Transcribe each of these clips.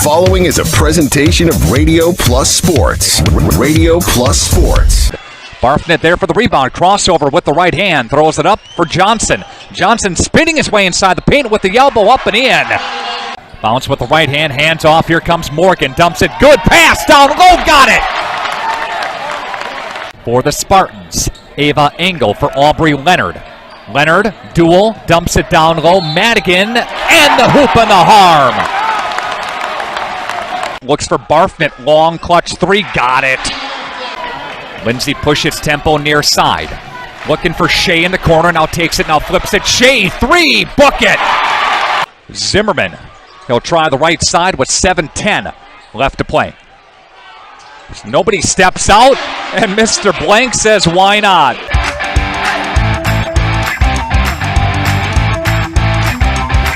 following is a presentation of Radio Plus Sports. Radio Plus Sports. Barfnet there for the rebound. Crossover with the right hand. Throws it up for Johnson. Johnson spinning his way inside the paint with the elbow up and in. Bounce with the right hand. Hands off. Here comes Morgan. Dumps it. Good pass. Down low. Got it. For the Spartans, Ava Engel for Aubrey Leonard. Leonard, duel. Dumps it down low. Madigan. And the hoop and the harm. Looks for Barfnet. Long clutch three. Got it. Lindsay pushes tempo near side. Looking for Shea in the corner. Now takes it. Now flips it. Shea, three. Book it. Zimmerman. He'll try the right side with 7:10 left to play. Nobody steps out. And Mr. Blank says, why not?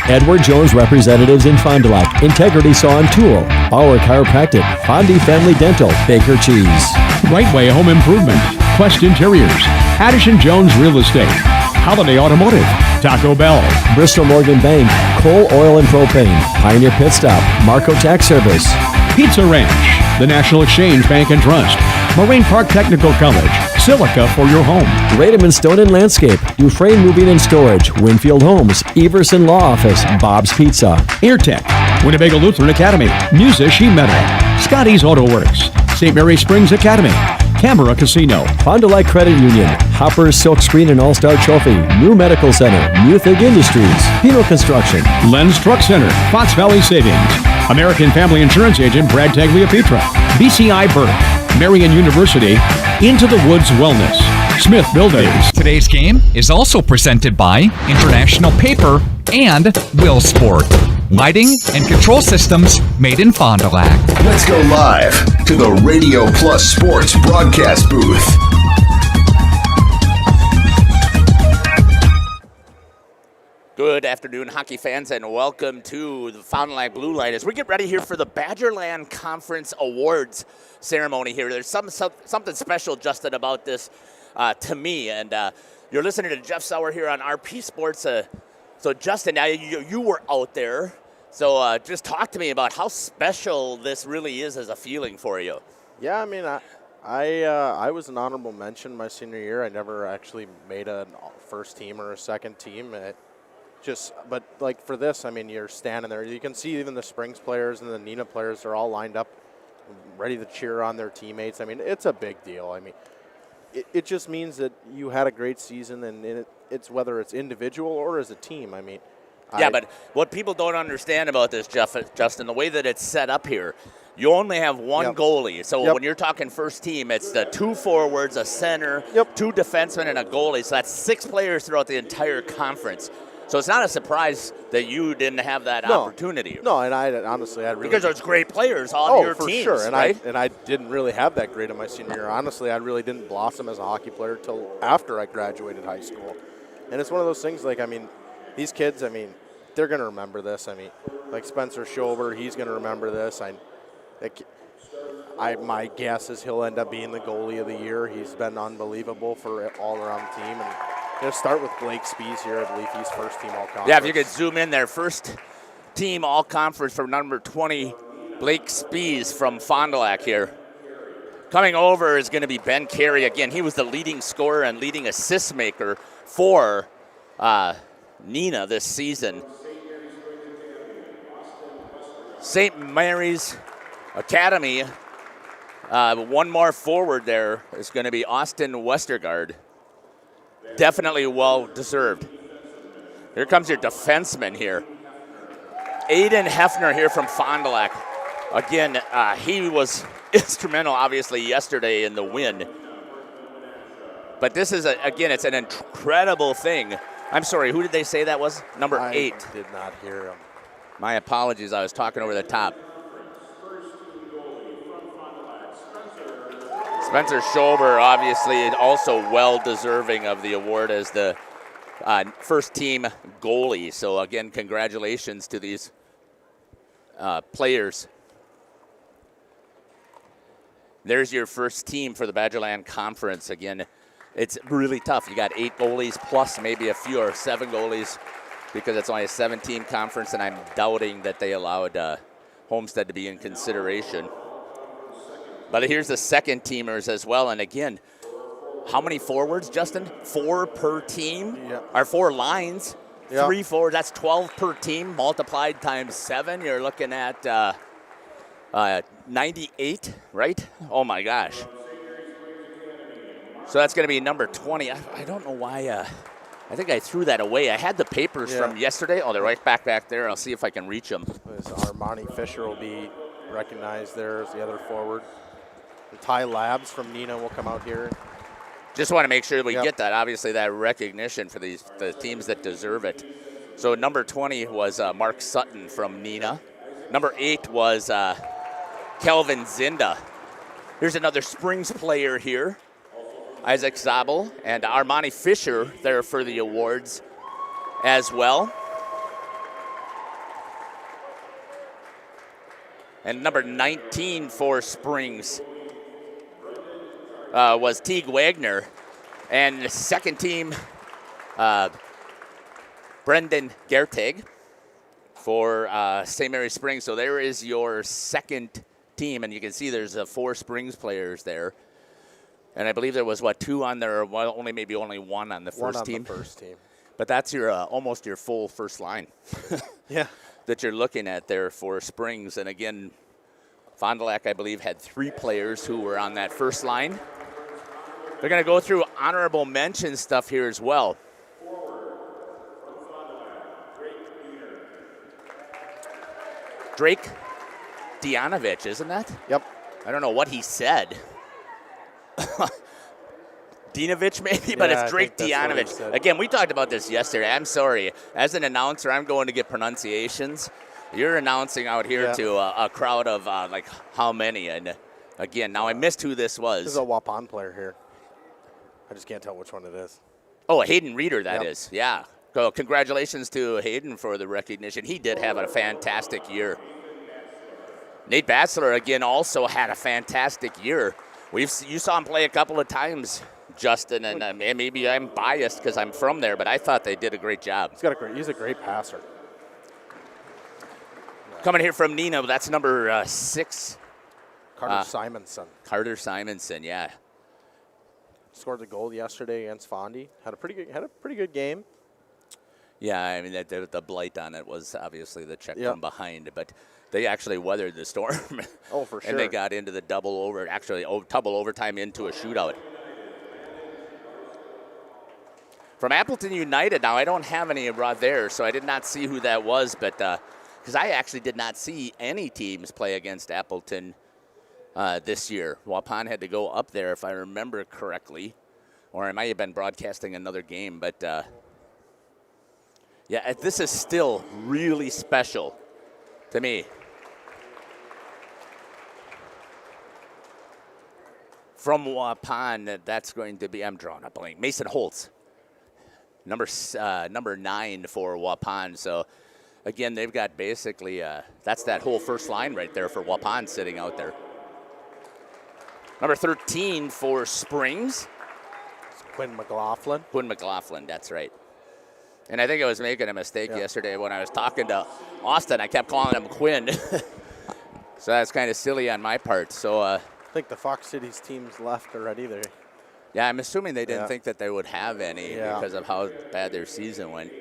Edward Jones Representatives in Fond du Lac, Integrity Saw and Tool, Bauer Chiropractic, Fondi Family Dental, Baker Cheese. Right Way Home Improvement, Quest Interiors, Addison Jones Real Estate, Holiday Automotive, Taco Bell, Bristol Morgan Bank, Coal, Oil and Propane, Pioneer Pit Stop, Marco Tax Service, Pizza Ranch, the National Exchange Bank and Trust, Moraine Park Technical College, Silica for your home, Rademan Stone and Landscape, Dufresne Moving and Storage, Winfield Homes, Everson Law Office, Bob's Pizza, Airtech, Winnebago Lutheran Academy, Musa Sheet Metal, Scotty's Auto Works, St. Mary Springs Academy, Camera Casino, Fond du Lac Credit Union, Hopper's Silk Screen and All-Star Trophy, New Medical Center, Muthig Industries, Pino Construction, Len's Truck Center, Fox Valley Savings, American Family Insurance Agent Brad Tagliapietra, BCI Burke, Marian University, Into the Woods Wellness, Smith Buildings. Today's game is also presented by International Paper and Will Sport. Lighting and control systems made in Fond du Lac. Let's go live to the Radio Plus Sports broadcast booth. Good afternoon, hockey fans, and welcome to the Fond du Lac Blue Line as we get ready here for the Badgerland Conference Awards ceremony here. There's something special, Justin, about this to me, and you're listening to Jeff Sauer here on RP Sports. So, Justin, now you were out there, so just talk to me about how special this really is as a feeling for you. Yeah, I mean, I was an honorable mention my senior year. I never actually made a first team or a second team. But like for this, I mean, you're standing there. You can see even the Springs players and the Neenah players are all lined up, ready to cheer on their teammates. I mean, it's a big deal. I mean, it just means that you had a great season, and it's whether it's individual or as a team. I mean, but what people don't understand about this, Justin, the way that it's set up here, you only have one goalie. So when you're talking first team, it's the two forwards, a center, two defensemen, and a goalie. So that's 6 players throughout the entire conference. So it's not a surprise that you didn't have that opportunity. No, and I honestly, because there's great players on your teams, sure. And right? I didn't really have that great in my senior year. Honestly, I really didn't blossom as a hockey player till after I graduated high school. And it's one of those things. Like, I mean, these kids, I mean, they're gonna remember this. I mean, like Spencer Schober, he's gonna remember this. My guess is he'll end up being the goalie of the year. He's been unbelievable for all around the team. And going to start with Blake Spees here. I believe he's first team all-conference. Yeah, if you could zoom in there. First team all-conference for number 20, Blake Spees from Fond du Lac here. Coming over is going to be Ben Carey. Again, he was the leading scorer and leading assist maker for Neenah this season. St. Mary's Academy, one more forward there is going to be Austin Westergaard. Definitely well-deserved. Here comes your defenseman here. Aiden Hefner here from Fond du Lac. Again, he was instrumental, obviously, yesterday in the win. But this is, again, it's an incredible thing. I'm sorry, who did they say that was? Number 8. I did not hear him. My apologies, I was talking over the top. Spencer Schober, obviously, also well-deserving of the award as the first-team goalie. So, again, congratulations to these players. There's your first team for the Badgerland Conference. Again, it's really tough. You got 8 goalies plus maybe a few or 7 goalies because it's only a 7-team conference, and I'm doubting that they allowed Homestead to be in consideration. But here's the second teamers as well. And again, how many forwards, Justin? 4 per team? Yeah. Or 4 lines. Yeah. 3 forwards, that's 12 per team. Multiplied times 7, you're looking at 98, right? Oh my gosh. So that's going to be number 20. I don't know why. I think I threw that away. I had the papers from yesterday. Oh, they're right back there. I'll see if I can reach them. Armani Fisher will be recognized there as the other forward. And Ty Labs from Nina will come out here. Just want to make sure we get that, obviously, that recognition for the teams that deserve it. So number 20 was Mark Sutton from Nina. Number 8 was Kelvin Zinda. Here's another Springs player here. Isaac Zabel and Armani Fisher there for the awards as well. And number 19 for Springs was Teague Wagner. And the second team, Brendan Gertig for St. Mary Springs. So there is your second team, and you can see there's 4 Springs players there. And I believe there was, 2 on there, well, maybe only 1 on the first team. The first team. But that's your almost your full first line. Yeah. That you're looking at there for Springs. And again, Fond du Lac, I believe, had 3 players who were on that first line. They're going to go through honorable mention stuff here as well. Drake Dianovich, isn't that? Yep. I don't know what he said. Dinovich maybe, but it's Drake Dianovich. Again, we talked about this yesterday. I'm sorry. As an announcer, I'm going to get pronunciations. You're announcing out here to a crowd of like how many? And again, now I missed who this was. This is a Waupun player here. I just can't tell which one it is. Oh, Hayden Reeder, that is. Yeah. So congratulations to Hayden for the recognition. He did have a fantastic year. Nate Batzler, again, also had a fantastic year. You saw him play a couple of times, Justin, and maybe I'm biased because I'm from there, but I thought they did a great job. He's a great passer. Coming here from Nina, that's number 6. Carter Simonson. Carter Simonson, yeah. Scored the goal yesterday against Fondy. Had a pretty good game. Yeah, I mean the blight on it was obviously the check from behind, but they actually weathered the storm. Oh, for sure. And they got into the double overtime into a shootout. From Appleton United, now I don't have any brought there, so I did not see who that was, but because I actually did not see any teams play against Appleton this year. Waupun had to go up there, if I remember correctly, or I might have been broadcasting another game, but yeah, this is still really special to me. From Waupun, that's going to be, I'm drawing a blank, Mason Holtz, number 9 for Waupun. So, again, they've got basically, that's that whole first line right there for Waupun sitting out there. Number 13 for Springs. It's Quinn McLaughlin. Quinn McLaughlin, that's right. And I think I was making a mistake yesterday when I was talking to Austin. I kept calling him Quinn. So that's kind of silly on my part. So I think the Fox Cities teams left already. Yeah, I'm assuming they didn't think that they would have any because of how bad their season went.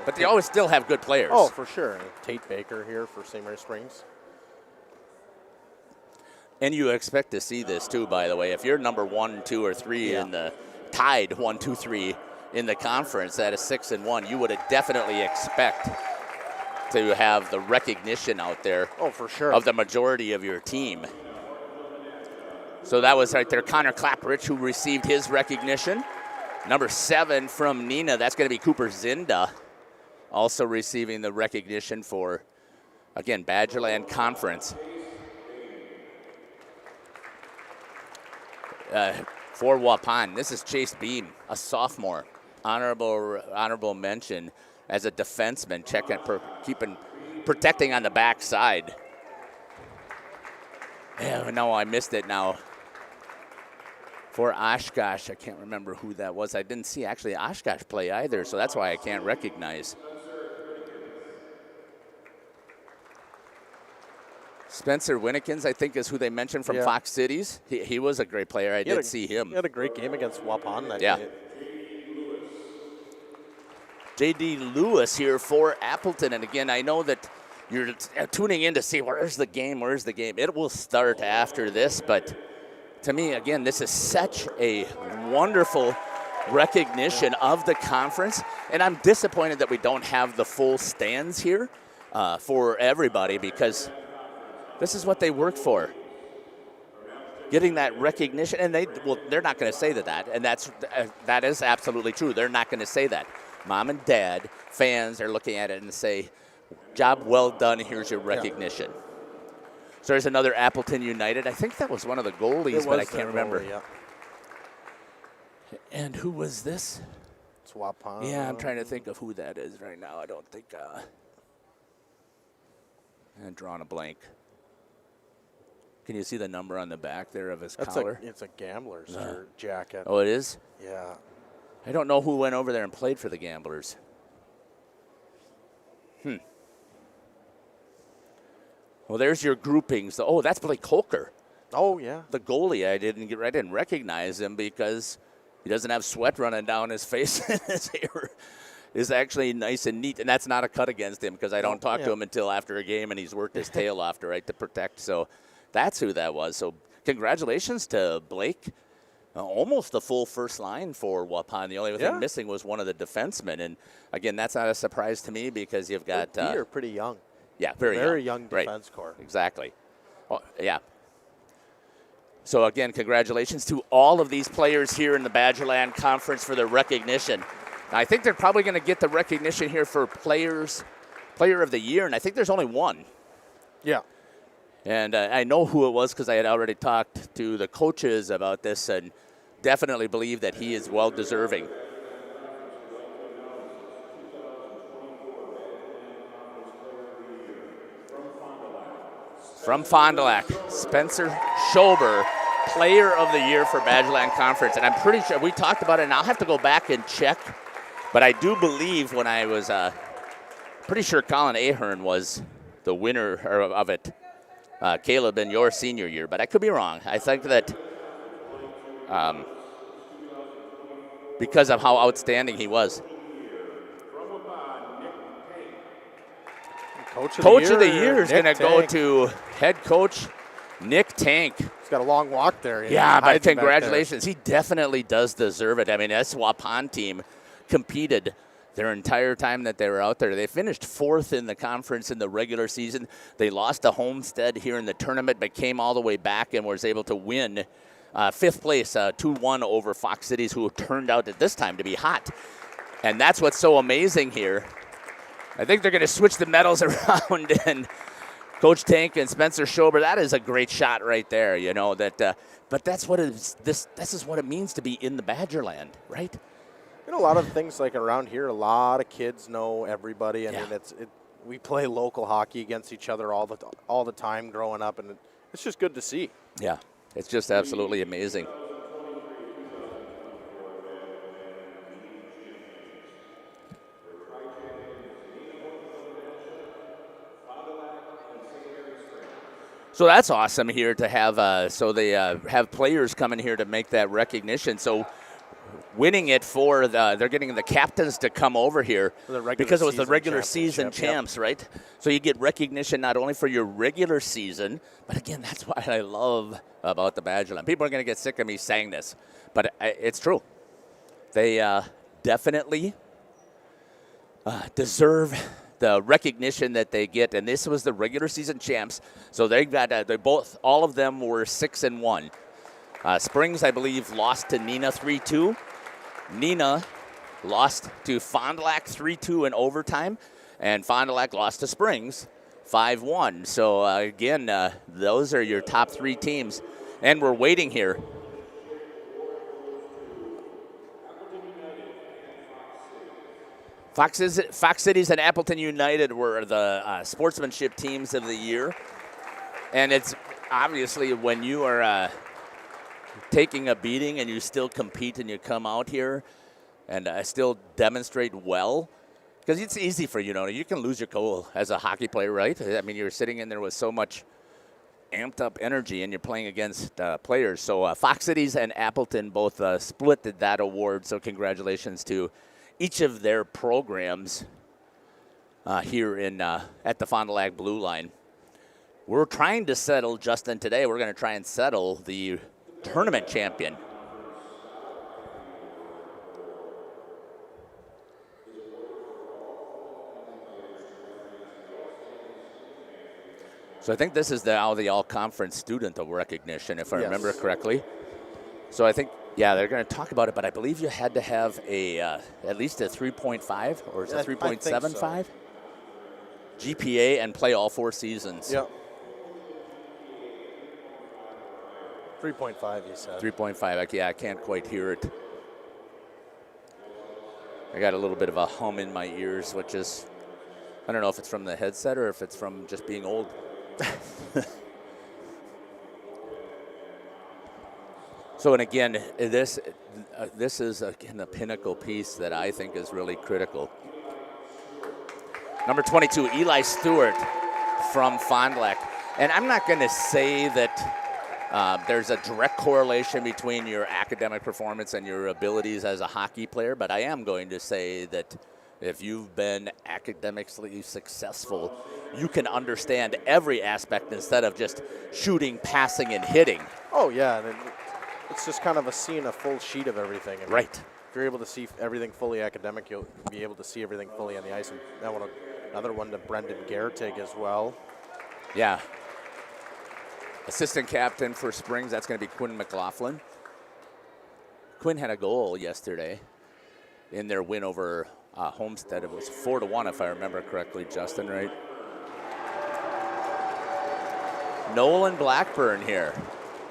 But they always still have good players. Oh, for sure. Tate Baker here for St. Mary Springs. And you expect to see this too, by the way. If you're number 1, 2, or 3 in the tied 1, 2, 3 in the conference at a 6-1, you would definitely expect to have the recognition out there. Oh, for sure. Of the majority of your team. So that was right there, Connor Clapperich, who received his recognition. Number 7 from Nina, that's going to be Cooper Zinda, also receiving the recognition for, again, Badgerland Conference. For Waupun, this is Chase Beam, a sophomore. Honorable mention as a defenseman, protecting on the back side. Yeah, no, I missed it now. For Oshkosh, I can't remember who that was. I didn't see actually Oshkosh play either, so that's why I can't recognize. Spencer Winnikins, I think, is who they mentioned from Fox Cities. He was a great player. I did see him. He had a great game against Waupun that yeah. night. J.D. Lewis here for Appleton. And again, I know that you're tuning in to see where's the game. It will start after this. But to me, again, this is such a wonderful recognition of the conference. And I'm disappointed that we don't have the full stands here for everybody, because this is what they work for. Getting that recognition, and they're not going to say that, and that is absolutely true. They're not going to say that. Mom and dad, fans are looking at it and say, job well done, here's your recognition. So there's another Appleton United. I think that was one of the goalies, but I can't remember. And who was this? It's Waupun. Yeah, I'm trying to think of who that is right now. I don't think. I'm drawing a blank. Can you see the number on the back there of his collar? It's a gambler's jacket. Oh, it is? Yeah. I don't know who went over there and played for the Gamblers. Well, there's your groupings. Oh, that's Blake Colker. Oh, yeah. The goalie. I didn't recognize him because he doesn't have sweat running down his face. His hair is actually nice and neat, and that's not a cut against him, because I don't talk to him until after a game, and he's worked his tail off to protect. So that's who that was. So congratulations to Blake. Almost the full first line for Waupun. The only thing missing was one of the defensemen. And, again, that's not a surprise to me, because you've got you're pretty young. Yeah, very young defense right. corps. Exactly. Oh, yeah. So, again, congratulations to all of these players here in the Badgerland Conference for their recognition. Now, I think they're probably going to get the recognition here for Player of the Year, and I think there's only one. Yeah. And I know who it was, because I had already talked to the coaches about this, and definitely believe that he is well deserving. From Fond du Lac, Spencer Schober, Player of the Year for Badgerland Conference. And I'm pretty sure we talked about it, and I'll have to go back and check. But I do believe when I was pretty sure Colin Ahern was the winner of it. Caleb, in your senior year, but I could be wrong. I think that because of how outstanding he was. Coach of the Year is going to go to head coach Nick Tank. He's got a long walk there. Yeah, but congratulations. He definitely does deserve it. I mean, this Waupun team competed their entire time that they were out there. They finished 4th in the conference in the regular season. They lost to Homestead here in the tournament, but came all the way back and was able to win 5th place, 2-1 over Fox Cities, who turned out at this time to be hot. And that's what's so amazing here. I think they're going to switch the medals around, and Coach Tank and Spencer Schober, that is a great shot right there, you know. But that's what it is. This is what it means to be in the Badgerland, right? You know, a lot of things like around here, a lot of kids know everybody. I mean, we play local hockey against each other all the time growing up, and it's just good to see. Yeah, it's just absolutely amazing. So that's awesome here to have. So they have players coming here to make that recognition. So winning it for they're getting the captains to come over here because it was the regular season champs, right? So you get recognition not only for your regular season, but again, that's what I love about the Badgerland. People are going to get sick of me saying this, but it's true. They definitely deserve the recognition that they get, and this was the regular season champs. So they got all of them were 6-1. Springs, I believe, lost to Neenah 3-2. Neenah lost to Fond du Lac 3-2 in overtime, and Fond du Lac lost to Springs 5-1. So again, those are your top 3 teams, and we're waiting here. Fox Cities and Appleton United were the sportsmanship teams of the year. And it's obviously when you are taking a beating and you still compete and you come out here and still demonstrate well, because it's easy for you can lose your cool as a hockey player, right? I mean, you're sitting in there with so much amped up energy, and you're playing against players. So Fox Cities and Appleton both split that award. So congratulations to each of their programs here at the Fond du Lac Blue Line. We're trying to settle, Justin, today. We're going to try and settle the tournament champion. So I think this is the all-conference student of recognition, if I remember correctly. So I think, yeah, they're going to talk about it, but I believe you had to have at least a 3.5 or is it 3.75 GPA and play all 4 seasons. Yep. 3.5, he said. 3.5. Yeah, I can't quite hear it. I got a little bit of a hum in my ears, which is, I don't know if it's from the headset or if it's from just being old. So, and again, this is again the pinnacle piece that I think is really critical. Number 22, Eli Stewart from Fond du Lac. And I'm not going to say that there's a direct correlation between your academic performance and your abilities as a hockey player, but I am going to say that if you've been academically successful, you can understand every aspect instead of just shooting, passing, and hitting. Oh, yeah. And it's just kind of seeing a full sheet of everything. I mean, right. If you're able to see everything fully academic, you'll be able to see everything fully on the ice. And that one, another one to Brendan Gertig as well. Yeah. Assistant captain for Springs, that's going to be Quinn McLaughlin. Quinn had a goal yesterday in their win over Homestead. It was 4-1, if I remember correctly, Justin, right? Nolan Blackburn here,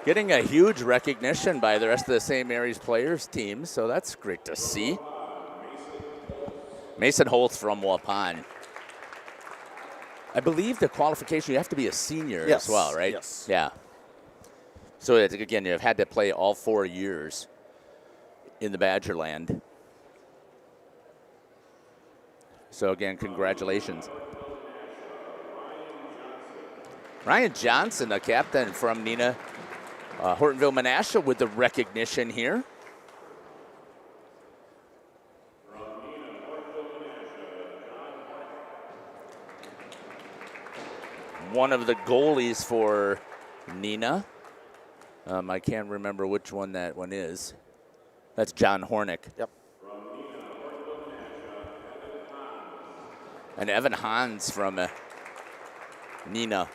getting a huge recognition by the rest of the St. Mary's players team, so that's great to see. Mason Holtz from Waupun. I believe the qualification, you have to be a senior as well, right? Yes. Yeah. So, again, you've had to play all 4 years in the Badgerland. So, again, congratulations. Ryan Johnson, the captain from Nina Hortonville Menasha, with the recognition here. One of the goalies for Nina. I can't remember which one that one is. That's John Hornick. Yep. And Evan Hans from Nina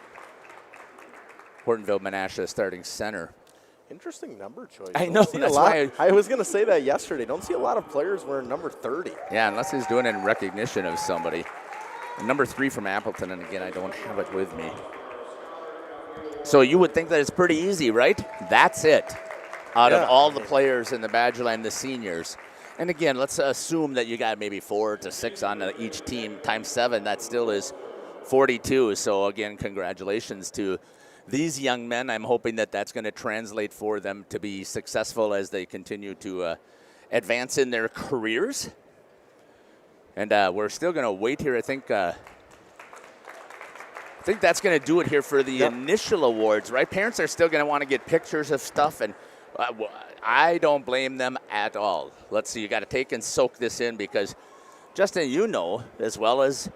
Hortonville Menasha, starting center. Interesting number choice. I know. That's why I was going to say that yesterday. Don't see a lot of players wearing number 30. Yeah, unless he's doing it in recognition of somebody. And number 3 from Appleton, and again, I don't have it with me. So you would think that it's pretty easy, right? That's it. Out of all the players in the Badgerland, the seniors. And again, let's assume that you got maybe 4 to 6 on each team, times 7. That still is 42. So again, congratulations to these young men. I'm hoping that that's going to translate for them to be successful as they continue to advance in their careers. And we're still going to wait here. I think that's going to do it here for the initial awards, right? Parents are still going to want to get pictures of stuff, and I don't blame them at all. Let's see, you got to take and soak this in because, Justin, you know, as well as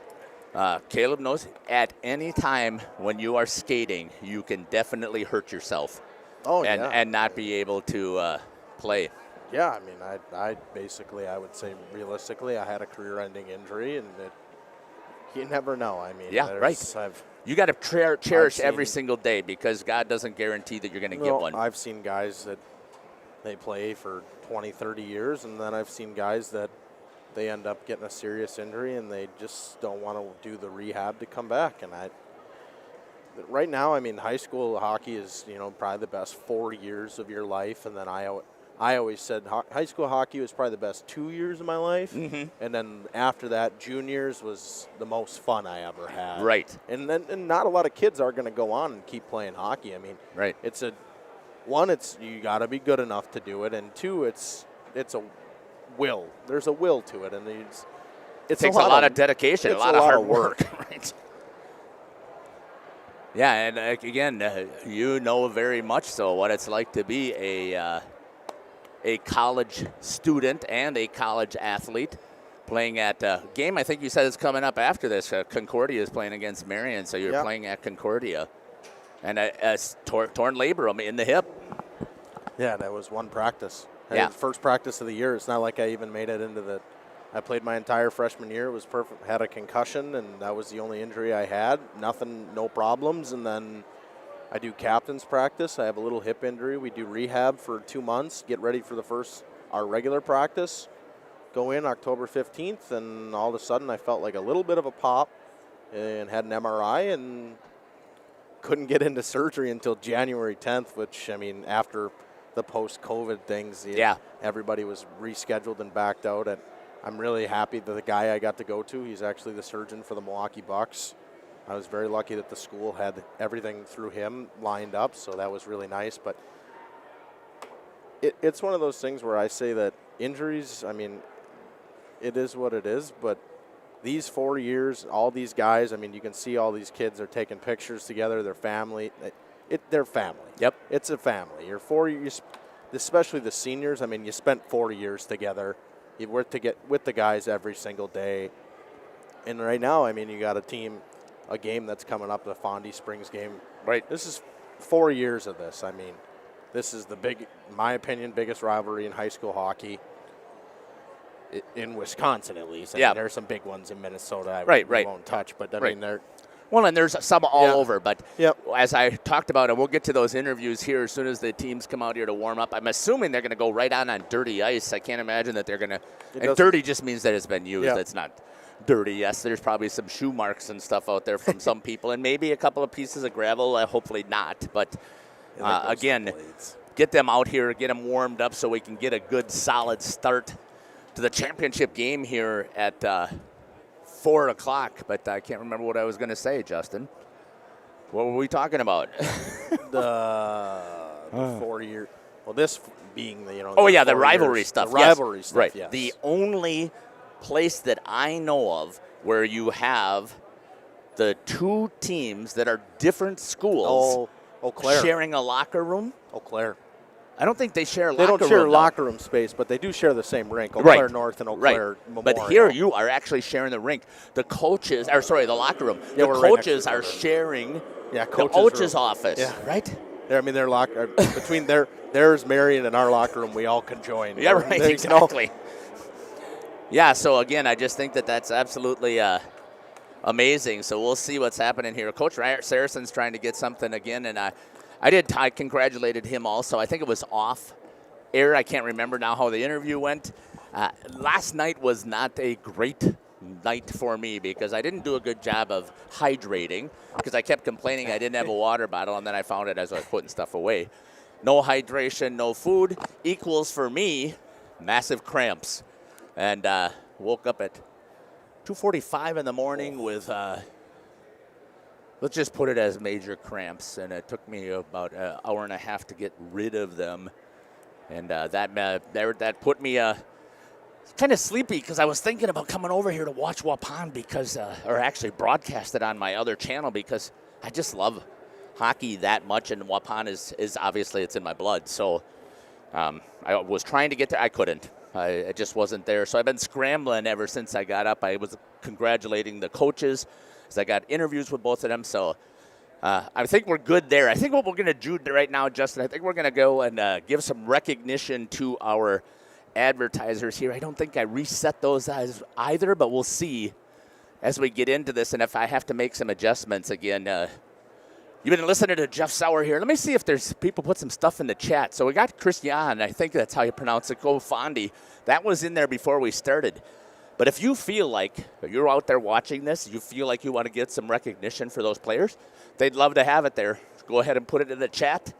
Caleb knows, at any time when you are skating, you can definitely hurt yourself and not be able to play. Yeah, I mean, I basically, I would say realistically, I had a career-ending injury, and you never know. I mean, You got to cherish every single day because God doesn't guarantee that you're going to get one. I've seen guys that they play for 20, 30 years, and then I've seen guys that they end up getting a serious injury, and they just don't want to do the rehab to come back. And right now, I mean, high school hockey is, probably the best 4 years of your life, and then I always said high school hockey was probably the best 2 years of my life. Mm-hmm. And then after that, juniors was the most fun I ever had. Right. And not a lot of kids are going to go on and keep playing hockey. I mean, right. It's you got to be good enough to do it. And 2, it's a will. There's a will to it. And it takes a lot of dedication, a lot of hard work. Right. Yeah, and again, you know very much so what it's like to be a college student and a college athlete playing at a game. I think you said is coming up after this. Concordia is playing against Marion, so you're playing at Concordia. And a torn labrum in the hip. Yeah, that was one practice. Yeah. First practice of the year. It's not like I even made it into the – I played my entire freshman year. It was perfect. Had a concussion, and that was the only injury I had. Nothing, no problems. And then I do captain's practice. I have a little hip injury. We do rehab for 2 months, get ready for our regular practice. Go in October 15th, and all of a sudden I felt like a little bit of a pop and had an MRI and couldn't get into surgery until January 10th, which, I mean, after the post-COVID things, everybody was rescheduled and backed out. And I'm really happy that the guy I got to go to, he's actually the surgeon for the Milwaukee Bucks. I was very lucky that the school had everything through him lined up, so that was really nice. But it's one of those things where I say that injuries, I mean, it is what it is, but these 4 years, all these guys, I mean, you can see all these kids are taking pictures together, their family. They're family. Yep. It's a family. You're 4 years, especially the seniors, I mean, you spent 4 years together. You work to get with the guys every single day. And right now, I mean, you got a game that's coming up, the Fondy Springs game. Right. This is 4 years of this. I mean, this is in my opinion, biggest rivalry in high school hockey. In Wisconsin, at least. I mean, there are some big ones in Minnesota I won't touch, but I mean, they're. Well, and there's some all over, but as I talked about, and we'll get to those interviews here as soon as the teams come out here to warm up. I'm assuming they're going to go right on dirty ice. I can't imagine that they're going to. And dirty just means that it's been used. Yeah. It's not dirty. Yes, there's probably some shoe marks and stuff out there from some people, and maybe a couple of pieces of gravel. Hopefully not, but again, get them out here, get them warmed up so we can get a good, solid start to the championship game here at 4 o'clock, but I can't remember what I was going to say, Justin. What were we talking about? the 4 year. Well, this being the the rivalry stuff. The rivalry stuff. Right. Yes. The only place that I know of where you have the two teams that are different schools sharing a locker room. Eau Claire. I don't think they share locker room. They don't share locker room space, but they do share the same rink, Eau Claire North and Eau Claire Memorial. But here you are actually sharing the rink. The coaches, the locker room. The coaches are sharing the coach's office, right? I mean, their locker between theirs, Marion, and our locker room, we all can join. Yeah, right. Exactly. Yeah. So again, I just think that that's absolutely amazing. So we'll see what's happening here. Coach Saracen's trying to get something again, and I congratulated him also. I think it was off air. I can't remember now how the interview went. Last night was not a great night for me because I didn't do a good job of hydrating because I kept complaining I didn't have a water bottle, and then I found it as I was putting stuff away. No hydration, no food equals for me massive cramps. And woke up at 2:45 in the morning with let's just put it as major cramps, and it took me about an hour and a half to get rid of them. And that put me kind of sleepy because I was thinking about coming over here to watch Waupun or actually broadcast it on my other channel because I just love hockey that much, and Waupun is obviously it's in my blood. So I was trying to get there. I couldn't. It just wasn't there. So I've been scrambling ever since I got up. I was congratulating the coaches as I got interviews with both of them. So I think we're good there. I think what we're going to do right now, Justin, I think we're going to go and give some recognition to our advertisers here. I don't think I reset those either, but we'll see as we get into this. And if I have to make some adjustments again, you've been listening to Jeff Sauer here. Let me see if there's people put some stuff in the chat. So we got Christian, I think that's how you pronounce it, Go Fondy. That was in there before we started. But if you feel like you're out there watching this, you feel like you want to get some recognition for those players, they'd love to have it there. Go ahead and put it in the chat.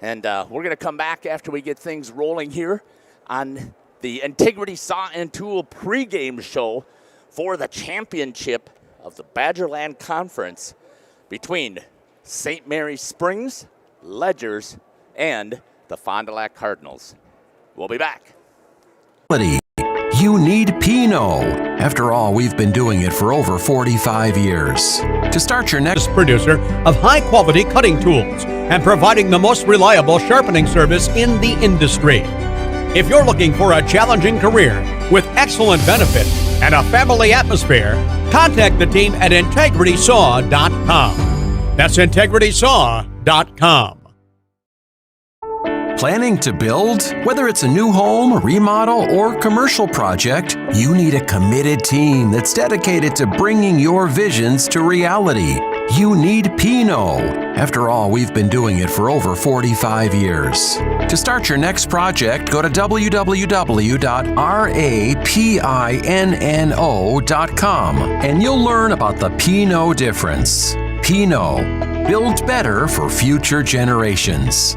And we're going to come back after we get things rolling here on the Integrity Saw and Tool pregame show for the championship of the Badgerland Conference between St. Mary's Springs, Ledgers, and the Fond du Lac Cardinals. We'll be back. You need Pinot. After all, we've been doing it for over 45 years. To start your next Producer of high-quality cutting tools and providing the most reliable sharpening service in the industry. If you're looking for a challenging career with excellent benefits and a family atmosphere, contact the team at IntegritySaw.com. That's IntegritySaw.com. Planning to build? Whether it's a new home, remodel, or commercial project, you need a committed team that's dedicated to bringing your visions to reality. You need Pinot. After all, we've been doing it for over 45 years. To start your next project, go to www.rapinno.com and you'll learn about the Pinot difference. Pinot. Build better for future generations.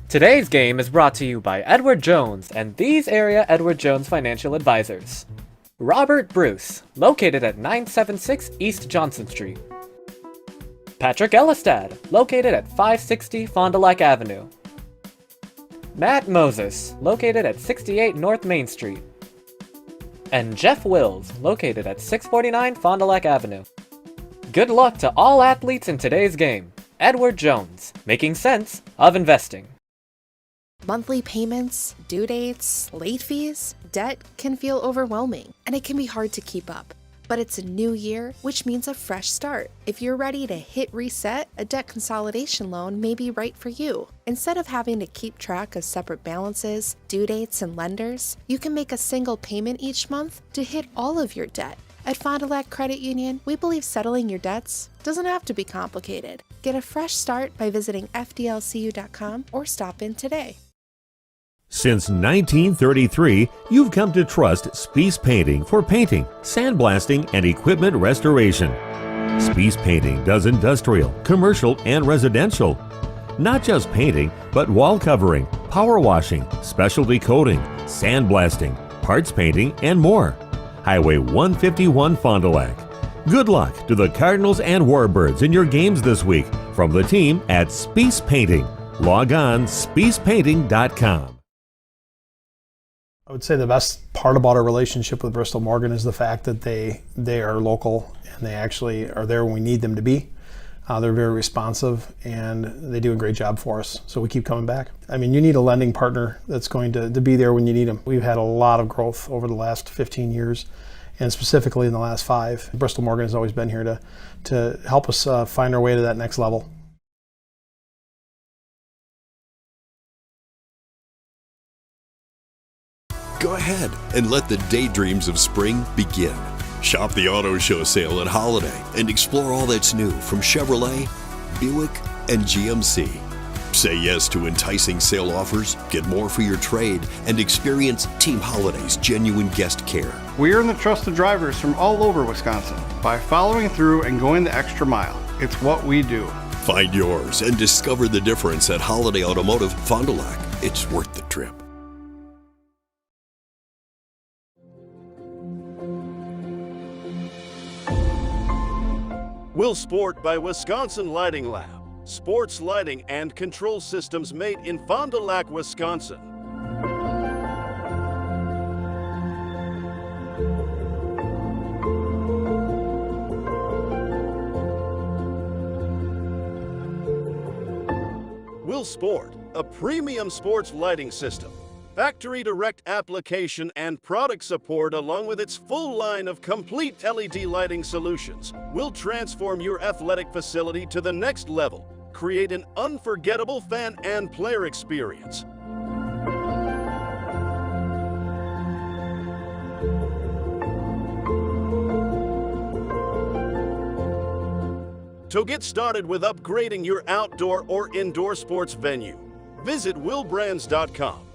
Today's game is brought to you by Edward Jones and these area Edward Jones financial advisors. Robert Bruce, located at 976 East Johnson Street. Patrick Ellistad, located at 560 Fond du Lac Avenue. Matt Moses, located at 68 North Main Street. And Jeff Wills, located at 649 Fond du Lac Avenue. Good luck to all athletes in today's game. Edward Jones, making sense of investing. Monthly payments, due dates, late fees, debt can feel overwhelming, and it can be hard to keep up. But it's a new year, which means a fresh start. If you're ready to hit reset, a debt consolidation loan may be right for you. Instead of having to keep track of separate balances, due dates, and lenders, you can make a single payment each month to hit all of your debt. At Fond du Lac Credit Union, we believe settling your debts doesn't have to be complicated. Get a fresh start by visiting FDLCU.com or stop in today. Since 1933, you've come to trust Spies Painting for painting, sandblasting, and equipment restoration. Spies Painting does industrial, commercial, and residential. Not just painting, but wall covering, power washing, specialty coating, sandblasting, parts painting, and more. Highway 151 Fond du Lac. Good luck to the Cardinals and Warbirds in your games this week from the team at Spies Painting. Log on spiespainting.com. I would say the best part about our relationship with Bristol Morgan is the fact that they are local and they actually are there when we need them to be. They're very responsive and they do a great job for us, so we keep coming back. I mean, you need a lending partner that's going to be there when you need them. We've had a lot of growth over the last 15 years and specifically in the last 5. Bristol Morgan has always been here to help us find our way to that next level. Go ahead and let the daydreams of spring begin. Shop the auto show sale at Holiday and explore all that's new from Chevrolet, Buick, and GMC. Say yes to enticing sale offers, get more for your trade, and experience Team Holiday's genuine guest care. We earn the trust of drivers from all over Wisconsin by following through and going the extra mile. It's what we do. Find yours and discover the difference at Holiday Automotive Fond du Lac. It's worth the trip. Will Sport by Wisconsin Lighting Lab. Sports lighting and control systems made in Fond du Lac, Wisconsin. Will Sport, a premium sports lighting system. Factory direct application and product support along with its full line of complete LED lighting solutions will transform your athletic facility to the next level. Create an unforgettable fan and player experience. To get started with upgrading your outdoor or indoor sports venue, visit willbrands.com.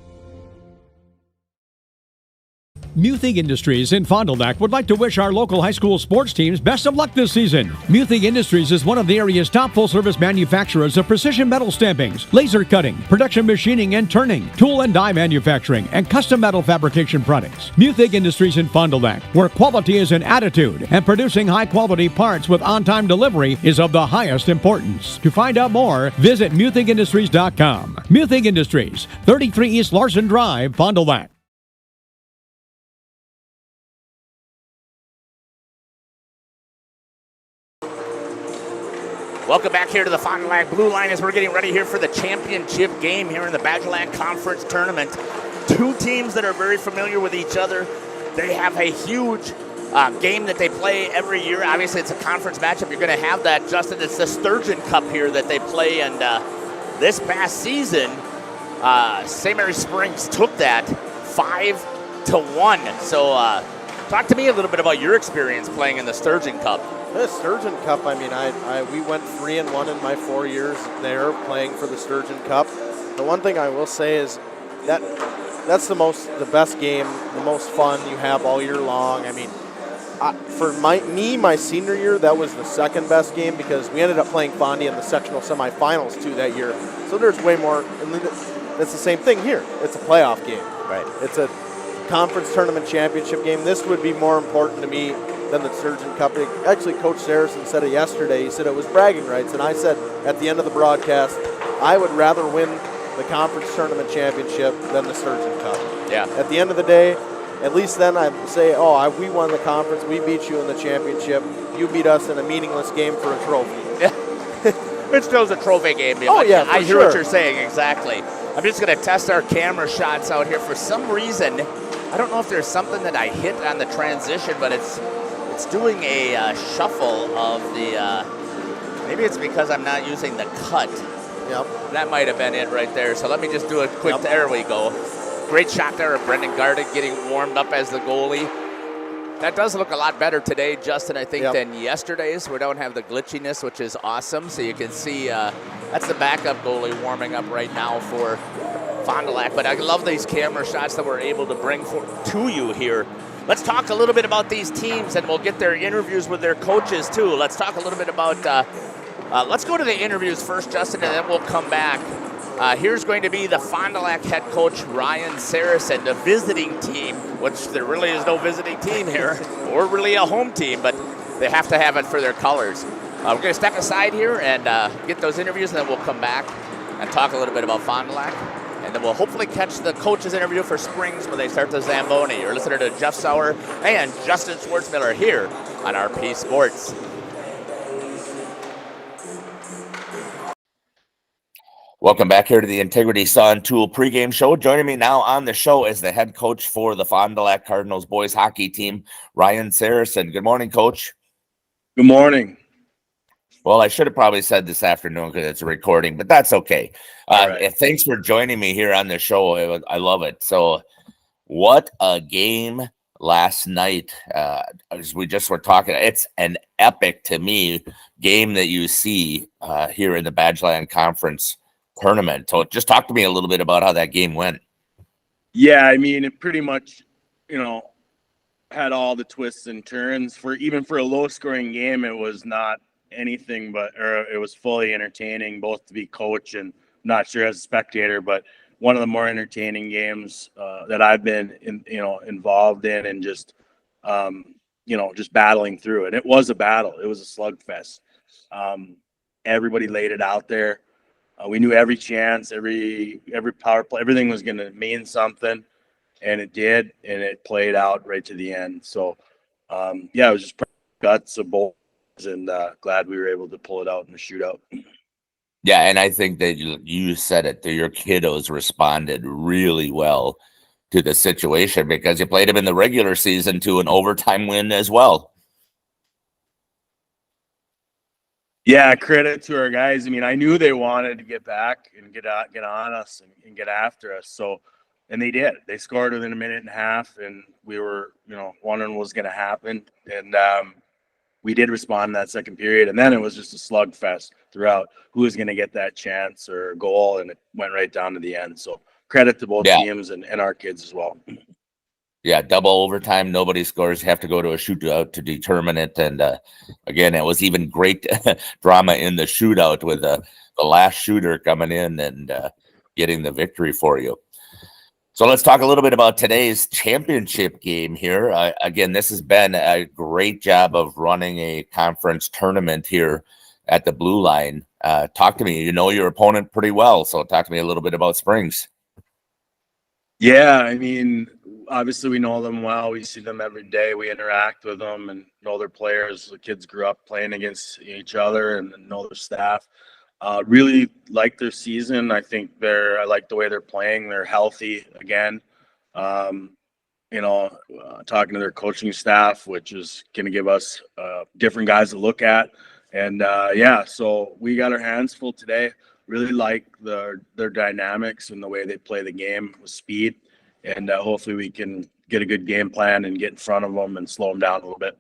Muthig Industries in Fond du Lac would like to wish our local high school sports teams best of luck this season. Muthig Industries is one of the area's top full-service manufacturers of precision metal stampings, laser cutting, production machining and turning, tool and die manufacturing, and custom metal fabrication products. Muthig Industries in Fond du Lac, where quality is an attitude and producing high-quality parts with on-time delivery is of the highest importance. To find out more, visit MuthigIndustries.com. Muthig Industries, 33 East Larson Drive, Fond du Lac. Welcome back here to the Fond du Lac Blue Line as we're getting ready here for the championship game here in the Badgerland Conference Tournament. Two teams that are very familiar with each other. They have a huge game that they play every year. Obviously, it's a conference matchup. You're going to have that, Justin. It's the Sturgeon Cup here that they play, and this past season, St. Mary Springs took that 5-1. So talk to me a little bit about your experience playing in the Sturgeon Cup. The Sturgeon Cup, I mean, we went 3-1 in my 4 years there playing for the Sturgeon Cup. The one thing I will say is that's the best game, the most fun you have all year long. I mean, for my senior year, that was the second best game because we ended up playing Fondy in the sectional semifinals too that year. So there's way more, and it's the same thing here. It's a playoff game. Right. It's a conference tournament championship game. This would be more important to me than the Sturgeon Cup. Actually, Coach Saracen said it yesterday. He said it was bragging rights, and I said at the end of the broadcast, I would rather win the conference tournament championship than the Sturgeon Cup. Yeah. At the end of the day, at least then I say, we won the conference, we beat you in the championship, you beat us in a meaningless game for a trophy. Yeah. It still's a trophy game. I hear what you're saying, exactly. I'm just going to test our camera shots out here. For some reason, I don't know if there's something that I hit on the transition, but it's doing a shuffle of the, maybe it's because I'm not using the cut. Yep. That might have been it right there. So let me just do a quick, there we go. Great shot there of Brendan Gardick getting warmed up as the goalie. That does look a lot better today, Justin, I think, than yesterday's. We don't have the glitchiness, which is awesome. So you can see that's the backup goalie warming up right now for Fond du Lac. But I love these camera shots that we're able to bring to you here. Let's talk a little bit about these teams, and we'll get their interviews with their coaches, too. Let's talk a little bit about let's go to the interviews first, Justin, and then we'll come back. Here's going to be the Fond du Lac head coach, Ryan Saracen, the visiting team, which there really is no visiting team here, or really a home team, but they have to have it for their colors. We're going to step aside here and get those interviews, and then we'll come back and talk a little bit about Fond du Lac. And then we'll hopefully catch the coaches' interview for Springs when they start the Zamboni. You're listening to Jeff Sauer and Justin Schwartzmiller here on RP Sports. Welcome back here to the Integrity Saw and Tool pregame show. Joining me now on the show is the head coach for the Fond du Lac Cardinals boys hockey team, Ryan Saracen. Good morning, Coach. Good morning. Well, I should have probably said this afternoon because it's a recording, but that's okay. Right. Thanks for joining me here on the show. I love it. So what a game last night. As we just were talking, it's an epic, to me, game that you see here in the Badgerland Conference Tournament. So just talk to me a little bit about how that game went. Yeah, I mean, it pretty much, had all the twists and turns. Even for a low-scoring game, it was not anything it was fully entertaining, both to be coach and not sure as a spectator, but one of the more entertaining games that I've been involved in, and just just battling through it. It was a battle. It was a slugfest. Everybody laid it out there. We knew every chance, every power play, everything was going to mean something, and it did, and it played out right to the end. So it was just guts of both. And glad we were able to pull it out in the shootout. Yeah, and I think that you said it, that your kiddos responded really well to the situation because you played them in the regular season to an overtime win as well. Yeah, credit to our guys. I mean, I knew they wanted to get back and get on us and get after us. So, and they did. They scored within a minute and a half, and we were, wondering what was going to happen. And we did respond in that second period, and then it was just a slugfest throughout who was going to get that chance or goal, and it went right down to the end. So credit to both teams and our kids as well. Yeah, double overtime. Nobody scores. Have to go to a shootout to determine it. And again, it was even great drama in the shootout with the last shooter coming in and getting the victory for you. So let's talk a little bit about today's championship game here. Again, this has been a great job of running a conference tournament here at the Blue Line. Talk to me. You know your opponent pretty well, so talk to me a little bit about Springs. Yeah, I mean, obviously we know them well. We see them every day. We interact with them and know their players. The kids grew up playing against each other and know their staff. Really like their season. I think I like the way they're playing. They're healthy again. Talking to their coaching staff, which is going to give us different guys to look at. And so we got our hands full today. Really like their dynamics and the way they play the game with speed. And hopefully we can get a good game plan and get in front of them and slow them down a little bit.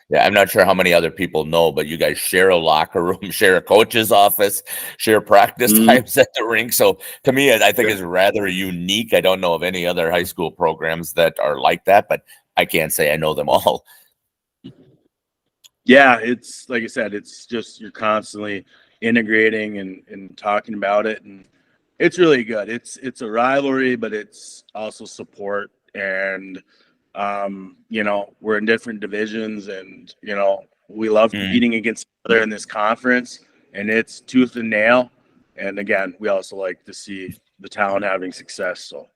Yeah, I'm not sure how many other people know, but you guys share a locker room, share a coach's office, share practice times at the rink. So to me, I think it's rather unique. I don't know of any other high school programs that are like that, but I can't say I know them all. Yeah, it's like I said, it's just you're constantly integrating and talking about it, and it's really good. It's a rivalry, but it's also support. And we're in different divisions, and we love competing against each other in this conference, and it's tooth and nail. And again, we also like to see the town having success, so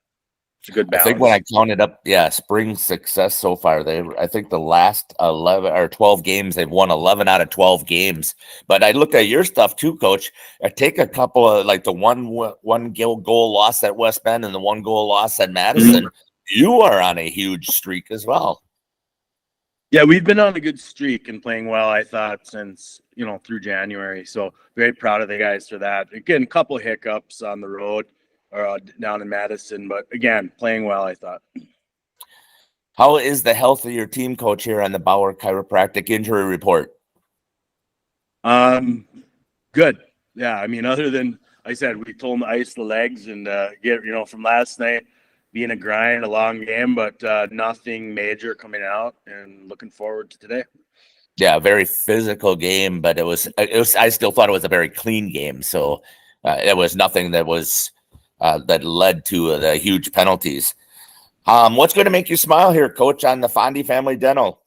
it's a good balance. I think when I counted up, Spring's success so far, I think the last 11 or 12 games, they've won 11 out of 12 games. But I looked at your stuff too, Coach. I take a couple of like the one goal loss at West Bend and the 1 goal loss at Madison. You are on a huge streak as well. Yeah, we've been on a good streak and playing well, I thought, since, through January. So very proud of the guys for that. Again, a couple of hiccups on the road or down in Madison, but again, playing well, I thought. How is the health of your team, Coach, here on the Bauer Chiropractic Injury Report? Good. Yeah, I mean, other than, like I said, we told them to ice the legs and get, from last night, being a grind, a long game, but nothing major coming out, and looking forward to today. Yeah, very physical game, but it was. I still thought it was a very clean game. So it was nothing that was that led to the huge penalties. What's going to make you smile here, Coach, on the Fondy Family Dental?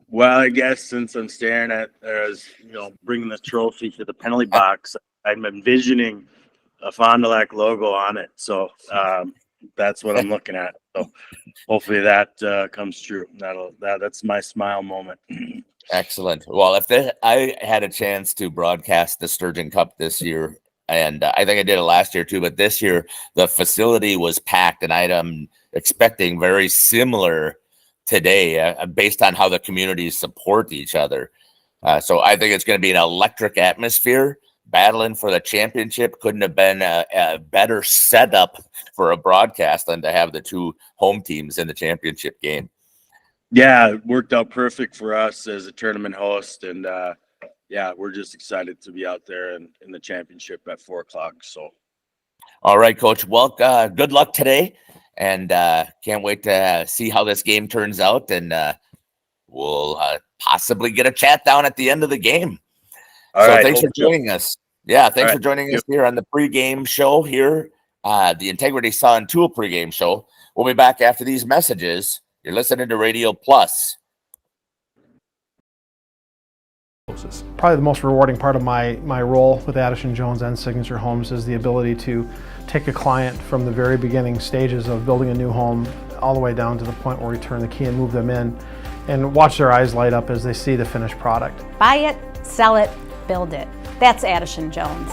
Well, I guess since I'm staring at, bringing the trophy to the penalty box, I'm envisioning a Fond du Lac logo on it. So that's what I'm looking at. So hopefully that comes true. That's my smile moment. Excellent. Well, I had a chance to broadcast the Sturgeon Cup this year, and I think I did it last year too, but this year the facility was packed, and I'm expecting very similar today based on how the communities support each other. So I think it's going to be an electric atmosphere. Battling for the championship. Couldn't have been a better setup for a broadcast than to have the two home teams in the championship game. Yeah, it worked out perfect for us as a tournament host, and we're just excited to be out there in the championship at 4:00. So, all right, Coach. Well, good luck today, and can't wait to see how this game turns out, and we'll possibly get a chat down at the end of the game. All right, thanks for joining us. Yeah, thanks for joining us here on the pregame show here, the Integrity Saw and Tool pregame show. We'll be back after these messages. You're listening to Radio Plus. Probably the most rewarding part of my role with Addison Jones and Signature Homes is the ability to take a client from the very beginning stages of building a new home all the way down to the point where we turn the key and move them in, and watch their eyes light up as they see the finished product. Buy it, sell it, build it. That's Addison Jones.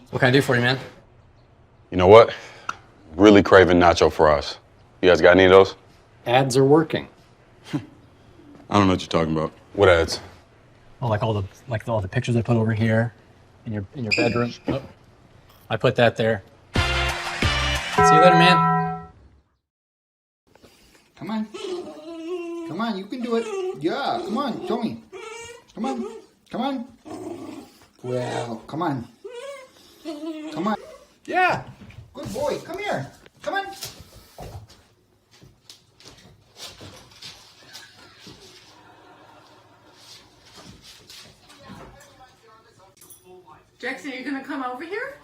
What can I do for you, man? You know what? Really craving nacho fries. You guys got any of those? Ads are working. I don't know what you're talking about. What ads? Oh, like all the pictures I put over here in your bedroom. Oh, I put that there. See you later, man. Come on. Come on, you can do it. Yeah, come on, show me. Come on. Come on. Well, come on. Come on. Yeah. Good boy. Come here. Come on. Jackson, are you going to come over here?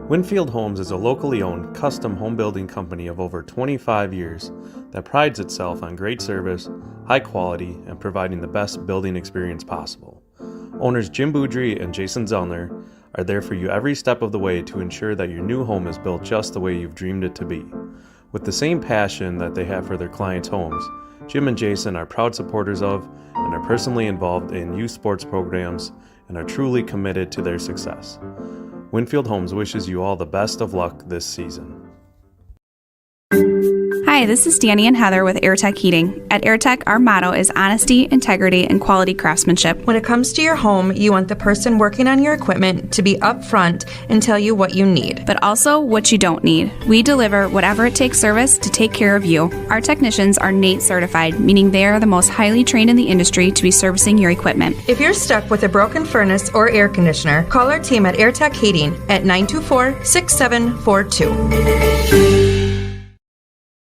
Winfield Homes is a locally owned, custom home building company of over 25 years that prides itself on great service, high quality, and providing the best building experience possible. Owners Jim Boudry and Jason Zellner are there for you every step of the way to ensure that your new home is built just the way you've dreamed it to be. With the same passion that they have for their clients' homes, Jim and Jason are proud supporters of and are personally involved in youth sports programs and are truly committed to their success. Winfield Homes wishes you all the best of luck this season. Hi, this is Danny and Heather with AirTech Heating. At AirTech, our motto is honesty, integrity, and quality craftsmanship. When it comes to your home, you want the person working on your equipment to be upfront and tell you what you need. But also what you don't need. We deliver whatever it takes service to take care of you. Our technicians are NATE certified, meaning they are the most highly trained in the industry to be servicing your equipment. If you're stuck with a broken furnace or air conditioner, call our team at AirTech Heating at 924-6742.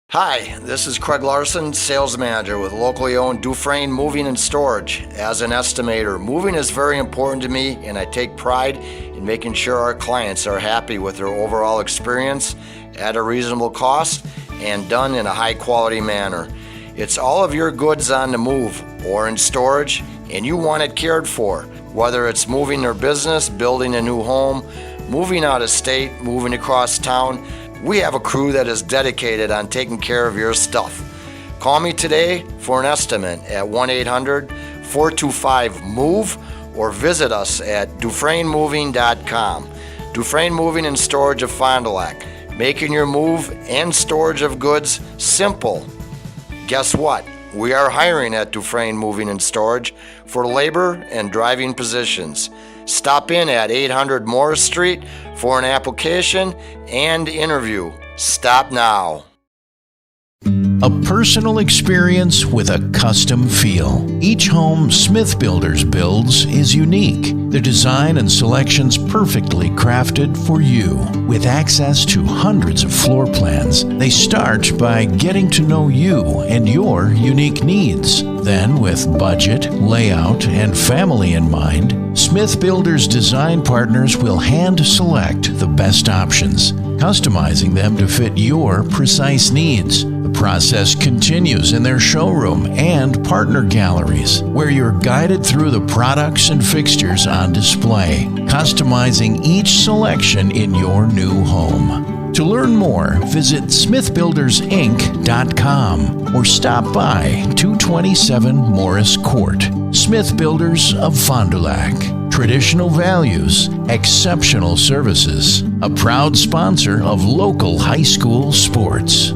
Hi, this is Craig Larson, Sales Manager with locally owned Dufresne Moving and Storage. As an estimator, moving is very important to me, and I take pride in making sure our clients are happy with their overall experience at a reasonable cost and done in a high quality manner. It's all of your goods on the move or in storage, and you want it cared for, whether it's moving their business, building a new home, moving out of state, moving across town. We have a crew that is dedicated on taking care of your stuff. Call me today for an estimate at 1-800-425-MOVE or visit us at DufresneMoving.com. Dufresne Moving and Storage of Fond du Lac, making your move and storage of goods simple. Guess what? We are hiring at Dufresne Moving and Storage for labor and driving positions. Stop in at 800 Morris Street for an application and interview. Stop now. A personal experience with a custom feel. Each home Smith Builders builds is unique. Their design and selections perfectly crafted for you. With access to hundreds of floor plans, they start by getting to know you and your unique needs. Then, with budget, layout, and family in mind, Smith Builders design partners will hand select the best options, customizing them to fit your precise needs. The process continues in their showroom and partner galleries, where you're guided through the products and fixtures on display, customizing each selection in your new home. To learn more, visit smithbuildersinc.com or stop by 227 Morris Court. Smith Builders of Fond du Lac. Traditional values, exceptional services. A proud sponsor of local high school sports.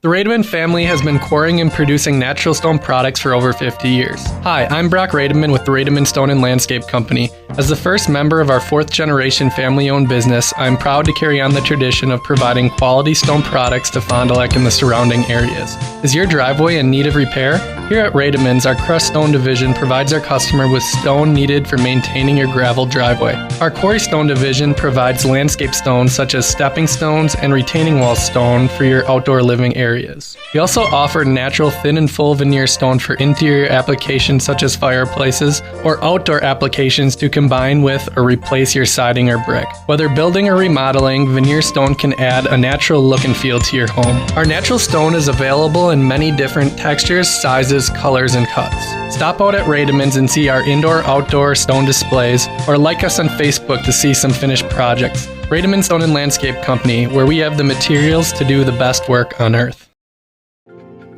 The Rademan family has been quarrying and producing natural stone products for over 50 years. Hi, I'm Brock Rademan with the Rademan Stone and Landscape Company. As the first member of our fourth generation family-owned business, I'm proud to carry on the tradition of providing quality stone products to Fond du Lac and the surrounding areas. Is your driveway in need of repair? Here at Rademann's, our crushed stone division provides our customer with stone needed for maintaining your gravel driveway. Our quarry stone division provides landscape stones such as stepping stones and retaining wall stone for your outdoor living areas. We also offer natural thin and full veneer stone for interior applications such as fireplaces or outdoor applications to combine with or replace your siding or brick. Whether building or remodeling, veneer stone can add a natural look and feel to your home. Our natural stone is available in many different textures, sizes, colors, and cuts. Stop out at Rademann's and see our indoor-outdoor stone displays, or like us on Facebook to see some finished projects. Rademann's Stone and Landscape Company, where we have the materials to do the best work on earth.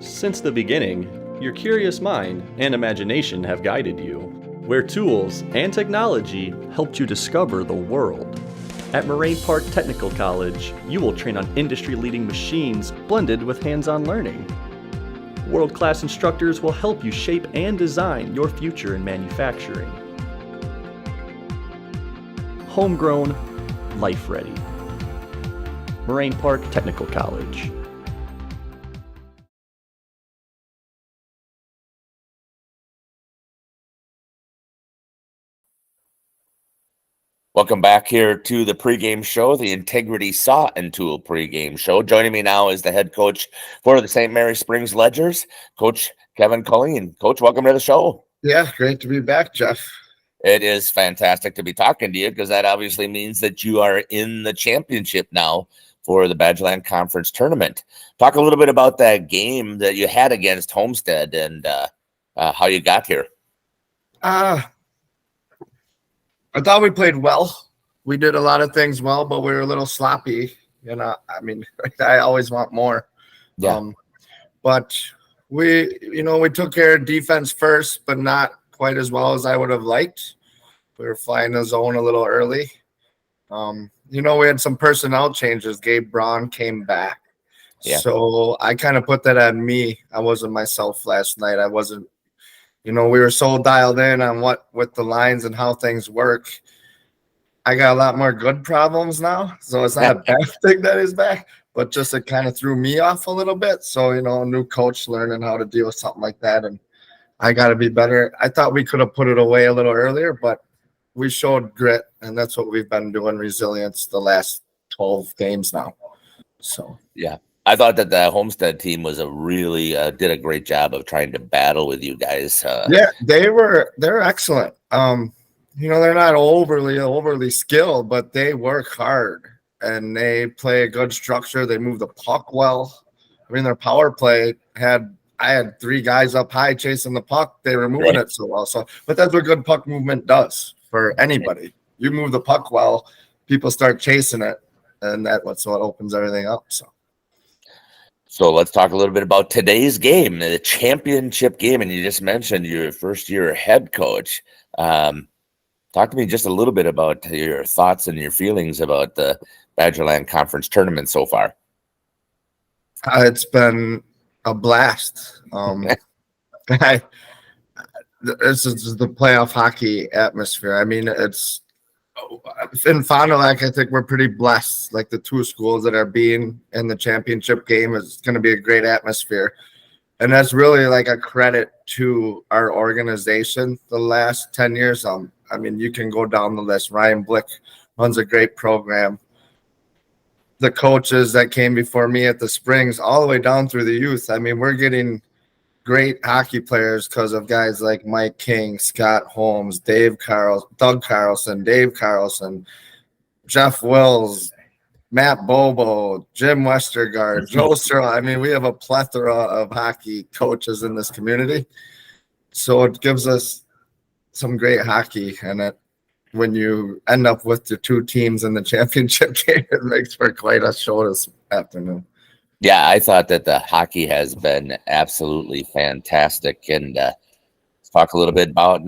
Since the beginning, your curious mind and imagination have guided you, where tools and technology helped you discover the world. At Moraine Park Technical College, you will train on industry-leading machines blended with hands-on learning. World-class instructors will help you shape and design your future in manufacturing. Homegrown, life-ready. Moraine Park Technical College. Welcome back here to the pregame show, the Integrity Saw and Tool pregame show. Joining me now is the head coach for the St. Mary Springs Ledgers, Coach Kevin Colleen. Coach, welcome to the show. Yeah, great to be back, Jeff. It is fantastic to be talking to you because that obviously means that you are in the championship now for the Badgerland Conference Tournament. Talk a little bit about that game that you had against Homestead and how you got here. I thought we played well. We did a lot of things well, but we were a little sloppy. You know, I mean, I always want more. Yeah. But we took care of defense first, but not quite as well as I would have liked. We were flying the zone a little early. We had some personnel changes. Gabe Braun came back. Yeah. So I kind of put that on me. I wasn't myself last night. I wasn't. We were so dialed in on with the lines and how things work. I got a lot more good problems now, so it's not a bad thing that he's back, but just it kind of threw me off a little bit. So, a new coach learning how to deal with something like that, and I got to be better. I thought we could have put it away a little earlier, but we showed grit, and that's what we've been doing, resilience, the last 12 games now. So, yeah. I thought that the Homestead team was did a great job of trying to battle with you guys. Yeah, they're excellent. They're not overly skilled, but they work hard and they play a good structure. They move the puck well. I mean, their power play I had 3 guys up high chasing the puck. They were moving it so well. But that's what good puck movement does for anybody. You move the puck well, people start chasing it, and that's what opens everything up. So let's talk a little bit about today's game, the championship game. And you just mentioned your first year head coach. Talk to me just a little bit about your thoughts and your feelings about the Badgerland Conference Tournament so far. It's been a blast. This is the playoff hockey atmosphere. I mean, it's in Fond du Lac, I think we're pretty blessed. Like the 2 schools that are being in the championship game is going to be a great atmosphere. And that's really like a credit to our organization the last 10 years. I mean, you can go down the list. Ryan Blick runs a great program. The coaches that came before me at the Springs, all the way down through the youth. I mean, we're getting great hockey players because of guys like Mike King, Scott Holmes, Doug Carlson, Dave Carlson, Jeff Wills, Matt Bobo, Jim Westergaard, Joe Searle. I mean, we have a plethora of hockey coaches in this community. So it gives us some great hockey. And when you end up with the 2 teams in the championship game, it makes for quite a show this afternoon. Yeah, I thought that the hockey has been absolutely fantastic. And let's talk a little bit about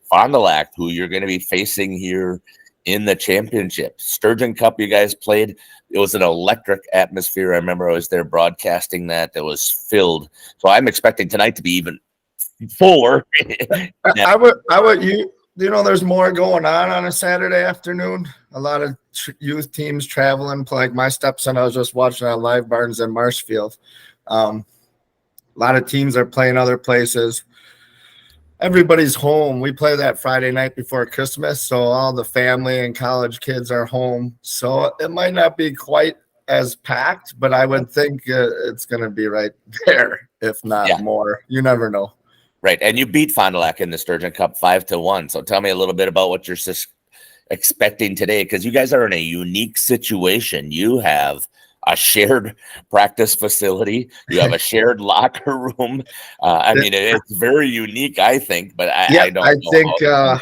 Fond du Lac, who you're going to be facing here in the championship. Sturgeon Cup, you guys played. It was an electric atmosphere. I remember I was there broadcasting that was filled. So I'm expecting tonight to be even fuller. I would there's more going on a Saturday afternoon. A lot of youth teams traveling. Like my stepson, I was just watching on Live Barnes in Marshfield. A lot of teams are playing other places. Everybody's home. We play that Friday night before Christmas, so all the family and college kids are home. So it might not be quite as packed, but I would think it's going to be right there, if not more. You never know. Right, and you beat Fond du Lac in the Sturgeon Cup 5-1. So tell me a little bit about what you're expecting today, because you guys are in a unique situation. You have a shared practice facility. You have a shared locker room. I mean, it's very unique, I think. But I don't know.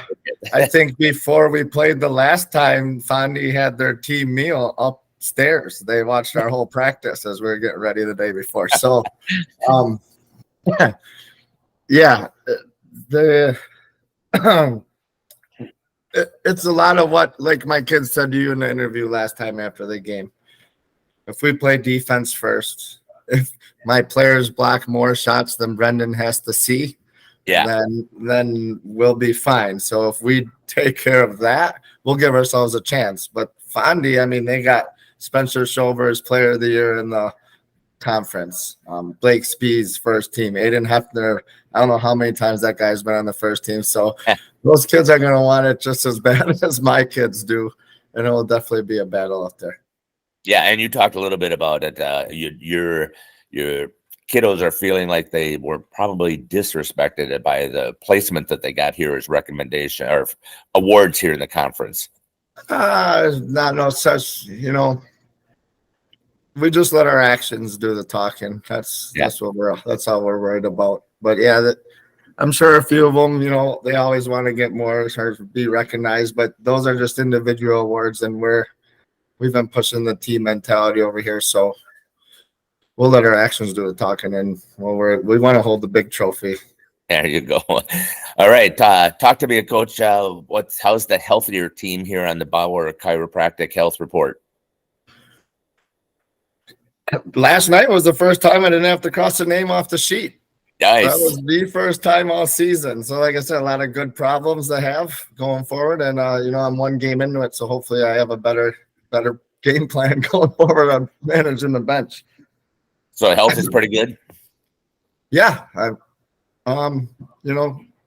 I think before we played the last time, Fondy had their team meal upstairs. They watched our whole practice as we were getting ready the day before. So, yeah, it's a lot of what, like my kids said to you in the interview last time after the game. If we play defense first, if my players block more shots than Brendan has to see, then we'll be fine. So if we take care of that, we'll give ourselves a chance. But Fondy, I mean, they got Spencer Schober as Player of the Year in the conference. Blake Speed's first team. Aiden Hefner, I don't know how many times that guy's been on the first team. So those kids are going to want it just as bad as my kids do. And it will definitely be a battle out there. Yeah, and you talked a little bit about it. Your kiddos are feeling like they were probably disrespected by the placement that they got here as recommendation or awards here in the conference. Not no such, we just let our actions do the talking. That's all we're worried about. But I'm sure a few of them, they always want to get more or be recognized, but those are just individual awards, and we've been pushing the team mentality over here, so we'll let our actions do the talking, and we want to hold the big trophy. There you go. All right, talk to me, Coach. How's the healthier team here on the Bauer Chiropractic Health Report? Last night was the first time I didn't have to cross the name off the sheet. Nice. That was the first time all season. So, like I said, a lot of good problems to have going forward, and I'm one game into it, so hopefully I have a better game plan going forward on managing the bench. So health is pretty good. Yeah, a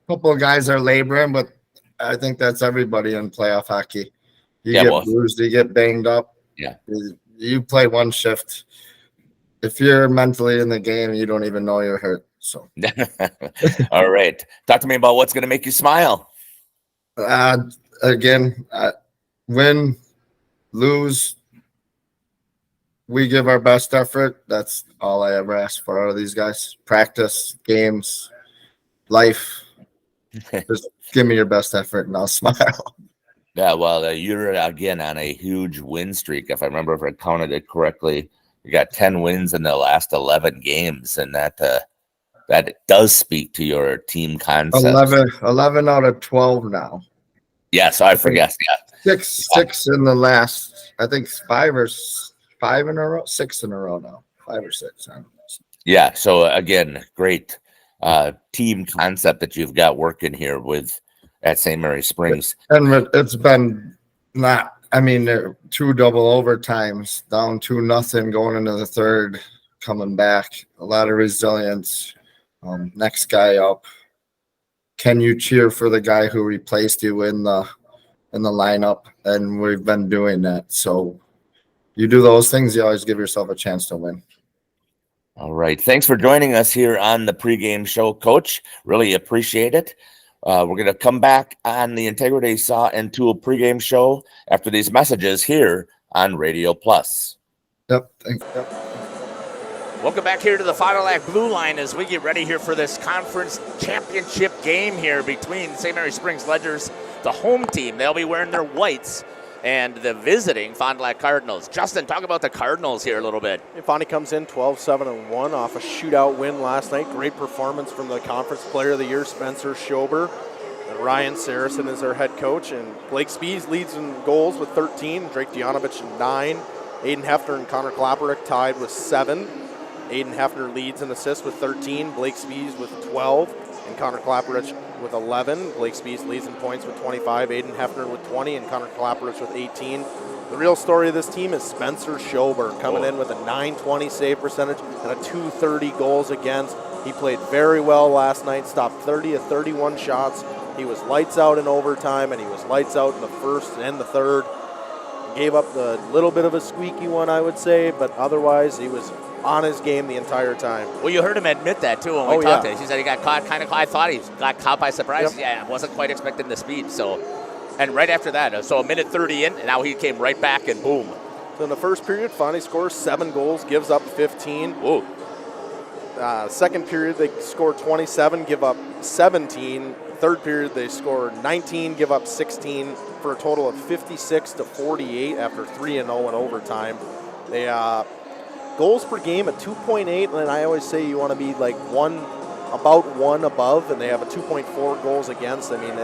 couple of guys are laboring, but I think that's everybody in playoff hockey. You get bruised, you get banged up. Yeah, you play one shift. If you're mentally in the game, you don't even know you're hurt. So, all right, talk to me about what's going to make you smile. Again, win, lose, we give our best effort. That's all I ever ask for out of these guys. Practice, games, life. Just give me your best effort and I'll smile. Yeah, well, you're again on a huge win streak. If I remember, if I counted it correctly, you got 10 wins in the last 11 games, and that does speak to your team concept. 11 out of 12 now. Yeah, so I forget. Yeah, six in the last. I think 5 in a row, 6 in a row now. 5 or 6. I don't know. Yeah. So again, great team concept that you've got working here at St. Mary Springs. And it's been 2 double overtimes, down 2-0 going into the third, coming back. A lot of resilience. Next guy up. Can you cheer for the guy who replaced you in the lineup? And we've been doing that. So you do those things, you always give yourself a chance to win. All right. Thanks for joining us here on the pregame show, Coach. Really appreciate it. We're going to come back on the Integrity Saw and Tool pregame show after these messages here on Radio Plus. Yep. Thanks. Yep. Welcome back here to the Fond du Lac Blue Line as we get ready here for this conference championship game here between St. Mary Springs Ledgers, the home team. They'll be wearing their whites, and the visiting Fond du Lac Cardinals. Justin, talk about the Cardinals here a little bit. Fondy comes in 12-7-1 off a shootout win last night. Great performance from the Conference Player of the Year, Spencer Schober. And Ryan Saracen is their head coach. And Blake Spees leads in goals with 13. Drake Dianovich 9. Aiden Hefner and Connor Kloperick tied with 7. Aiden Hefner leads in assists with 13. Blake Spees with 12. And Connor Kloperick with 11. Blake Spees leads in points with 25. Aiden Hefner with 20. And Connor Kloperick with 18. The real story of this team is Spencer Schober coming in with a .920 save percentage and a .230 goals against. He played very well last night, stopped 30 of 31 shots. He was lights out in overtime, and he was lights out in the first and the third. Gave up the little bit of a squeaky one, I would say, but otherwise he was on his game the entire time. Well, you heard him admit that, too, when we talked to him. He said he got caught I thought he got caught by surprise. Yep. Yeah, I wasn't quite expecting the speed. So, and right after that, so a minute 30 in, and now he came right back and boom. So in the first period, Fonte scores 7 goals, gives up 15. Whoa. Second period, they scored 27, give up 17. Third period, they score 19, give up 16 for a total of 56-48 after 3-0 in overtime. They goals per game at 2.8, and I always say you want to be like about one above, and they have a 2.4 goals against. I mean,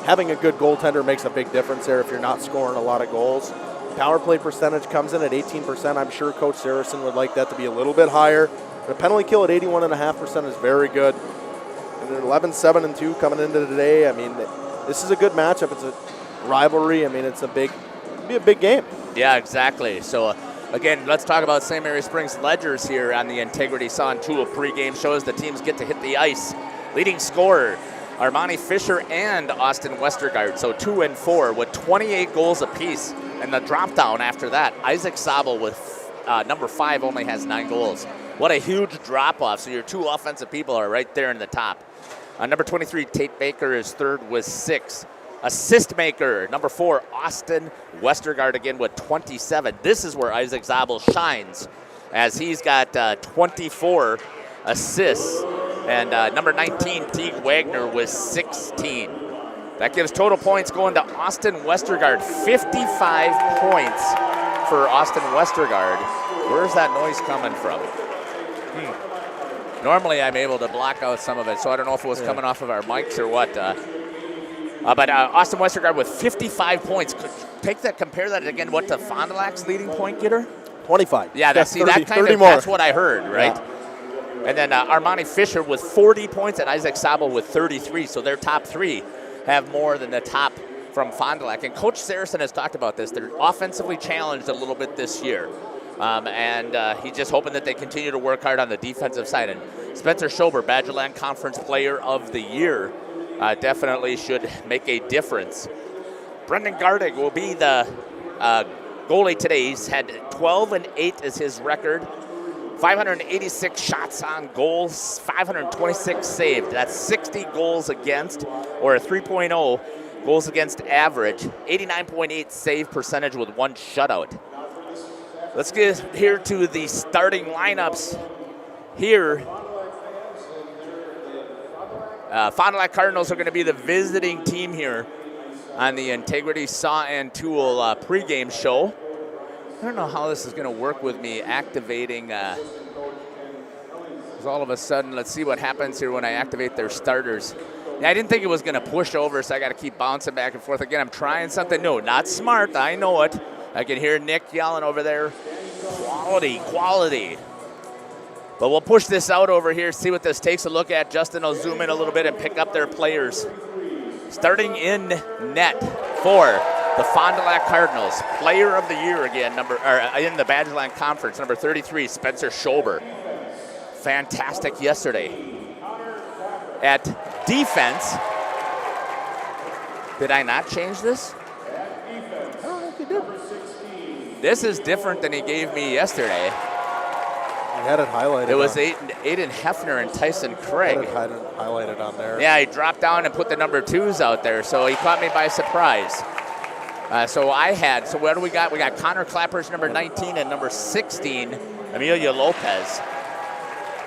having a good goaltender makes a big difference there if you're not scoring a lot of goals. Power play percentage comes in at 18%. I'm sure Coach Saracen would like that to be a little bit higher. The penalty kill at 81.5% is very good. And they're 11-7-2 coming into today. I mean, this is a good matchup. It's a rivalry. I mean, it'll be a big game. Yeah, exactly. So, again, let's talk about St. Mary Springs Ledgers here on the Integrity Sun Tool pregame shows. The teams get to hit the ice. Leading scorer, Armani Fisher and Austin Westergaard. So 2 and 4 with 28 goals apiece. And the drop down after that, Isaac Sabel with number 5 only has 9 goals. What a huge drop off. So your 2 offensive people are right there in the top. Number 23, Tate Baker is third with 6. Assist maker, number 4, Austin Westergaard again with 27. This is where Isaac Zabel shines, as he's got 24 assists. And number 19, Teague Wagner with 16. That gives total points going to Austin Westergaard. 55 points for Austin Westergaard. Where's that noise coming from? Normally I'm able to block out some of it, so I don't know if it was coming off of our mics or what. But Austin Westergaard with 55 points. Compare that again, what, to Fond du Lac's leading point getter? 25. Yeah, that's what I heard, right? Yeah. And then Armani Fisher with 40 points and Isaac Sabel with 33. So their top 3 have more than the top from Fond du Lac. And Coach Saracen has talked about this. They're offensively challenged a little bit this year. And he's just hoping that they continue to work hard on the defensive side. And Spencer Schober, Badgerland Conference Player of the Year, definitely should make a difference. Brendan Gardig will be the goalie today. He's had 12-8 as his record. 586 shots on goals, 526 saved. That's 60 goals against, or a 3.0 goals against average. 89.8 save percentage with 1 shutout. Let's get here to the starting lineups here. Fond du Lac Cardinals are going to be the visiting team here on the Integrity Saw and Tool pregame show. I don't know how this is going to work with me activating. Because all of a sudden, let's see what happens here when I activate their starters. Yeah, I didn't think it was going to push over, so I got to keep bouncing back and forth. Again, I'm trying something new. Not smart, I know it. I can hear Nick yelling over there. Quality. But we'll push this out over here, see what this takes a look at. Justin will zoom in a little bit and pick up their players. Starting in net for the Fond du Lac Cardinals, Player of the Year again, in the Badgerland Conference, number 33, Spencer Schober. Fantastic yesterday. At defense, did I not change this? I don't know if you did. This is different than he gave me yesterday. You had it highlighted. It was Aiden Hefner and Tyson Craig. Had it highlighted on there. Yeah, he dropped down and put the number 2s out there, so he caught me by surprise. So what do we got? We got Connor Clappers, number 19, and number 16, Amelia Lopez.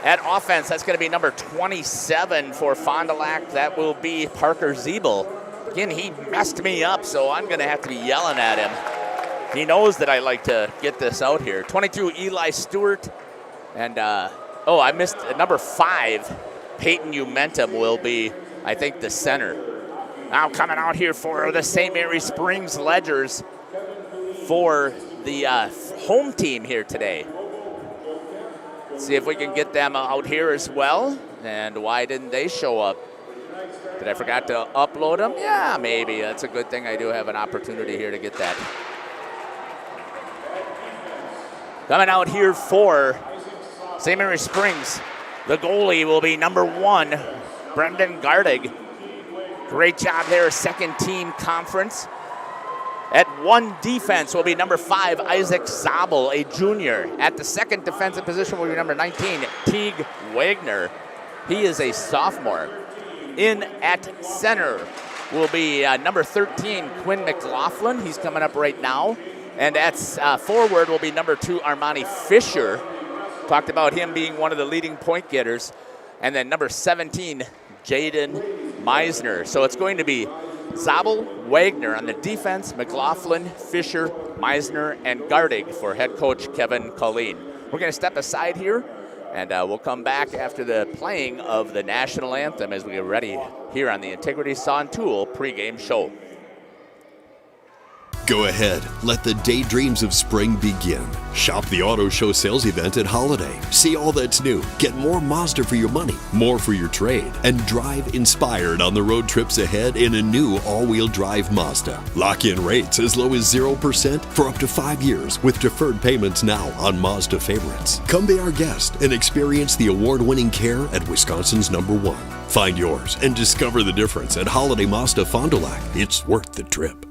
At offense, that's going to be number 27 for Fond du Lac. That will be Parker Zeebel. Again, he messed me up, so I'm going to have to be yelling at him. He knows that I like to get this out here. 22, Eli Stewart. And, I missed number 5, Peyton Umentum will be, I think, the center. Now coming out here for the St. Mary Springs Ledgers for the home team here today. Let's see if we can get them out here as well. And why didn't they show up? Did I forgot to upload them? Yeah, maybe. That's a good thing. I do have an opportunity here to get that. Coming out here for St. Mary Springs, The goalie will be number 1, Brendan Gardig. Great job there, second team conference. At 1 defense will be number 5, Isaac Zabel, a junior. At the second defensive position will be number 19, Teague Wagner. He is a sophomore. In at center will be number 13, Quinn McLaughlin. He's coming up right now. And at forward will be number 2, Armani Fisher. Talked about him being one of the leading point getters. And then number 17, Jaden Meisner. So it's going to be Zabel, Wagner on the defense, McLaughlin, Fisher, Meisner, and Gardig for head coach Kevin Colleen. We're going to step aside here, and we'll come back after the playing of the national anthem as we get ready here on the Integrity Saw and Tool pregame show. Go ahead, let the daydreams of spring begin. Shop the Auto Show sales event at Holiday. See all that's new. Get more Mazda for your money, more for your trade, and drive inspired on the road trips ahead in a new all-wheel drive Mazda. Lock in rates as low as 0% for up to 5 years with deferred payments now on Mazda favorites. Come be our guest and experience the award-winning care at Wisconsin's #1. Find yours and discover the difference at Holiday Mazda Fond du Lac. It's worth the trip.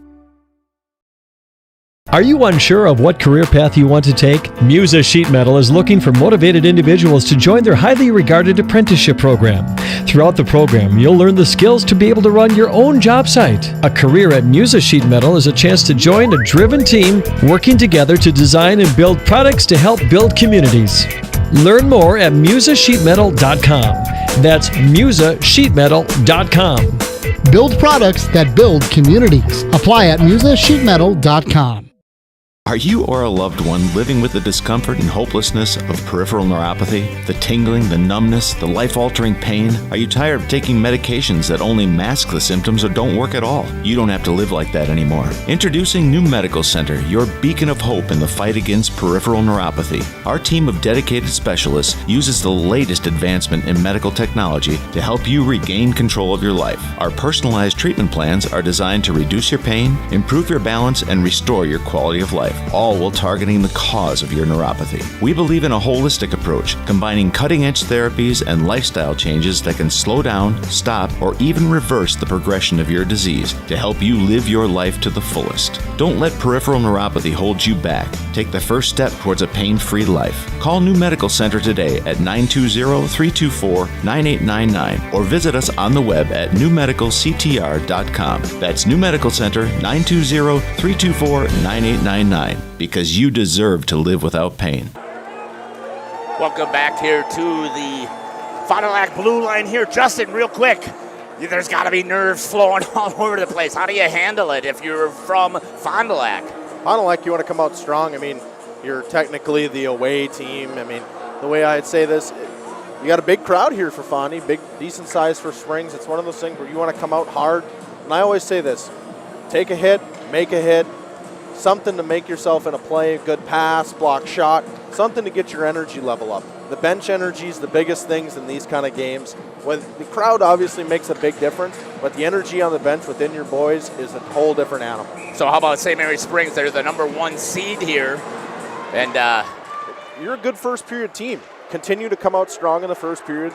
Are you unsure of what career path you want to take? Musa Sheet Metal is looking for motivated individuals to join their highly regarded apprenticeship program. Throughout the program, you'll learn the skills to be able to run your own job site. A career at Musa Sheet Metal is a chance to join a driven team working together to design and build products to help build communities. Learn more at musasheetmetal.com. That's musasheetmetal.com. Build products that build communities. Apply at musasheetmetal.com. Are you or a loved one living with the discomfort and hopelessness of peripheral neuropathy? The tingling, the numbness, the life-altering pain? Are you tired of taking medications that only mask the symptoms or don't work at all? You don't have to live like that anymore. Introducing New Medical Center, your beacon of hope in the fight against peripheral neuropathy. Our team of dedicated specialists uses the latest advancement in medical technology to help you regain control of your life. Our personalized treatment plans are designed to reduce your pain, improve your balance, and restore your quality of life, all while targeting the cause of your neuropathy. We believe in a holistic approach, combining cutting-edge therapies and lifestyle changes that can slow down, stop, or even reverse the progression of your disease to help you live your life to the fullest. Don't let peripheral neuropathy hold you back. Take the first step towards a pain-free life. Call New Medical Center today at 920-324-9899 or visit us on the web at newmedicalctr.com. That's New Medical Center, 920-324-9899. Because you deserve to live without pain. Welcome back here to the Fond du Lac blue line here. Justin, real quick, there's got to be nerves flowing all over the place. How do you handle it if you're from Fond du Lac? Fond du Lac, you want to come out strong. I mean, you're technically the away team. I mean, the way I'd say this, you got a big crowd here for Fondy, big, decent size for Springs. It's one of those things where you want to come out hard. And I always say this, take a hit, make a hit, something to make yourself in a play, good pass, block shot, something to get your energy level up. The bench energy is the biggest things in these kind of games. When the crowd obviously makes a big difference, but the energy on the bench within your boys is a whole different animal. So how about St. Mary Springs? They're the #1 seed here. And you're a good first period team. Continue to come out strong in the first period.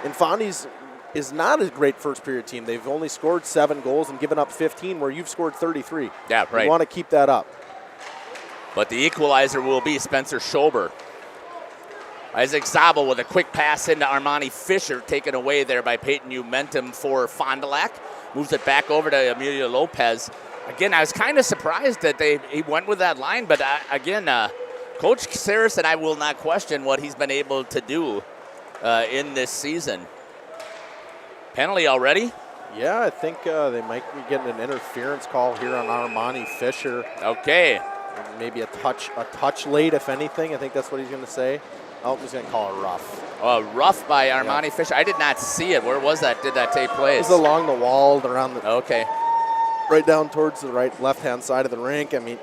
And Fondy's is not a great first period team. They've only scored 7 goals and given up 15 where you've scored 33. Yeah, right. You want to keep that up. But the equalizer will be Spencer Schober. Isaac Zabel with a quick pass into Armani Fisher, taken away there by Peyton Umentum for Fond du Lac. Moves it back over to Emilio Lopez. Again, I was kind of surprised that he went with that line, but Coach Saris and I will not question what he's been able to do in this season. Penalty already? Yeah, I think they might be getting an interference call here on Armani Fisher. Okay. Maybe a touch late, if anything. I think that's what he's going to say. Oh, he's going to call it rough. Rough by Armani Fisher. I did not see it. Where was that? Did that take place? It was along the wall, around the. Okay. Right down towards the left-hand side of the rink. I mean.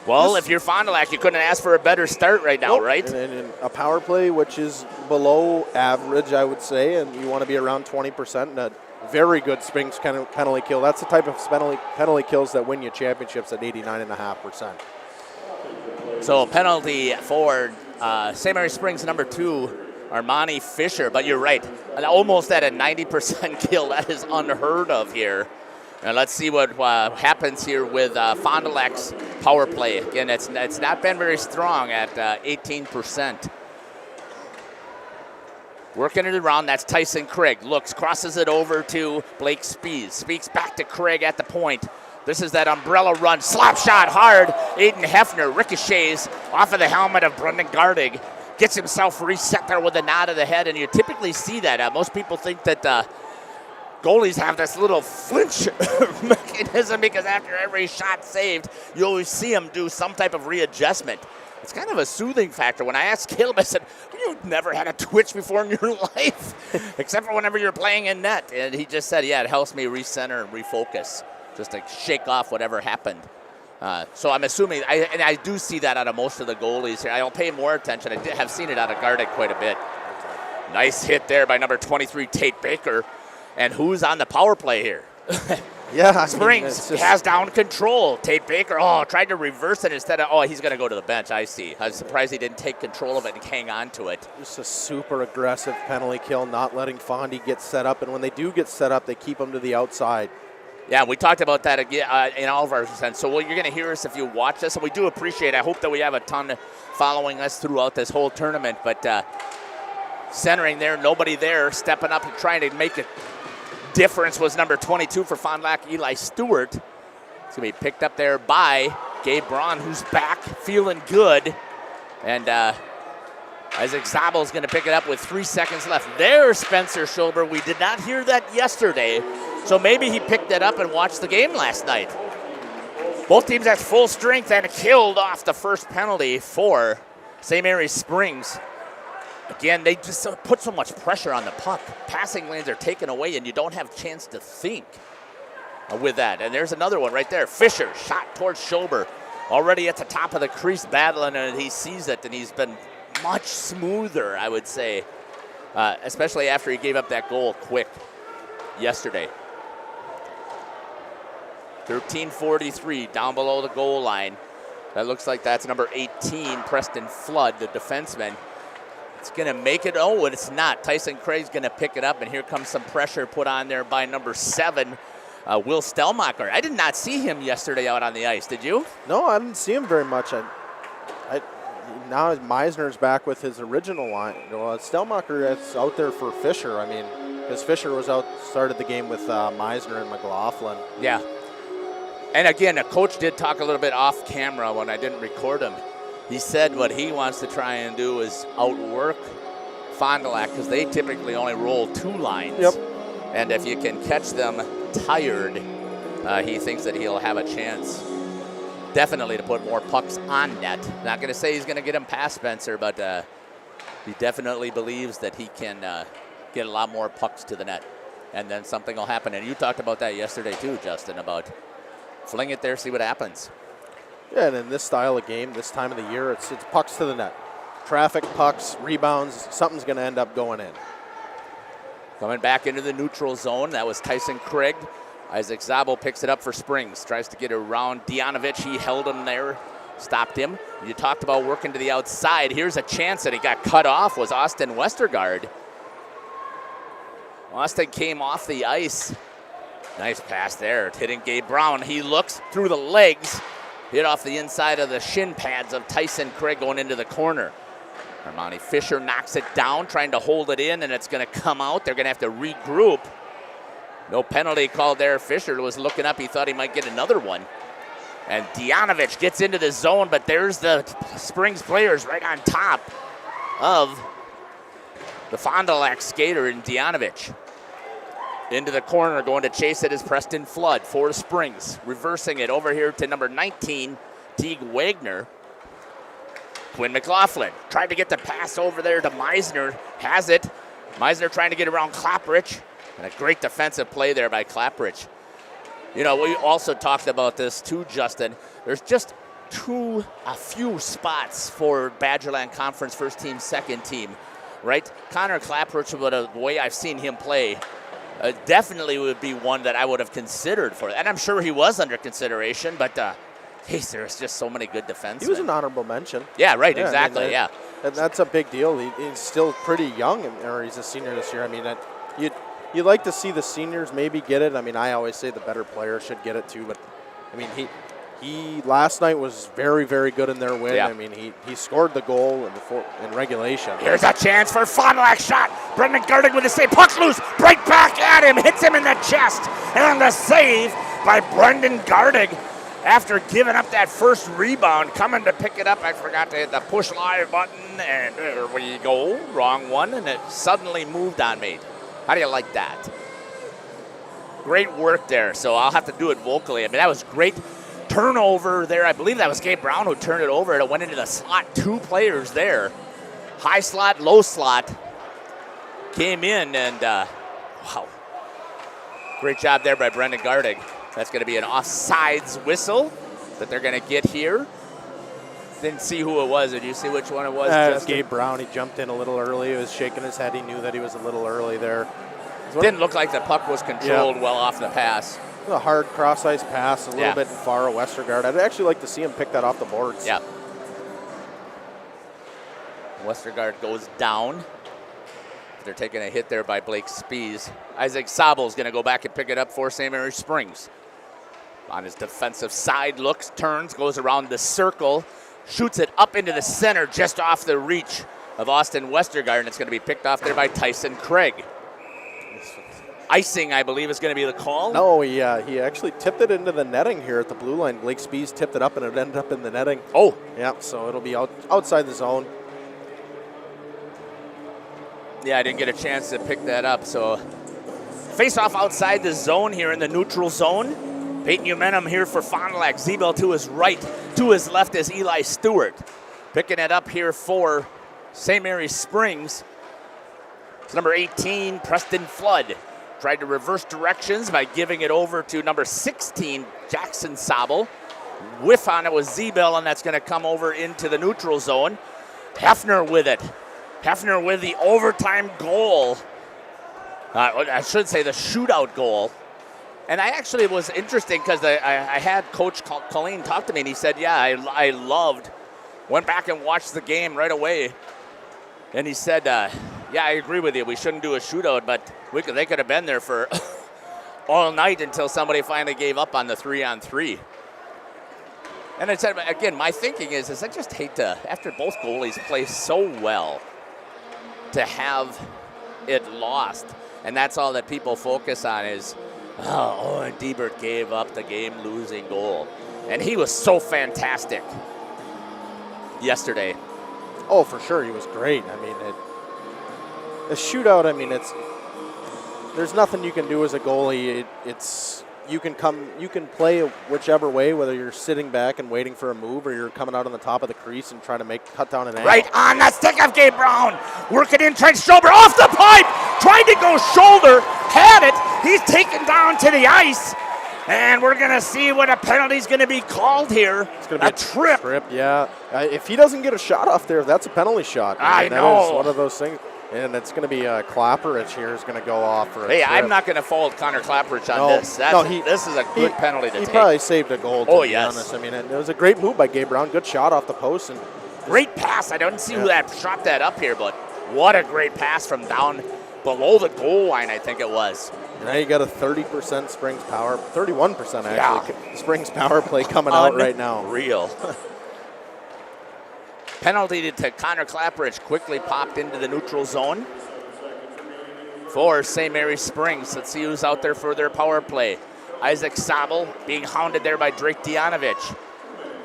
Well, if you're Fond du Lac, you couldn't ask for a better start right now, right? And a power play, which is below average, I would say, and you want to be around 20%. And a very good Springs kind of penalty kill. That's the type of penalty kills that win you championships at 89.5%. So penalty for St. Mary Springs number 2, Armani Fisher. But you're right, almost at a 90% kill. That is unheard of here. And let's see what happens here with Fond du Lac's power play. Again, it's not been very strong at 18%. Working it around, that's Tyson Craig. Looks, crosses it over to Blake Speaks. Speaks back to Craig at the point. This is that umbrella run. Slap shot hard. Aiden Hefner ricochets off of the helmet of Brendan Gardig. Gets himself reset there with a nod of the head, and you typically see that. Most people think that goalies have this little flinch mechanism because after every shot saved, you always see them do some type of readjustment. It's kind of a soothing factor. When I asked Caleb, I said, you've never had a twitch before in your life, except for whenever you're playing in net. And he just said, yeah, it helps me recenter and refocus, just to shake off whatever happened. So I'm assuming, and I do see that out of most of the goalies here. I don't pay more attention. I have seen it out of Gardick quite a bit. Nice hit there by number 23, Tate Baker. And who's on the power play here? Yeah, Springs has down control. Tate Baker, tried to reverse it instead of, he's going to go to the bench. I see. I was surprised he didn't take control of it and hang on to it. Just a super aggressive penalty kill, not letting Fondy get set up. And when they do get set up, they keep them to the outside. Yeah, we talked about that again in all of our sense. So you're going to hear us if you watch this, and we do appreciate it. I hope that we have a ton following us throughout this whole tournament. But centering there, nobody there, stepping up and trying to make it. Difference was number 22 for Fond du Lac, Eli Stewart. It's going to be picked up there by Gabe Braun, who's back, feeling good. And Isaac Zabel's going to pick it up with 3 seconds left. There's Spencer Schober. We did not hear that yesterday, so maybe he picked that up and watched the game last night. Both teams at full strength and killed off the first penalty for St. Mary's Springs. Again, they just put so much pressure on the puck. Passing lanes are taken away, and you don't have a chance to think with that. And there's another one right there. Fisher, shot towards Schober. Already at the top of the crease battling, and he sees it, and he's been much smoother, I would say, especially after he gave up that goal quick yesterday. 13:43 down below the goal line. That looks like that's number 18, Preston Flood, the defenseman. It's going to make it. Oh, and it's not. Tyson Craig's going to pick it up, and here comes some pressure put on there by number 7, Will Stelmacher. I did not see him yesterday out on the ice. Did you? No, I didn't see him very much. Now Meisner's back with his original line. Stelmacher is out there for Fisher. I mean, because Fisher was out, started the game with Meisner and McLaughlin. Yeah. And again, a coach did talk a little bit off camera when I didn't record him. He said what he wants to try and do is outwork Fond du Lac because they typically only roll 2 lines. Yep. And if you can catch them tired, he thinks that he'll have a chance definitely to put more pucks on net. Not going to say he's going to get him past Spencer, but he definitely believes that he can get a lot more pucks to the net. And then something will happen. And you talked about that yesterday too, Justin, about fling it there, see what happens. Yeah, and in this style of game, this time of the year, it's pucks to the net. Traffic, pucks, rebounds, something's going to end up going in. Coming back into the neutral zone, that was Tyson Craig. Isaac Zabel picks it up for Springs, tries to get around Dianovich. He held him there, stopped him. You talked about working to the outside. Here's a chance that he got cut off was Austin Westergaard. Austin came off the ice. Nice pass there, hitting Gabe Brown. He looks through the legs. Hit off the inside of the shin pads of Tyson Craig going into the corner. Armani Fisher knocks it down, trying to hold it in, and it's going to come out. They're going to have to regroup. No penalty called there. Fisher was looking up. He thought he might get another one. And Dianovich gets into the zone, but there's the Springs players right on top of the Fond du Lac skater in Dianovich. Into the corner, going to chase it is Preston Flood for Springs. Reversing it over here to number 19, Teague Wagner. Quinn McLaughlin tried to get the pass over there to Meisner. Has it. Meisner trying to get around Klapprich. And a great defensive play there by Klapprich. You know, we also talked about this too, Justin. There's just a few spots for Badgerland Conference first team, second team, right? Connor Klapprich, the way I've seen him play, definitely would be one that I would have considered for that. And I'm sure he was under consideration, but Geez, there's just so many good defensemen. He was an honorable mention. Yeah, right, exactly, yeah. And that's a big deal. He's still pretty young, or he's a senior this year. I mean, you'd like to see the seniors maybe get it. I mean, I always say the better player should get it too, but I mean, he last night was very, very good in their win. Yeah. I mean, he scored the goal in regulation. Here's a chance for Fond du Lac shot. Brendan Gardig with the save. Puck's loose. Right back at him. Hits him in the chest. And the save by Brendan Gardig after giving up that first rebound. Coming to pick it up. I forgot to hit the push live button. And there we go. Wrong one. And it suddenly moved on me. How do you like that? Great work there. So I'll have to do it vocally. I mean, that was great. Turnover there. I believe that was Gabe Brown who turned it over. It went into the slot. 2 players there. High slot, low slot. Came in and, wow. Great job there by Brendan Gardig. That's going to be an offsides whistle that they're going to get here. Didn't see who it was. Did you see which one it was? It was Gabe Brown. He jumped in a little early. He was shaking his head. He knew that he was a little early there. Didn't look like the puck was controlled well off the pass. A hard cross-ice pass, a little bit far of Westergaard. I'd actually like to see him pick that off the boards. Yeah. Westergaard goes down. They're taking a hit there by Blake Spies. Isaac Sabel's going to go back and pick it up for St. Mary's Springs. On his defensive side, looks, turns, goes around the circle, shoots it up into the center just off the reach of Austin Westergaard, and it's going to be picked off there by Tyson Craig. Icing, I believe, is going to be the call. No, he actually tipped it into the netting here at the blue line. Blake Spies tipped it up, and it ended up in the netting. Oh. Yeah, so it'll be outside the zone. Yeah, I didn't get a chance to pick that up. So face-off outside the zone here in the neutral zone. Peyton Umenum here for Fond du Lac. Zebel to his right. To his left is Eli Stewart. Picking it up here for St. Mary's Springs. It's number 18, Preston Flood. Tried to reverse directions by giving it over to number 16, Jackson Sabel. Whiff on it was Zebel, and that's going to come over into the neutral zone. Hefner with it. Hefner with the overtime goal. I should say the shootout goal. And I actually was interesting because I had Coach Colleen talk to me, and he said, yeah, I loved, went back and watched the game right away. And he said, yeah, I agree with you. We shouldn't do a shootout, but they could have been there for all night until somebody finally gave up on the 3-on-3. And I said, again, my thinking is I just hate to, after both goalies play so well, to have it lost. And that's all that people focus on is, Owen Diebert gave up the game-losing goal. And he was so fantastic yesterday. Oh, for sure, he was great. I mean, a shootout. I mean, there's nothing you can do as a goalie. You can play whichever way, whether you're sitting back and waiting for a move, or you're coming out on the top of the crease and trying to cut down an angle. Right on the stick of Gabe Brown, working in, trying shoulder off the pipe, trying to go shoulder, had it. He's taken down to the ice. And we're going to see what a penalty is going to be called here. It's going to be a trip. Yeah. If he doesn't get a shot off there, that's a penalty shot. I know. That is one of those things. And it's going to be Klapperich here is going to go off for a trip. I'm not going to fault Connor Klapperich on this. This is a good penalty to take. He probably saved a goal, to be yes. honest. I mean, it was a great move by Gabe Brown. Good shot off the post. And great pass. I don't see who that shot that up here, but what a great pass from down below the goal line, I think it was. Now you got a 30% Springs power, 31% actually, Springs power play coming out right now. Real. Penalty to Connor Klapperich, quickly popped into the neutral zone for St. Mary's Springs. Let's see who's out there for their power play. Isaac Sabel being hounded there by Drake Dianovich.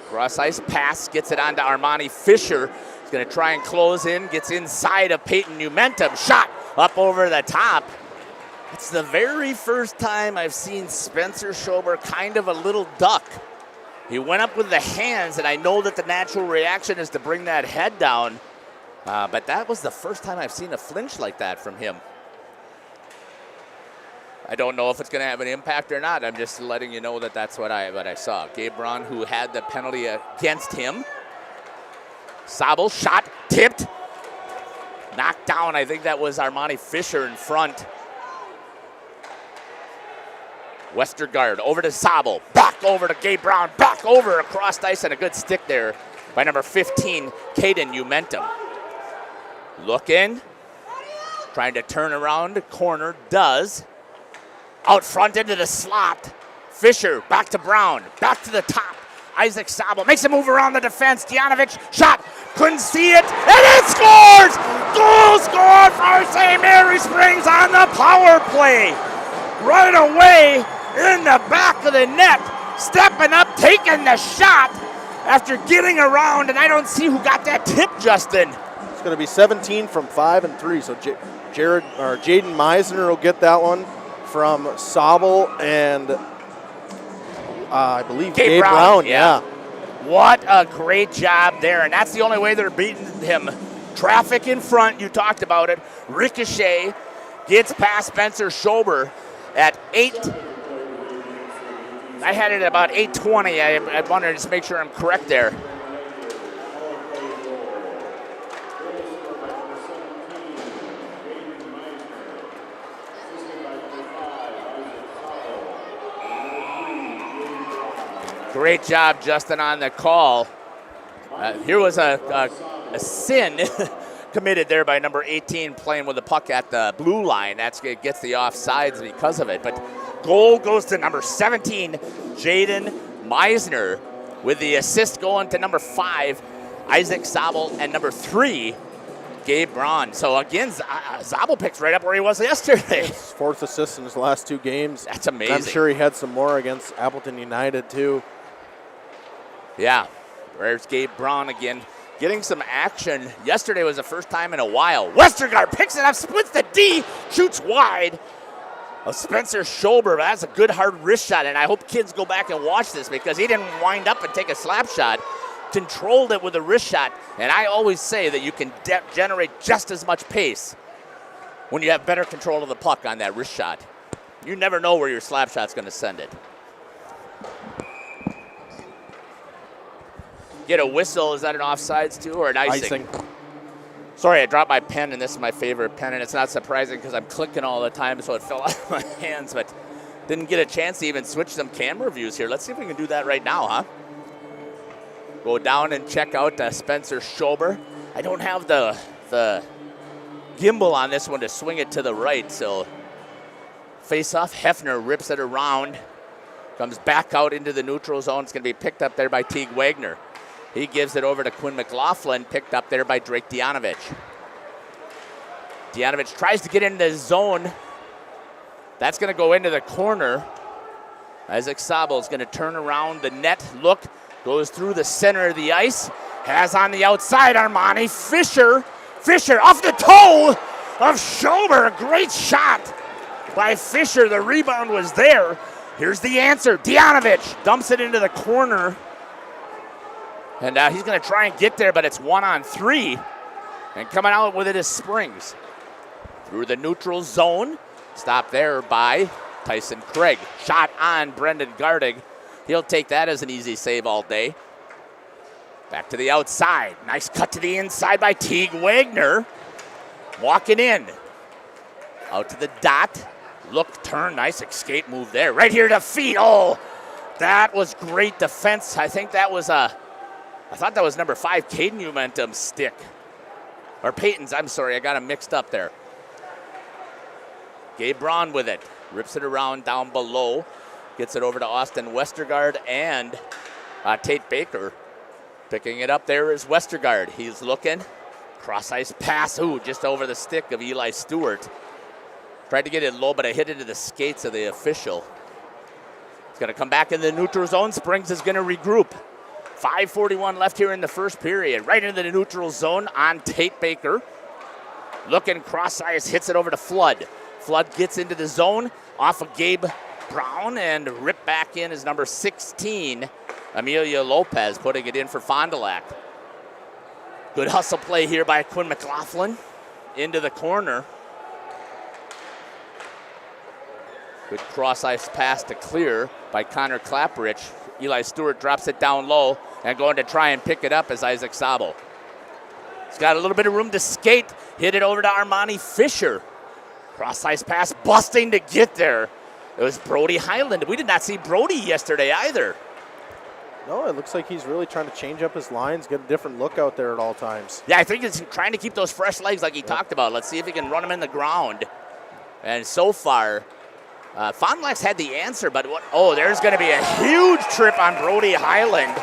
Cross-ice pass, gets it on to Armani Fisher. He's going to try and close in, gets inside of Peyton Umentum. Shot up over the top. It's the very first time I've seen Spencer Schober kind of a little duck. He went up with the hands, and I know that the natural reaction is to bring that head down, but that was the first time I've seen a flinch like that from him. I don't know if it's going to have an impact or not. I'm just letting you know that that's what I saw. Gabe Braun, who had the penalty against him. Sabel, shot, tipped, knocked down. I think that was Armani Fisher in front. Westergaard over to Sabel, back over to Gabe Brown, back back over across ice, and a good stick there by number 15, Caden Umentum. Looking, trying to turn around, corner, does. Out front into the slot. Fisher back to Brown, back to the top. Isaac Sabel makes a move around the defense. Dianovich shot, couldn't see it, and it scores! Goal scored for St. Mary Springs on the power play. Right away in the back of the net, stepping up, taking the shot after getting around, and I don't see who got that tip, Justin. It's going to be 17 from 5 and 3, so Jaden Meisner will get that one from Sabel and I believe Gabe Brown. Yeah. What a great job there, and that's the only way they're beating him. Traffic in front, you talked about it. Ricochet gets past Spencer Schober at 8. I had it at about 8:20. I wanted to just make sure I'm correct there. Great job, Justin, on the call. Here was a sin committed there by number 18 playing with the puck at the blue line. It gets the offsides because of it. But goal goes to number 17, Jaden Meisner, with the assist going to number 5, Isaac Zabel, and number 3, Gabe Braun. So again, Zabel picks right up where he was yesterday. His 4th assist in his last 2 games. That's amazing. I'm sure he had some more against Appleton United too. Yeah, there's Gabe Braun again, getting some action. Yesterday was the first time in a while. Westergaard picks it up, splits the D, shoots wide. Spencer Schober, that's a good hard wrist shot, and I hope kids go back and watch this because he didn't wind up and take a slap shot. Controlled it with a wrist shot, and I always say that you can generate just as much pace when you have better control of the puck on that wrist shot. You never know where your slap shot's going to send it. Get a whistle. Is that an offsides too or an icing? Sorry, I dropped my pen, and this is my favorite pen, and it's not surprising because I'm clicking all the time, so it fell out of my hands, but didn't get a chance to even switch some camera views here. Let's see if we can do that right now, huh? Go down and check out Spencer Schober. I don't have the gimbal on this one to swing it to the right, so face off. Hefner rips it around, comes back out into the neutral zone. It's going to be picked up there by Teague Wagner. He gives it over to Quinn McLaughlin, picked up there by Drake Dianovich. Dianovich tries to get into the zone. That's going to go into the corner. Isaac Sabel is going to turn around the net, look, goes through the center of the ice, has on the outside Armani Fisher. Fisher off the toe of Schober. A great shot by Fisher. The rebound was there. Here's the answer. Dianovich dumps it into the corner. And he's going to try and get there, but it's 1-on-3. And coming out with it is Springs. Through the neutral zone. Stopped there by Tyson Craig. Shot on Brendan Gardig. He'll take that as an easy save all day. Back to the outside. Nice cut to the inside by Teague Wagner. Walking in. Out to the dot. Look, turn, nice escape move there. Right here to feet. Oh, that was great defense. I think that was I thought that was number 5, Caden Umentum's stick. Or Peyton's, I'm sorry, I got him mixed up there. Gabe Braun with it. Rips it around down below. Gets it over to Austin Westergaard and Tate Baker. Picking it up there is Westergaard. He's looking. Cross-ice pass. Ooh, just over the stick of Eli Stewart. Tried to get it low, but I hit into the skates of the official. It's going to come back in the neutral zone. Springs is going to regroup. 5:41 left here in the first period. Right into the neutral zone on Tate Baker. Looking cross-ice, hits it over to Flood. Flood gets into the zone off of Gabe Brown, and ripped back in is number 16, Amelia Lopez, putting it in for Fond du Lac. Good hustle play here by Quinn McLaughlin into the corner. Good cross-ice pass to clear by Connor Clapperich. Eli Stewart drops it down low and going to try and pick it up as Isaac Sabel. He's got a little bit of room to skate. Hit it over to Armani Fisher. Cross-ice pass, busting to get there. It was Brody Highland. We did not see Brody yesterday either. No, it looks like he's really trying to change up his lines, get a different look out there at all times. Yeah, I think he's trying to keep those fresh legs like he talked about. Let's see if he can run them in the ground. And so far, Fond du Lac's had the answer, but there's going to be a huge trip on Brody Highland.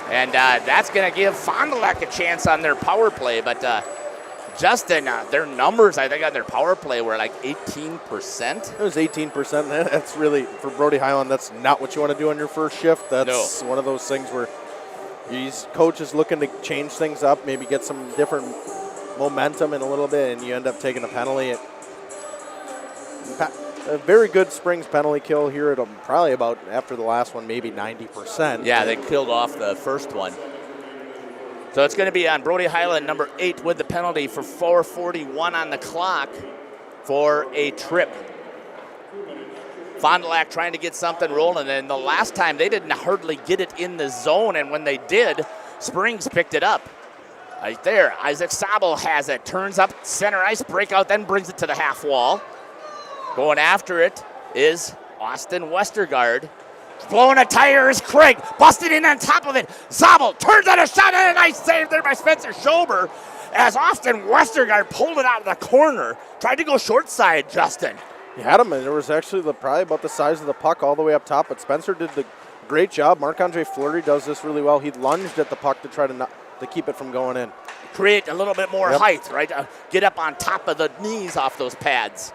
And that's going to give Fond du Lac a chance on their power play. But Justin, their numbers, I think, on their power play were like 18%. It was 18%. That's really, for Brody Highland, that's not what you want to do on your first shift. That's one of those things where these coaches looking to change things up, maybe get some different momentum in a little bit, and you end up taking a penalty. A very good Springs penalty kill here at probably about, after the last one, maybe 90%. Yeah, they killed off the first one. So it's going to be on Brody Highland, number 8, with the penalty for 4:41 on the clock for a trip. Fond du Lac trying to get something rolling, and the last time they didn't hardly get it in the zone, and when they did, Springs picked it up. Right there, Isaac Sabel has it, turns up center ice, breakout, then brings it to the half wall. Going after it is Austin Westergaard. Blowing a tire is Craig, busted in on top of it. Zabel turns on a shot and a nice save there by Spencer Schober as Austin Westergaard pulled it out of the corner. Tried to go short side, Justin. He had him, and it was actually probably about the size of the puck all the way up top, but Spencer did the great job. Marc-Andre Fleury does this really well. He lunged at the puck to try to keep it from going in. Create a little bit more height, right? Get up on top of the knees off those pads.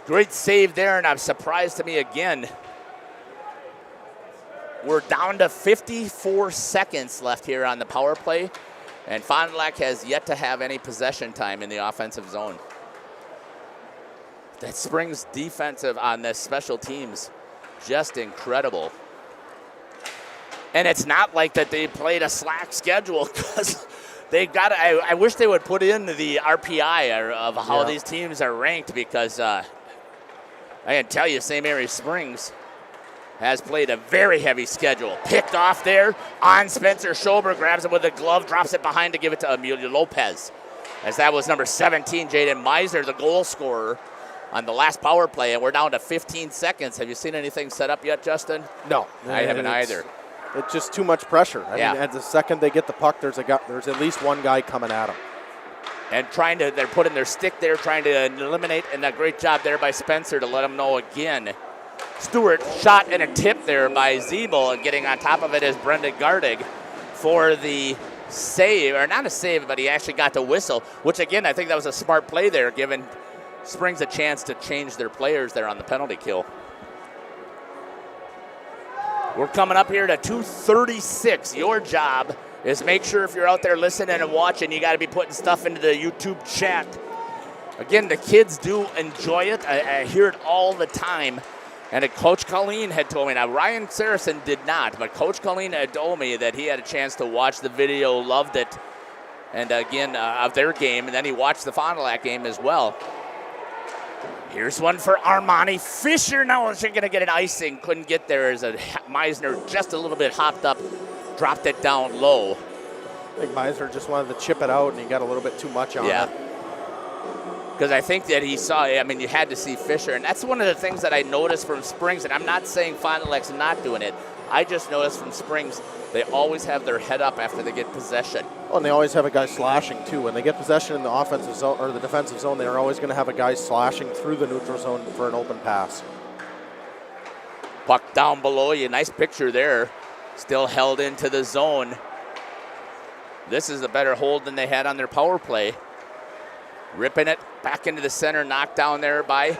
Great save there, and I'm surprised to me again. We're down to 54 seconds left here on the power play, and Fond du Lac has yet to have any possession time in the offensive zone. That Springs defensive on this special teams, just incredible. And it's not like that they played a slack schedule, because they got. I wish they would put in the RPI of how these teams are ranked, because I can tell you, St. Mary's Springs has played a very heavy schedule. Picked off there on Spencer Schober, grabs it with a glove, drops it behind to give it to Emilio Lopez. As that was number 17, Jaden Meisner, the goal scorer on the last power play, and we're down to 15 seconds. Have you seen anything set up yet, Justin? No. I haven't either. It's just too much pressure. I mean, at the second they get the puck, there's at least one guy coming at them. And they're putting their stick there, trying to eliminate, and a great job there by Spencer to let them know again. Stewart shot and a tip there by Zeeble, and getting on top of it is Brendan Gardig for the save, or not a save, but he actually got the whistle, which again, I think that was a smart play there, giving Springs a chance to change their players there on the penalty kill. We're coming up here to 2:36. Your job is make sure if you're out there listening and watching, you got to be putting stuff into the YouTube chat. Again, the kids do enjoy it. I hear it all the time. And Coach Colleen had told me, now Ryan Saracen did not, but Coach Colleen had told me that he had a chance to watch the video, loved it, and again, of their game, and then he watched the Fond du Lac game as well. Here's one for Armani Fisher. Now she's going to get an icing. Couldn't get there as Meisner just a little bit hopped up, dropped it down low. I think Meisner just wanted to chip it out, and he got a little bit too much on it. Because I think that he saw, you had to see Fisher. And that's one of the things that I noticed from Springs. And I'm not saying Fond du Lac's not doing it. I just noticed from Springs, they always have their head up after they get possession. Oh, and they always have a guy slashing, too. When they get possession in the offensive zone or the defensive zone, they're always going to have a guy slashing through the neutral zone for an open pass. Puck down below you. Nice picture there. Still held into the zone. This is a better hold than they had on their power play. Ripping it back into the center, knocked down there by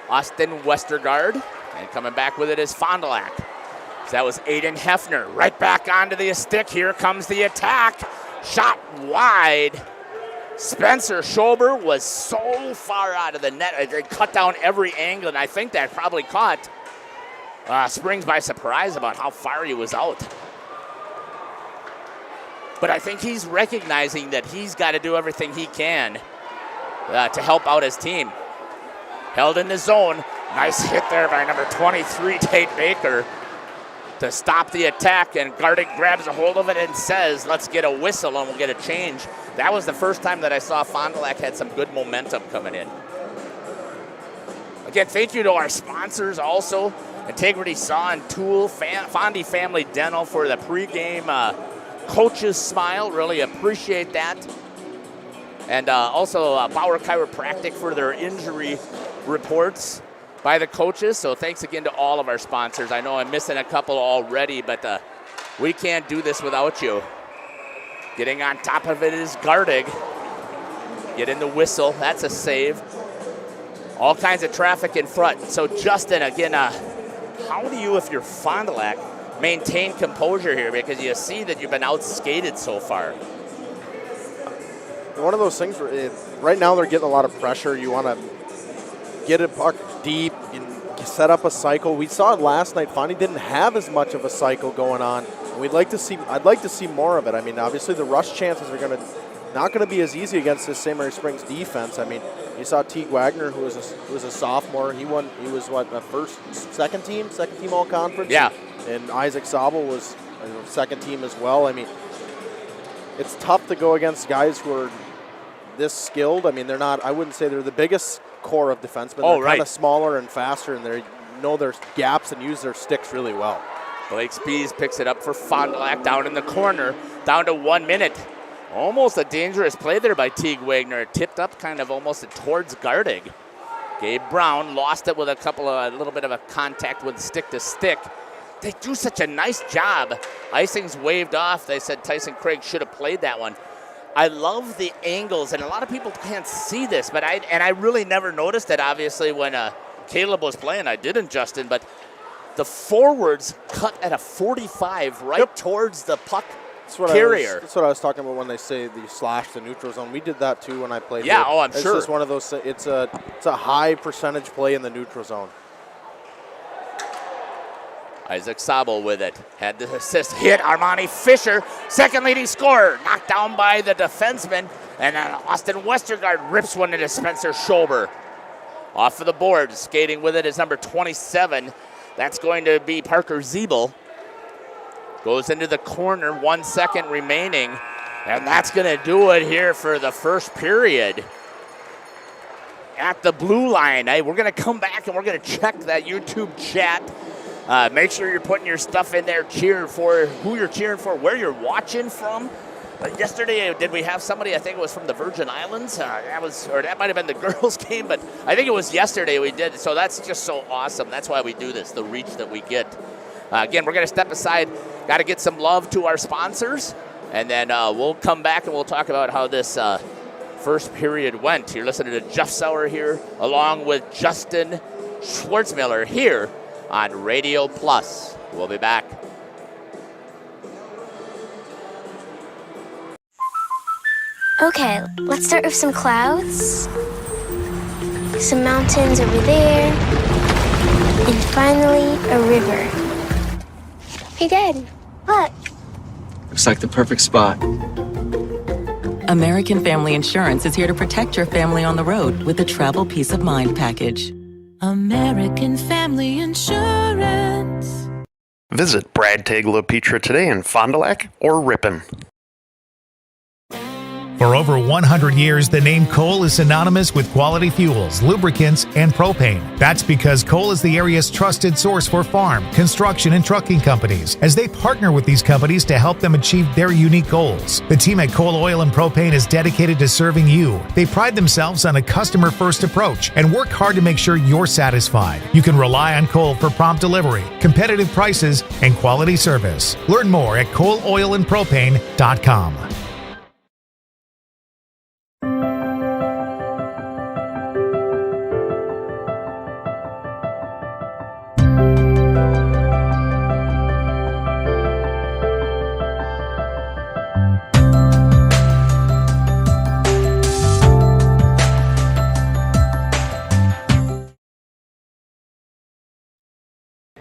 Austin Westergaard. And coming back with it is Fond du Lac. So that was Aiden Hefner. Right back onto the stick. Here comes the attack. Shot wide. Spencer Schober was so far out of the net. They cut down every angle, and I think that probably caught Springs by surprise about how far he was out. But I think he's recognizing that he's got to do everything he can to help out his team. Held in the zone. Nice hit there by number 23, Tate Baker, to stop the attack. And Gardig grabs a hold of it and says, let's get a whistle and we'll get a change. That was the first time that I saw Fond du Lac had some good momentum coming in. Again, thank you to our sponsors also. Integrity Saw and Tool, Fondy Family Dental for the pregame coach's smile. Really appreciate that. And also Bauer Chiropractic for their injury reports by the coaches. So thanks again to all of our sponsors. I know I'm missing a couple already, but we can't do this without you. Getting on top of it is Gardig. Get in the whistle. That's a save. All kinds of traffic in front. So Justin, again, how do you, if you're Fond du Lac, maintain composure here? Because you see that you've been outskated so far. One of those things where right now they're getting a lot of pressure. You want to get it puck deep and set up a cycle. We saw it last night. Fondy didn't have as much of a cycle going on. I'd like to see more of it. I mean, obviously the rush chances are not going to be as easy against this St. Mary Springs defense. I mean, you saw Teague Wagner, who was a sophomore. He was the second team all conference. Yeah. And Isaac Zabel was second team as well. I mean, it's tough to go against guys who are this skilled. I mean, they're not. I wouldn't say they're the biggest core of defensemen. They're kind of smaller and faster, and they know their gaps and use their sticks really well. Blake Spees picks it up for Fond du Lac down in the corner, down to 1 minute. Almost a dangerous play there by Teague Wagner. It tipped up kind of almost towards Gardig. Gabe Brown lost it with a little bit of a contact with stick to stick. They do such a nice job. Icing's waved off. They said Tyson Craig should have played that one. I love the angles, and a lot of people can't see this, but I really never noticed it, obviously, when Caleb was playing. I didn't, Justin, but the forwards cut at a 45 towards the puck carrier. That's what I was talking about when they say you slash the neutral zone. We did that too when I played. Yeah, here. I'm sure. It's just one of those. It's a high percentage play in the neutral zone. Isaac Sabel with it. Had the assist hit Armani Fisher. Second leading scorer. Knocked down by the defenseman. And then Austin Westergaard rips one into Spencer Schober. Off of the board. Skating with it is number 27. That's going to be Parker Zeebel. Goes into the corner. 1 second remaining. And that's going to do it here for the first period. At the blue line. Hey, we're going to come back and we're going to check that YouTube chat. Make sure you're putting your stuff in there, cheering for who you're cheering for, where you're watching from. Yesterday, did we have somebody, I think it was from the Virgin Islands? That might have been the girls' game, but I think it was yesterday we did. So that's just so awesome. That's why we do this, the reach that we get. Again, we're going to step aside. Got to get some love to our sponsors, and then we'll come back and we'll talk about how this first period went. You're listening to Jeff Sauer here, along with Justin Schwartzmiller here on Radio Plus. We'll be back. Okay, let's start with some clouds, some mountains over there, and finally a river. Hey, Dad, look. Looks like the perfect spot. American Family Insurance is here to protect your family on the road with the Travel Peace of Mind package. American Family Insurance. Visit Brad Tagle Pizza today in Fond du Lac or Ripon. For over 100 years, the name Cole is synonymous with quality fuels, lubricants, and propane. That's because Cole is the area's trusted source for farm, construction, and trucking companies, as they partner with these companies to help them achieve their unique goals. The team at Cole Oil and Propane is dedicated to serving you. They pride themselves on a customer-first approach and work hard to make sure you're satisfied. You can rely on Cole for prompt delivery, competitive prices, and quality service. Learn more at ColeOilAndPropane.com.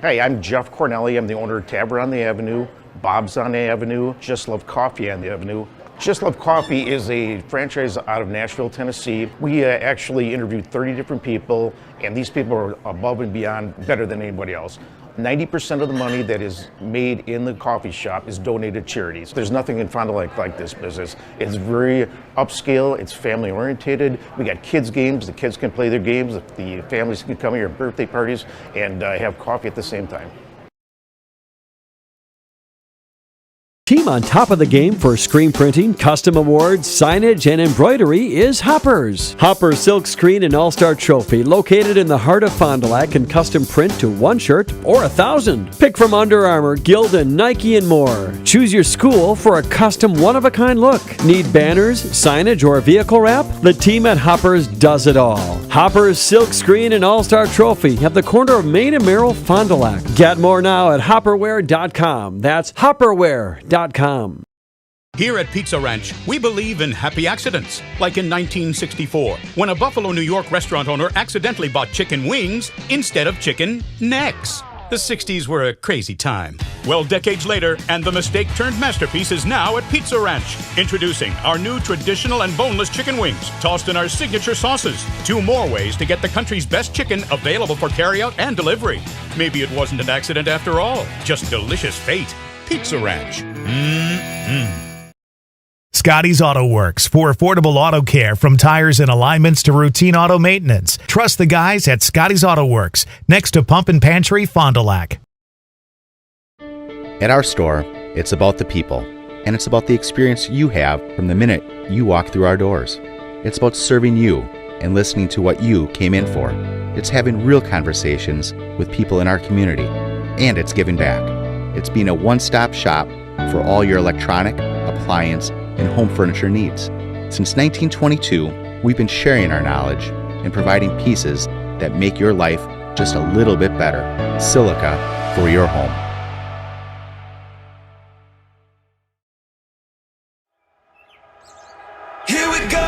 Hey, I'm Jeff Cornelli. I'm the owner of Tavern on the Avenue, Bob's on the Avenue, Just Love Coffee on the Avenue. Just Love Coffee is a franchise out of Nashville, Tennessee. We actually interviewed 30 different people, and these people are above and beyond better than anybody else. 90% of the money that is made in the coffee shop is donated to charities. There's nothing in Fond du Lac like this business. It's very upscale, it's family oriented. We got kids games, the kids can play their games, the families can come here at birthday parties and have coffee at the same time. Team on top of the game for screen printing, custom awards, signage, and embroidery is Hoppers. Hoppers Silk Screen and All-Star Trophy, located in the heart of Fond du Lac, can custom print to 1 shirt or 1,000. Pick from Under Armour, Gildan, Nike, and more. Choose your school for a custom one-of-a-kind look. Need banners, signage, or vehicle wrap? The team at Hoppers does it all. Hoppers Silk Screen and All-Star Trophy at the corner of Main and Merrill, Fond du Lac. Get more now at hopperware.com. That's hopperware.com. Here at Pizza Ranch, we believe in happy accidents, like in 1964, when a Buffalo, New York restaurant owner accidentally bought chicken wings instead of chicken necks. The 60s were a crazy time. Well, decades later, and the mistake-turned masterpiece is now at Pizza Ranch. Introducing our new traditional and boneless chicken wings, tossed in our signature sauces. 2 more ways to get the country's best chicken available for carryout and delivery. Maybe it wasn't an accident after all, just delicious fate. Pizza Ranch. Scotty's Auto Works for affordable auto care, from tires and alignments to routine auto maintenance. Trust the guys at Scotty's Auto Works, next to Pump and Pantry, Fond du Lac. At our store, it's about the people, and it's about the experience you have from the minute you walk through our doors. It's about serving you and listening to what you came in for. It's having real conversations with people in our community, and it's giving back. It's being a one-stop shop for all your electronic, appliance, and home furniture needs. Since 1922, we've been sharing our knowledge and providing pieces that make your life just a little bit better. Silica for your home. Here we go.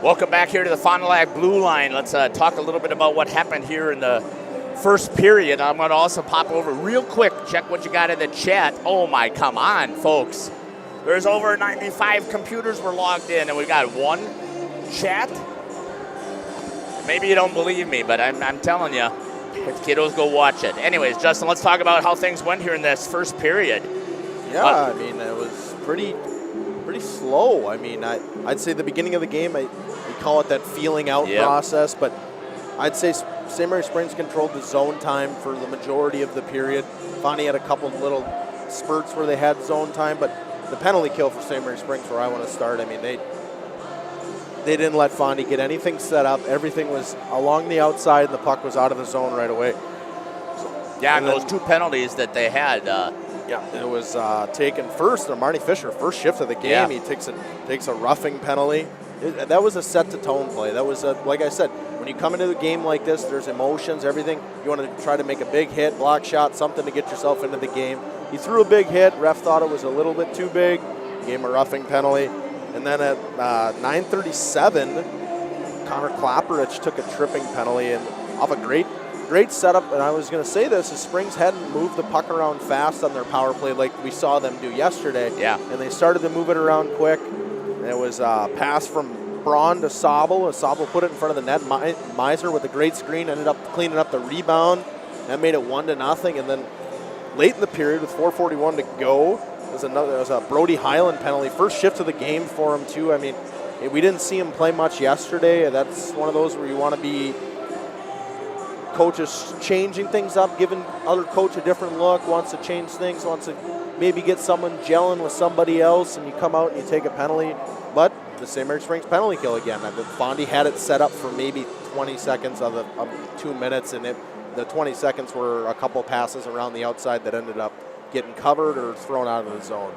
Welcome back here to the Fond du Lac Blue Line. Let's talk a little bit about what happened here in the first period. I'm going to also pop over real quick, check what you got in the chat. Oh my, come on, folks. There's over 95 computers were logged in, and we got 1 chat. Maybe you don't believe me, but I'm telling you, kiddos, go watch it. Anyways, Justin, let's talk about how things went here in this first period. Yeah, I mean, it was pretty slow. I mean, I'd say the beginning of the game, we call it that feeling out process, but I'd say St. Mary Springs controlled the zone time for the majority of the period. Fondy had a couple little spurts where they had zone time, but the penalty kill for St. Mary Springs, where I want to start, I mean, they didn't let Fondy get anything set up. Everything was along the outside, and the puck was out of the zone right away. Yeah, and those 2 penalties that they had. It was taken first. Marty Fisher, first shift of the game, he takes a roughing penalty. That was a set-to-tone play. That was, like I said, when you come into a game like this, there's emotions, everything. You want to try to make a big hit, block shot, something to get yourself into the game. He threw a big hit. Ref thought it was a little bit too big. Gave him a roughing penalty. And then at 9:37, Connor Klapperich took a tripping penalty and off a great setup. And I was going to say this, is Springs hadn't moved the puck around fast on their power play like we saw them do yesterday. Yeah. And they started to move it around quick. And it was a pass from Braun to Sobel. Sobel put it in front of the net. Meiser with a great screen ended up cleaning up the rebound. That made it 1-0. And then late in the period with 4:41 to go, there was a Brody Highland penalty. First shift of the game for him, too. I mean, we didn't see him play much yesterday. That's one of those where you want to be coaches changing things up, giving other coach a different look, wants to change things, wants to maybe get someone gelling with somebody else, and you come out and you take a penalty. But the St. Mary Springs penalty kill again. Fondy had it set up for maybe 20 seconds of 2 minutes, and the 20 seconds were a couple passes around the outside that ended up getting covered or thrown out of the zone.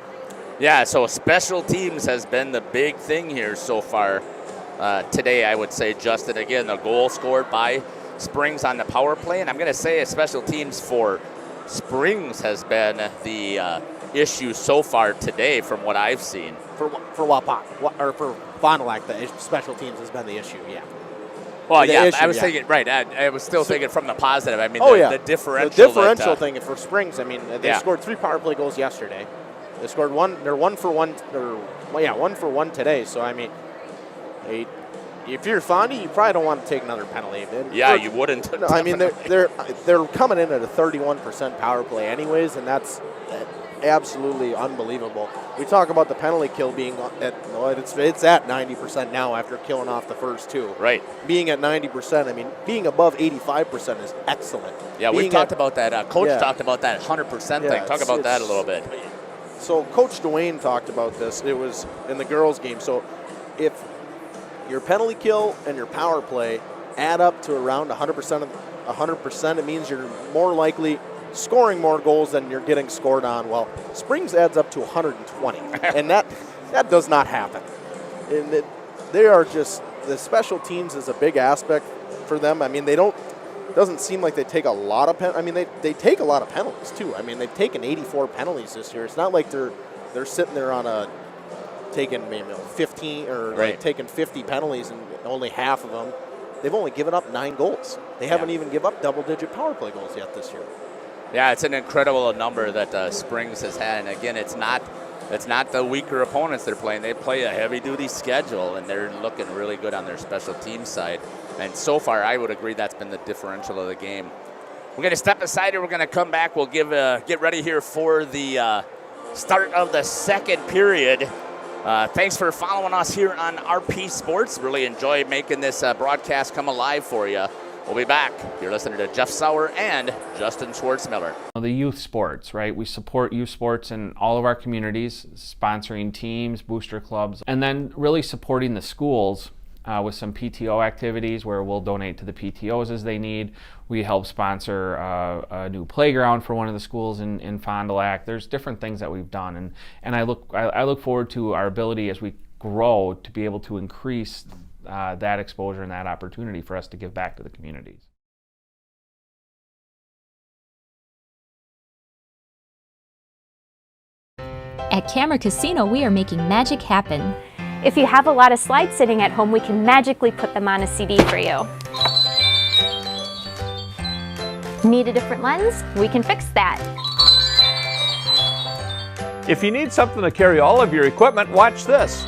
Yeah, so special teams has been the big thing here so far today, I would say, Justin. Again, the goal scored by Springs on the power play, and I'm going to say special teams for Springs has been the issue so far today from what I've seen. For Wapak, or for Fond du Lac, the special teams has been the issue, yeah. Well, The yeah, issue, I was yeah. thinking, right, I was still thinking from the positive. I mean, the differential. The differential thing for Springs, I mean, they yeah. scored 3 power play goals yesterday. They scored one, they're 1 for 1, or, well, yeah, 1 for 1 today. So, I mean, if you're Fondy, you probably don't want to take another penalty. Yeah, you wouldn't. No, I mean, they're coming in at a 31% power play anyways, and that's absolutely unbelievable. We talk about the penalty kill being it's at 90% now after killing off the first 2. Right. Being at 90%, I mean, being above 85% is excellent. Yeah, we've talked about that. Coach talked about that 100% thing. Talk about that a little bit. So Coach Dwayne talked about this. It was in the girls' game. So if your penalty kill and your power play add up to around 100%, it means you're more likely scoring more goals than you're getting scored on. Well, Springs adds up to 120, and that does not happen. And they are just, the special teams is a big aspect for them. I mean, doesn't seem like they take a lot of they take a lot of penalties too. I mean, they've taken 84 penalties this year. It's not like they're sitting there on taking 15 or like taking 50 penalties and only half of them. They've only given up 9 goals. They haven't even given up double-digit power play goals yet this year. Yeah, it's an incredible number that Springs has had, and again, it's not the weaker opponents they're playing. They play a heavy-duty schedule, and they're looking really good on their special team side. And so far, I would agree that's been the differential of the game. We're going to step aside here. We're going to come back. We'll get ready here for the start of the second period. Thanks for following us here on RP Sports. Really enjoy making this broadcast come alive for you. We'll be back. You're listening to Jeff Sauer and Justin Schwartzmiller. The youth sports, right? We support youth sports in all of our communities, sponsoring teams, booster clubs, and then really supporting the schools with some PTO activities where we'll donate to the PTOs as they need. We help sponsor a new playground for one of the schools in Fond du Lac. There's different things that we've done, and I look forward to our ability as we grow to be able to increase that exposure and that opportunity for us to give back to the communities. At Camera Casino, we are making magic happen. If you have a lot of slides sitting at home, we can magically put them on a CD for you. Need a different lens? We can fix that. If you need something to carry all of your equipment, watch this.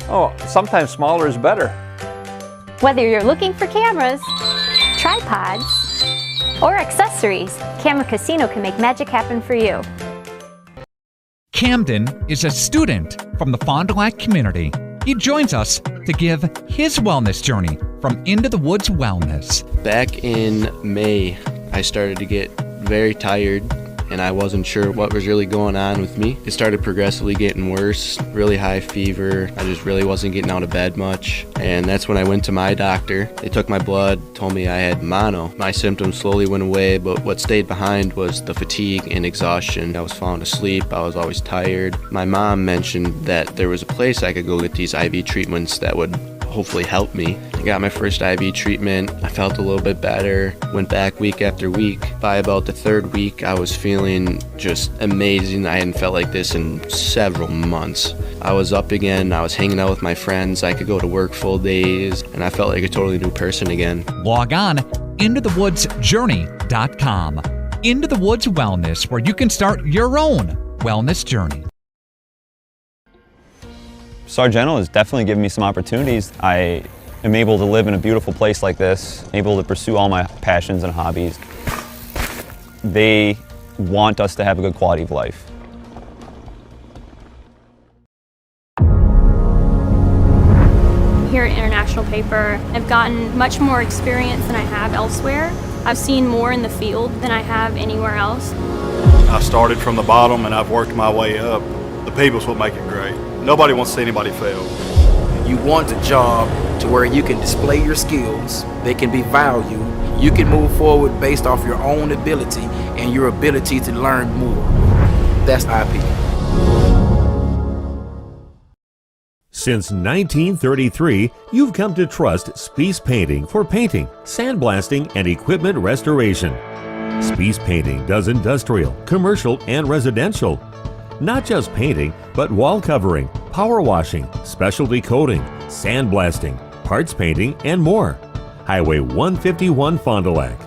Oh, sometimes smaller is better. Whether you're looking for cameras, tripods, or accessories, Camera Casino can make magic happen for you. Camden is a student from the Fond du Lac community. He joins us to give his wellness journey from Into the Woods Wellness. Back in May, I started to get very tired and I wasn't sure what was really going on with me. It started progressively getting worse, really high fever. I just really wasn't getting out of bed much. And that's when I went to my doctor. They took my blood, told me I had mono. My symptoms slowly went away, but what stayed behind was the fatigue and exhaustion. I was falling asleep, I was always tired. My mom mentioned that there was a place I could go get these IV treatments that would hopefully help me. I got my first IV treatment. I felt a little bit better. Went back week after week. By about the 3rd week, I was feeling just amazing. I hadn't felt like this in several months. I was up again. I was hanging out with my friends. I could go to work full days, and I felt like a totally new person again. Log on intothewoodsjourney.com. Into the Woods Wellness, where you can start your own wellness journey. Sargento has definitely given me some opportunities. I am able to live in a beautiful place like this, able to pursue all my passions and hobbies. They want us to have a good quality of life. Here at International Paper, I've gotten much more experience than I have elsewhere. I've seen more in the field than I have anywhere else. I started from the bottom and I've worked my way up. The people's what make it great. Nobody wants to see anybody fail. You want a job to where you can display your skills, they can be valued, you can move forward based off your own ability and your ability to learn more. That's IP. Since 1933, you've come to trust Spies Painting for painting, sandblasting, and equipment restoration. Spies Painting does industrial, commercial, and residential. Not just painting, but wall covering, power washing, specialty coating, sandblasting, parts painting, and more. Highway 151 Fond du Lac.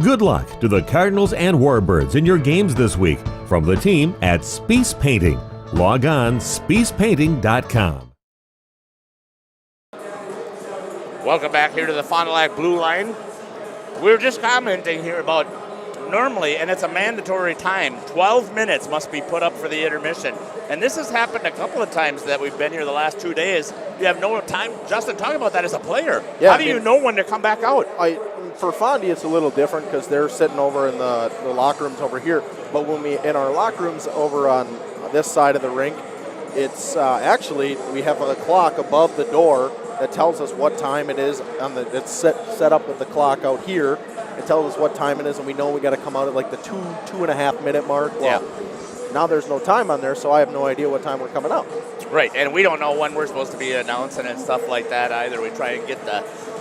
Good luck to the Cardinals and Warbirds in your games this week from the team at Spies Painting. Log on spiespainting.com. Welcome back here to the Fond du Lac Blue Line. We were just commenting here about normally, and it's a mandatory time, 12 minutes must be put up for the intermission. And this has happened a couple of times that we've been here the last 2 days. You have no time. Justin, talk about that as a player. Yeah, how do you know when to come back out? For Fondy, it's a little different because they're sitting over in the locker rooms over here. But when we in our locker rooms over on this side of the rink, it's actually we have a clock above the door that tells us what time it is. It's set up with the clock out here. It tells us what time it is, and we know we got to come out at like the 2.5 minute mark. Well, now there's no time on there, so I have no idea what time we're coming out. Right, and we don't know when we're supposed to be announcing and stuff like that either. We try and get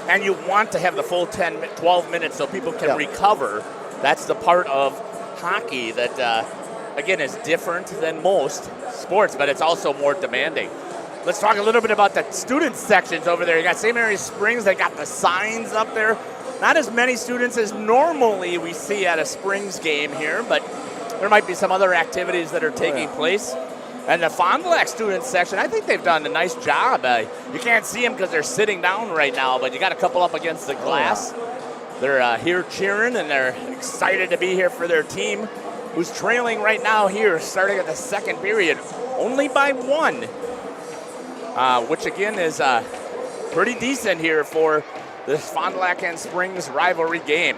and you want to have the full 12 minutes so people can recover. That's the part of hockey that, again, is different than most sports, but it's also more demanding. Let's talk a little bit about the student sections over there. You got St. Mary's Springs. They got the signs up there. Not as many students as normally we see at a Springs game here, but there might be some other activities that are taking place. And the Fond du Lac student section, I think they've done a nice job. You can't see them because they're sitting down right now, but you got a couple up against the glass. They're here cheering, and they're excited to be here for their team, who's trailing right now here, starting at the second period, only by 1. Which again is pretty decent here for this Fond du Lac and Springs rivalry game.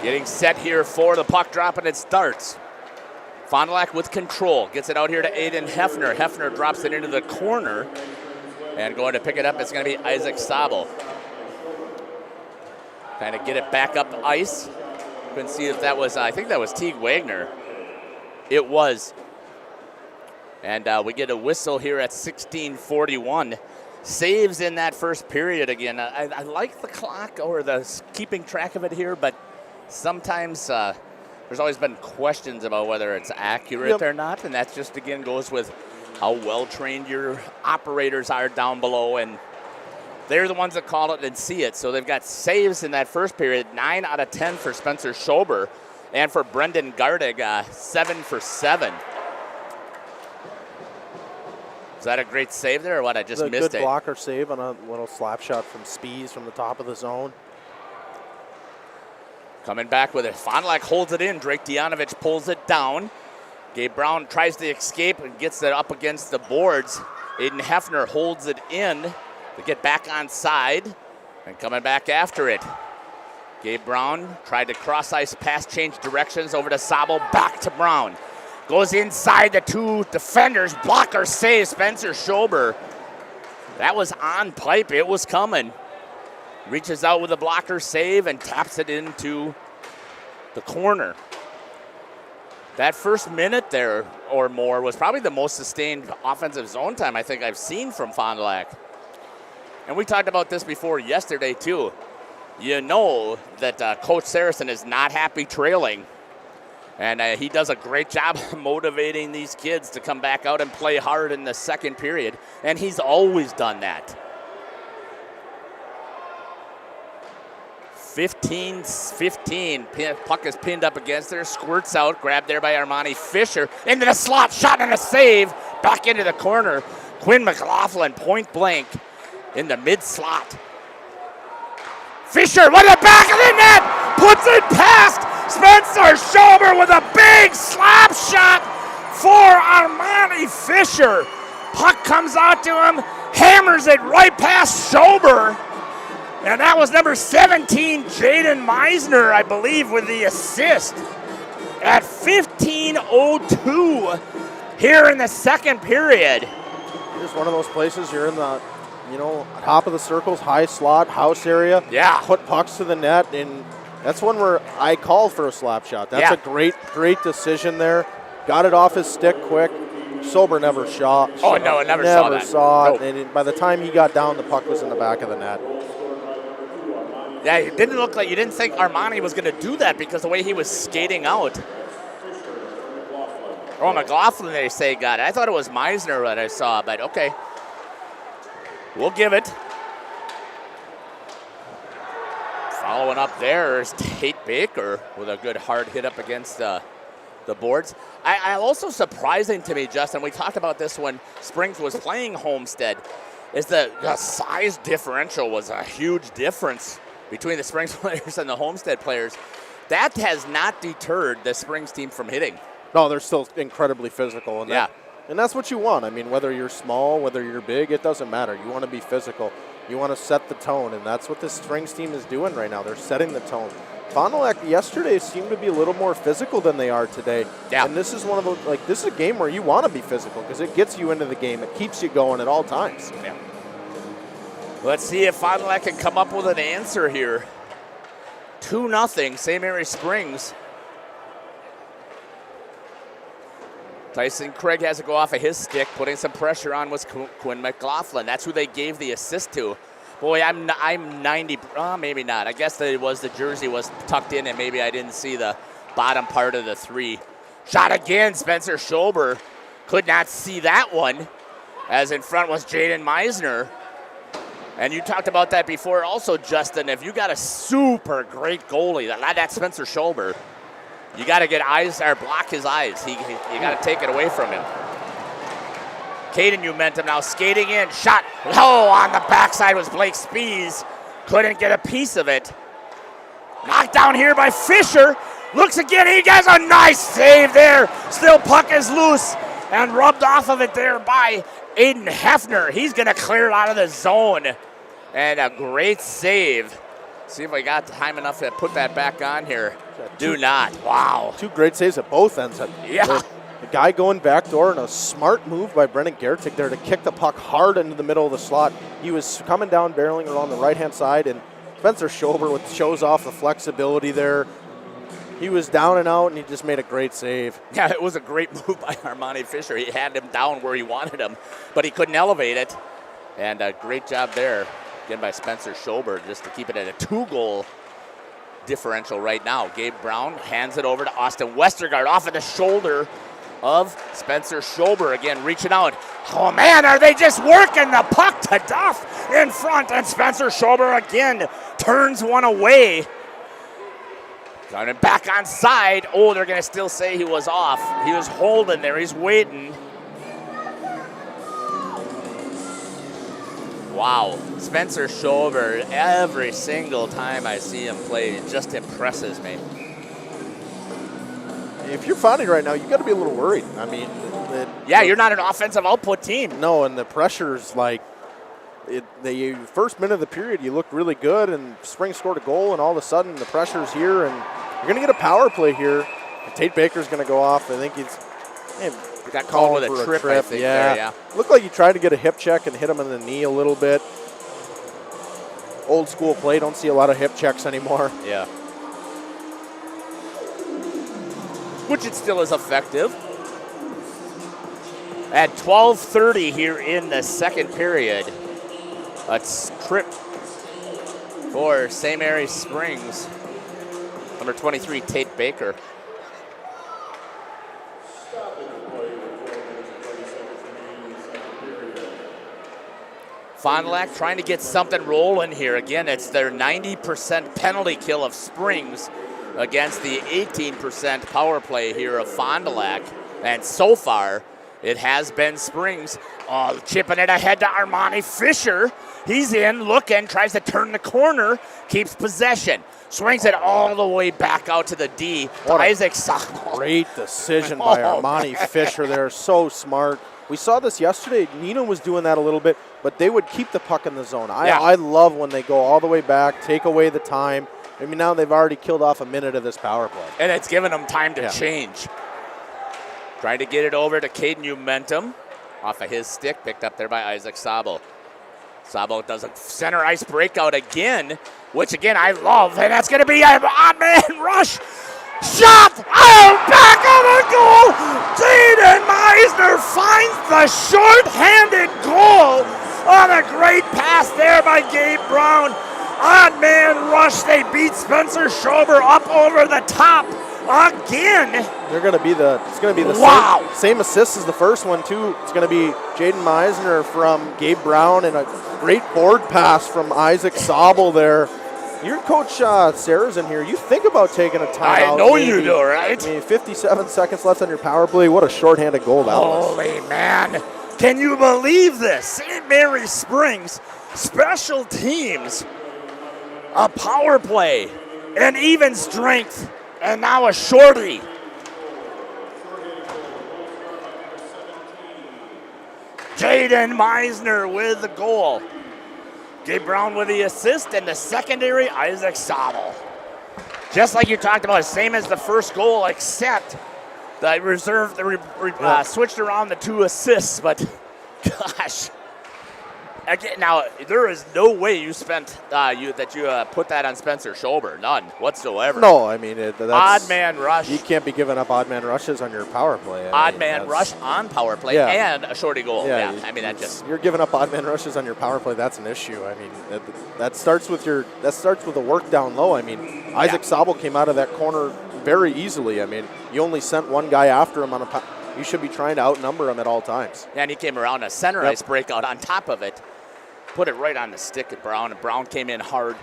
Getting set here for the puck drop, and it starts. Fond du Lac with control, gets it out here to Aiden Hefner. Hefner drops it into the corner, and going to pick it up, it's going to be Isaac Sabel. Kind of get it back up ice. Couldn't see if that was, I think that was Teague Wagner. It was. And we get a whistle here at 16:41. Saves in that first period again. I like the clock or the keeping track of it here, but sometimes there's always been questions about whether it's accurate or not, and that just, again, goes with how well-trained your operators are down below, and they're the ones that call it and see it. So they've got saves in that first period, 9 out of 10 for Spencer Schober, and for Brendan Gardig, 7 for 7. Is that a great save there, or what? I just missed it. Good blocker save on a little slap shot from Spies from the top of the zone. Coming back with it. Fond du Lac holds it in. Drake Dianovich pulls it down. Gabe Brown tries to escape and gets it up against the boards. Aiden Hefner holds it in to get back on side and coming back after it. Gabe Brown tried to cross-ice pass, change directions over to Sabo, back to Brown. Goes inside the 2 defenders. Blocker save, Spencer Schober. That was on pipe. It was coming. Reaches out with a blocker save and taps it into the corner. That first minute there or more was probably the most sustained offensive zone time I think I've seen from Fond du Lac. And we talked about this before yesterday too. You know that Coach Saracen is not happy trailing. And he does a great job motivating these kids to come back out and play hard in the second period. And he's always done that. 15-15. Puck is pinned up against there. Squirts out. Grabbed there by Armani Fisher. Into the slot. Shot and a save. Back into the corner. Quinn McLaughlin point blank in the mid slot. Fisher with the back of the net. Puts it past Spencer Schober with a big slap shot for Armani Fisher. Puck comes out to him, hammers it right past Schober. And that was number 17, Jaden Meisner, I believe, with the assist. At 15:02 here in the second period. Just one of those places you're in the, top of the circles, high slot, house area. Yeah. Put pucks to the net, and that's one where I called for a slap shot. That's a great decision there. Got it off his stick quick. Sober never shot. Oh, no, never saw that. Saw it. Nope. And by the time he got down, the puck was in the back of the net. Yeah, it didn't look like, you didn't think Armani was going to do that because the way he was skating out. Oh, McLaughlin, they say, got it. I thought it was Meisner that I saw, but okay. We'll give it. Following up there is Tate Baker with a good hard hit up against the boards. I also surprising to me, Justin, we talked about this when Springs was playing Homestead, is the size differential was a huge difference between the Springs players and the Homestead players. That has not deterred the Springs team from hitting. No, they're still incredibly physical. And yeah. And that's what you want. I mean, whether you're small, whether you're big, it doesn't matter. You want to be physical. You want to set the tone, and that's what this Springs team is doing right now. They're setting the tone. Fond du Lac yesterday seemed to be a little more physical than they are today. Yeah. And this is one of those, like, this is a game where you want to be physical because it gets you into the game. It keeps you going at all times. Yeah. Let's see if Fond du Lac can come up with an answer here. 2-0, St. Mary Springs. Tyson Craig has to go off of his stick, putting some pressure on was Quinn McLaughlin. That's who they gave the assist to. Boy, I'm 90, maybe not. I guess that it was the jersey was tucked in and maybe I didn't see the bottom part of the three. Shot again, Spencer Schober. Could not see that one, as in front was Jaden Meisner. And you talked about that before also, Justin. If you got a super great goalie, that's Spencer Schober, you got to get eyes or block his eyes. You got to take it away from him. Caden Umentum now skating in, shot low on the backside was Blake Spees. Couldn't get a piece of it. Knocked down here by Fisher. Looks again, he gets a nice save there. Still puck is loose and rubbed off of it there by Aiden Hefner. He's going to clear it out of the zone. And a great save. See if I got time enough to put that back on here. Do not. Wow. Two great saves at both ends. Yeah. The guy going backdoor and a smart move by Brendan Gertig there to kick the puck hard into the middle of the slot. He was coming down, barreling along the right-hand side, and Spencer Schober shows off the flexibility there. He was down and out, and he just made a great save. Yeah, it was a great move by Armani Fisher. He had him down where he wanted him, but he couldn't elevate it. And a great job there, again, by Spencer Schober, just to keep it at a 2-goal differential right now. Gabe Brown hands it over to Austin Westergaard off of the shoulder of Spencer Schober, again reaching out. Oh man, are they just working the puck to Duff in front, and Spencer Schober again turns one away. Got him back on side. Oh, they're going to still say he was off. He was holding there. He's waiting. Wow. Spencer Schober, every single time I see him play, it just impresses me. If you're finding right now, you got to be a little worried. I mean, yeah, you're not an offensive output team. No, and the pressure's like, the first minute of the period, you looked really good, and Springs scored a goal, and all of a sudden the pressure's here, and you're going to get a power play here. And Tate Baker's going to go off. I think he got called with a trip, I think. Yeah. There, yeah. Looked like he tried to get a hip check and hit him in the knee a little bit. Old school play, don't see a lot of hip checks anymore. Yeah. Which it still is effective. At 12:30 here in the second period, a trip for St. Mary Springs. Number 23, Tate Baker. Fond du Lac trying to get something rolling here. Again, it's their 90% penalty kill of Springs against the 18% power play here of Fond du Lac. And so far, it has been Springs chipping it ahead to Armani Fisher. He's in, looking, tries to turn the corner, keeps possession. Swings it all the way back out to the D. Isaac Sabo. Great decision by Armani Fisher there. So smart. We saw this yesterday. Nina was doing that a little bit, but they would keep the puck in the zone. I love when they go all the way back, take away the time. I mean, now they've already killed off a minute of this power play. And it's given them time to change. Trying to get it over to Caden Umentum. Off of his stick, picked up there by Isaac Sabo. Sabo does a center ice breakout again, which again I love, and that's going to be an odd man rush. Shot! Oh, back of the goal! Jaden Meisner finds the short-handed goal on a great pass there by Gabe Brown. Odd man rush. They beat Spencer Schober up over the top again. They're going to be the same assists as the first one too. It's going to be Jaden Meisner from Gabe Brown and a great board pass from Isaac Sobel there. Your coach Sarah's in here. You think about taking a timeout. I know you do, right? I mean, 57 seconds left on your power play. What a shorthanded goal that was. Holy man. Can you believe this? St. Mary Springs, special teams, a power play, an even strength, and now a shorty. Jaden Meisner with the goal. Gabe Brown with the assist, and the secondary, Isaac Sobel. Just like you talked about, same as the first goal, except the switched around the 2 assists, but gosh. Again, now, there is no way you spent put that on Spencer Schober. None whatsoever. No, I mean, that's odd man rush. You can't be giving up odd man rushes on your power play. Odd man rush on power play and a shorty goal. Yeah, I mean, that just. You're giving up odd man rushes on your power play. That's an issue. I mean, that starts with the work down low. I mean, Isaac Sobel came out of that corner very easily. I mean, you only sent one guy after him on a. You should be trying to outnumber him at all times. Yeah, and he came around a center ice breakout on top of it. Put it right on the stick at Brown, and Brown came in hard,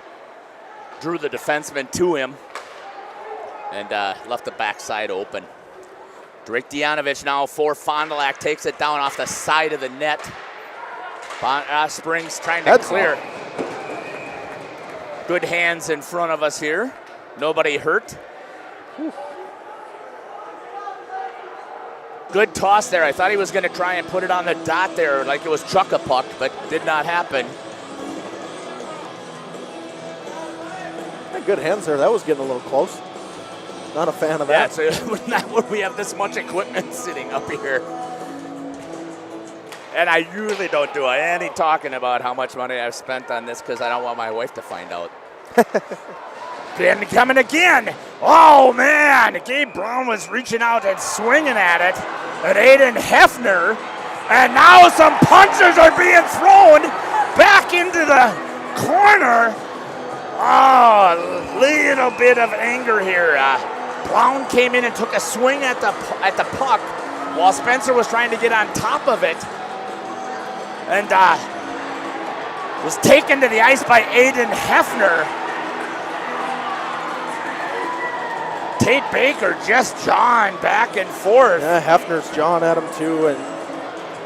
drew the defenseman to him, and left the backside open. Drake Dianovich now for Fond du Lac, takes it down off the side of the net. Springs trying to clear. Good hands in front of us here. Nobody hurt. Whew. Good toss there. I thought he was going to try and put it on the dot there like it was chuck-a-puck, but did not happen. Good hands there. That was getting a little close. Not a fan of that. Yeah, so not when we have this much equipment sitting up here. And I usually don't do any talking about how much money I've spent on this because I don't want my wife to find out. Coming again. Oh, man. Gabe Brown was reaching out and swinging at it. And Aiden Hefner. And now some punches are being thrown back into the corner. Oh, little bit of anger here. Brown came in and took a swing at the puck while Spencer was trying to get on top of it. And was taken to the ice by Aiden Hefner. Tate Baker just jawing back and forth. Yeah, Hefner's jawing at him too, and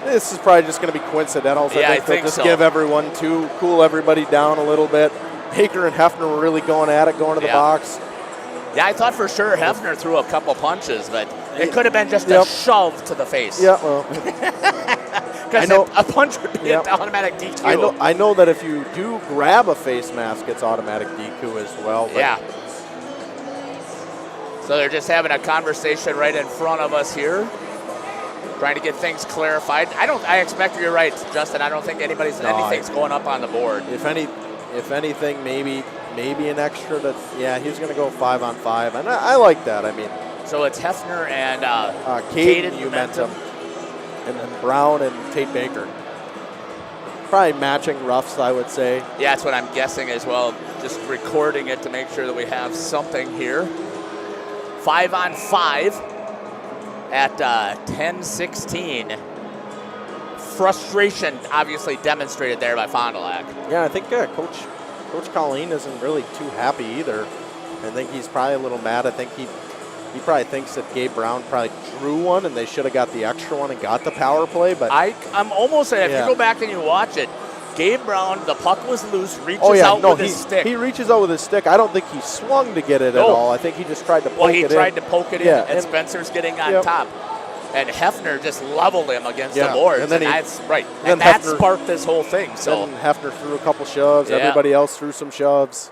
this is probably just going to be coincidental. So I think they'll just give everyone cool everybody down a little bit. Baker and Hefner were really going at it, going to the box. Yeah, I thought for sure Hefner threw a couple punches, but it could have been just a shove to the face. Yeah, well. Because a punch would be an automatic DQ. I know that if you do grab a face mask, it's automatic DQ as well. But yeah. So they're just having a conversation right in front of us here, trying to get things clarified. I expect you're right, Justin. I don't think anything's going up on the board. If anything, maybe an extra. He's going to go 5-on-5, and I like that. I mean, so it's Hefner and Caden Umentum, and then Brown and Tate Baker. Probably matching roughs, I would say. Yeah, that's what I'm guessing as well. Just recording it to make sure that we have something here. 5-on-5 at 10:16. Frustration obviously demonstrated there by Fond du Lac. Yeah, I think Coach Colleen isn't really too happy either. I think he's probably a little mad. I think he probably thinks that Gabe Brown probably drew one and they should have got the extra one and got the power play. But I'm almost saying, if you go back and you watch it, Gabe Brown, the puck was loose, reaches out with his stick. He reaches out with his stick. I don't think he swung to get it at all. I think he just tried to poke it in. Well, he tried to poke it in, and Spencer's getting on top. And Hefner just leveled him against the boards. And that's right. And that sparked this whole thing. So then Hefner threw a couple shoves. Everybody else threw some shoves.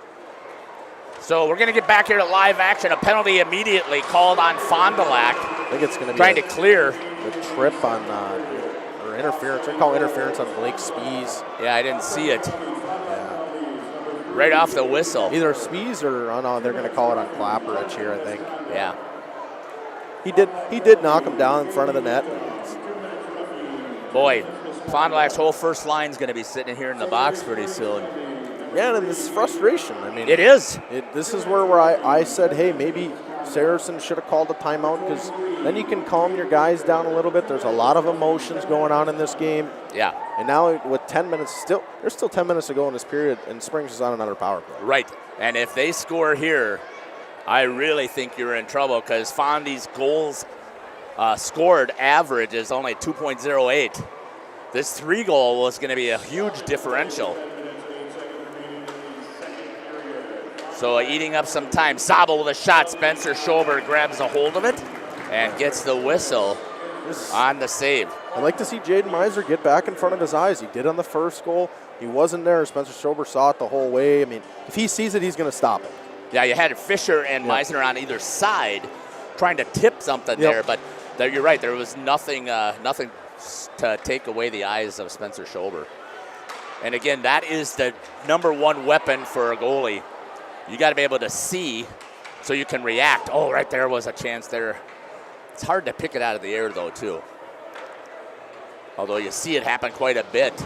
So we're going to get back here to live action. A penalty immediately called on Fond du Lac. I think it's going to be trying to clear the trip on or interference. They call interference on Blake Spees. Yeah, I didn't see it. right off the whistle. Either Spies or, oh no, they're going to call it on Clapperich here, I think. Yeah. He did knock him down in front of the net. Boy, Fond du Lac's whole first line is going to be sitting here in the box pretty soon. Yeah, and this is frustration. I mean, it is. This is where I said, hey, maybe Saracen should have called a timeout, because then you can calm your guys down a little bit. There's a lot of emotions going on in this game. Yeah. And now with 10 minutes there's still 10 minutes to go in this period, and Springs is on another power play. Right. And if they score here, I really think you're in trouble, because Fondy's goals scored average is only 2.08. This 3-goal was going to be a huge differential. So eating up some time. Zabel with a shot. Spencer Schober grabs a hold of it and gets the whistle on the save. I'd like to see Jaden Meiser get back in front of his eyes. He did on the first goal. He wasn't there. Spencer Schober saw it the whole way. I mean, if he sees it, he's going to stop it. Yeah, you had Fisher and Meisner on either side trying to tip something there, but you're right. There was nothing to take away the eyes of Spencer Schober. And again, that is the number one weapon for a goalie. You got to be able to see so you can react. Oh, right there was a chance there. It's hard to pick it out of the air, though, too. Although you see it happen quite a bit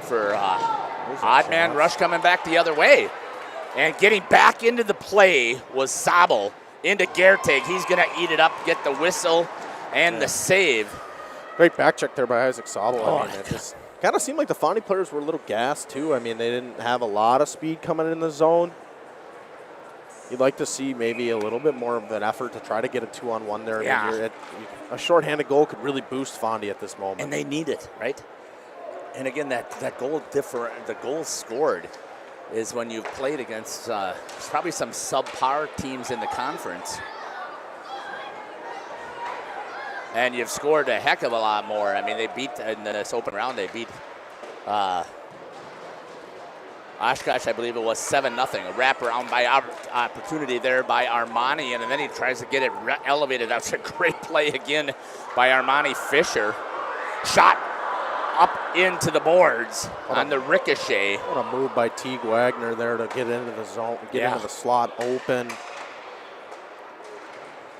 for odd man rush coming back the other way. And getting back into the play was Zabel into Gertig. He's going to eat it up, get the whistle and the save. Great back check there by Isaac Zabel. I mean, it just kind of seemed like the Fondy players were a little gassed, too. I mean, they didn't have a lot of speed coming in the zone. You'd like to see maybe a little bit more of an effort to try to get a 2-on-1 there. Yeah. A shorthanded goal could really boost Fondy at this moment. And they need it, right? And again, that goal the goals scored is when you've played against probably some subpar teams in the conference. And you've scored a heck of a lot more. I mean, they beat, in this open round, they beat Oshkosh, I believe it was 7-0. A wraparound by opportunity there by Armani, and then he tries to get it elevated. That's a great play again by Armani Fisher. Shot up into the boards on the ricochet. What a move by Teague Wagner there to get into the zone, get into the slot open.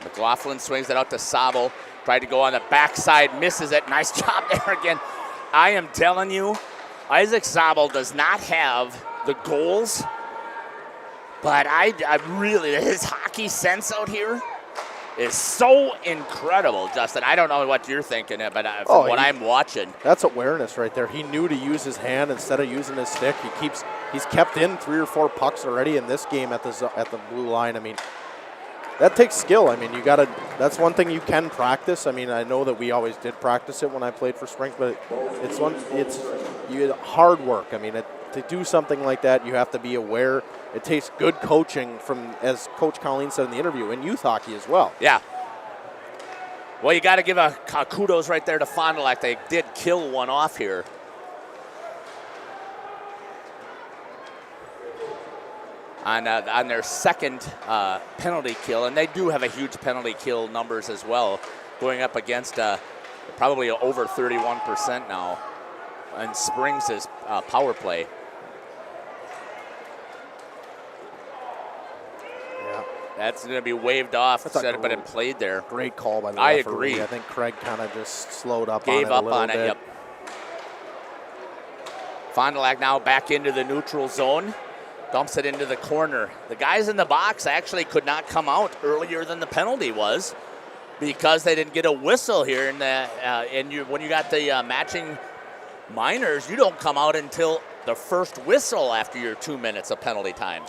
McLaughlin swings it out to Zabel. Tried to go on the backside, misses it. Nice job there again. I am telling you, Isaac Zabel does not have the goals, but I really, his hockey sense out here is so incredible, Justin. I don't know what you're thinking, but from what I'm watching. That's awareness right there. He knew to use his hand instead of using his stick. He's kept in 3 or 4 pucks already in this game at the blue line. I mean, that takes skill. I mean, that's one thing you can practice. I mean, I know that we always did practice it when I played for Springs, but it's hard work. I mean, to do something like that, you have to be aware. It takes good coaching from, as Coach Colleen said in the interview, in youth hockey as well. Yeah. Well, you got to give a kudos right there to Fond du Lac. They did kill one off here. On their second penalty kill, and they do have a huge penalty kill numbers as well, going up against probably over 31% now on Springs' power play. Yeah, that's going to be waved off, but it played there. Great call by the I referee. agree. I think Craig kind of just slowed up Gave on it up a little on bit. it, yep. Fond du Lac now back into the neutral zone. Dumps it into the corner. The guys in the box actually could not come out earlier than the penalty was because they didn't get a whistle here. When you got the matching minors, you don't come out until the first whistle after your 2 minutes of penalty time.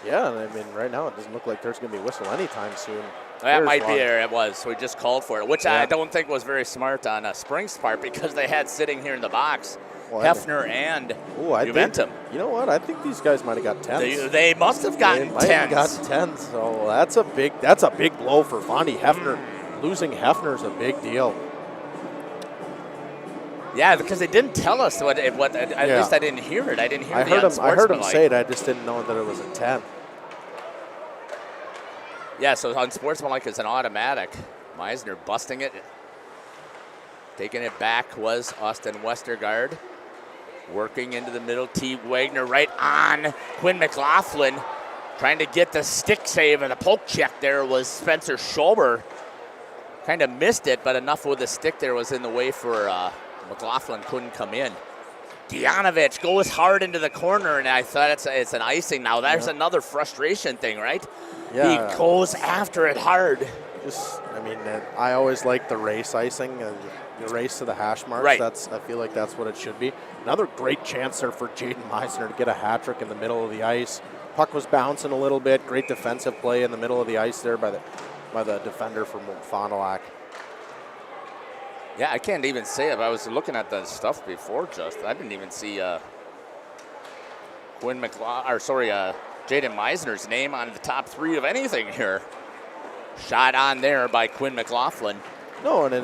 Yeah, and I mean, right now it doesn't look like there's going to be a whistle anytime soon. That might be there. It was. So we just called for it, which I don't think was very smart on Springs' part because they had sitting here in the box Hefner and Juventum. You know what? I think these guys might have got 10s. They must have gotten 10s. They might have got 10s. So that's a big blow for Fondy. Hefner losing Hefner is a big deal. Yeah, because they didn't tell us what. At least I didn't hear it. I didn't hear it. I heard him say it. I just didn't know that it was a 10. Yeah, so unsportsmanlike is an automatic. Meisner busting it. Taking it back was Austin Westergaard. Working into the middle, Teague Wagner right on Quinn McLaughlin. Trying to get the stick save and the poke check there was Spencer Schober. Kind of missed it, but enough with the stick there was in the way for McLaughlin couldn't come in. Dianovich goes hard into the corner, and I thought it's an icing. Now there's another frustration thing, right? Yeah. He goes after it hard. I always like the race icing, the race to the hash marks. Right. I feel like that's what it should be. Another great chance there for Jaden Meisner to get a hat trick in the middle of the ice. Puck was bouncing a little bit. Great defensive play in the middle of the ice there by the defender from Fond du Lac. Yeah, I can't even say it. I was looking at the stuff before, Justin. I didn't even see Jaden Meisner's name on the top three of anything here. Shot on there by Quinn McLaughlin. No, and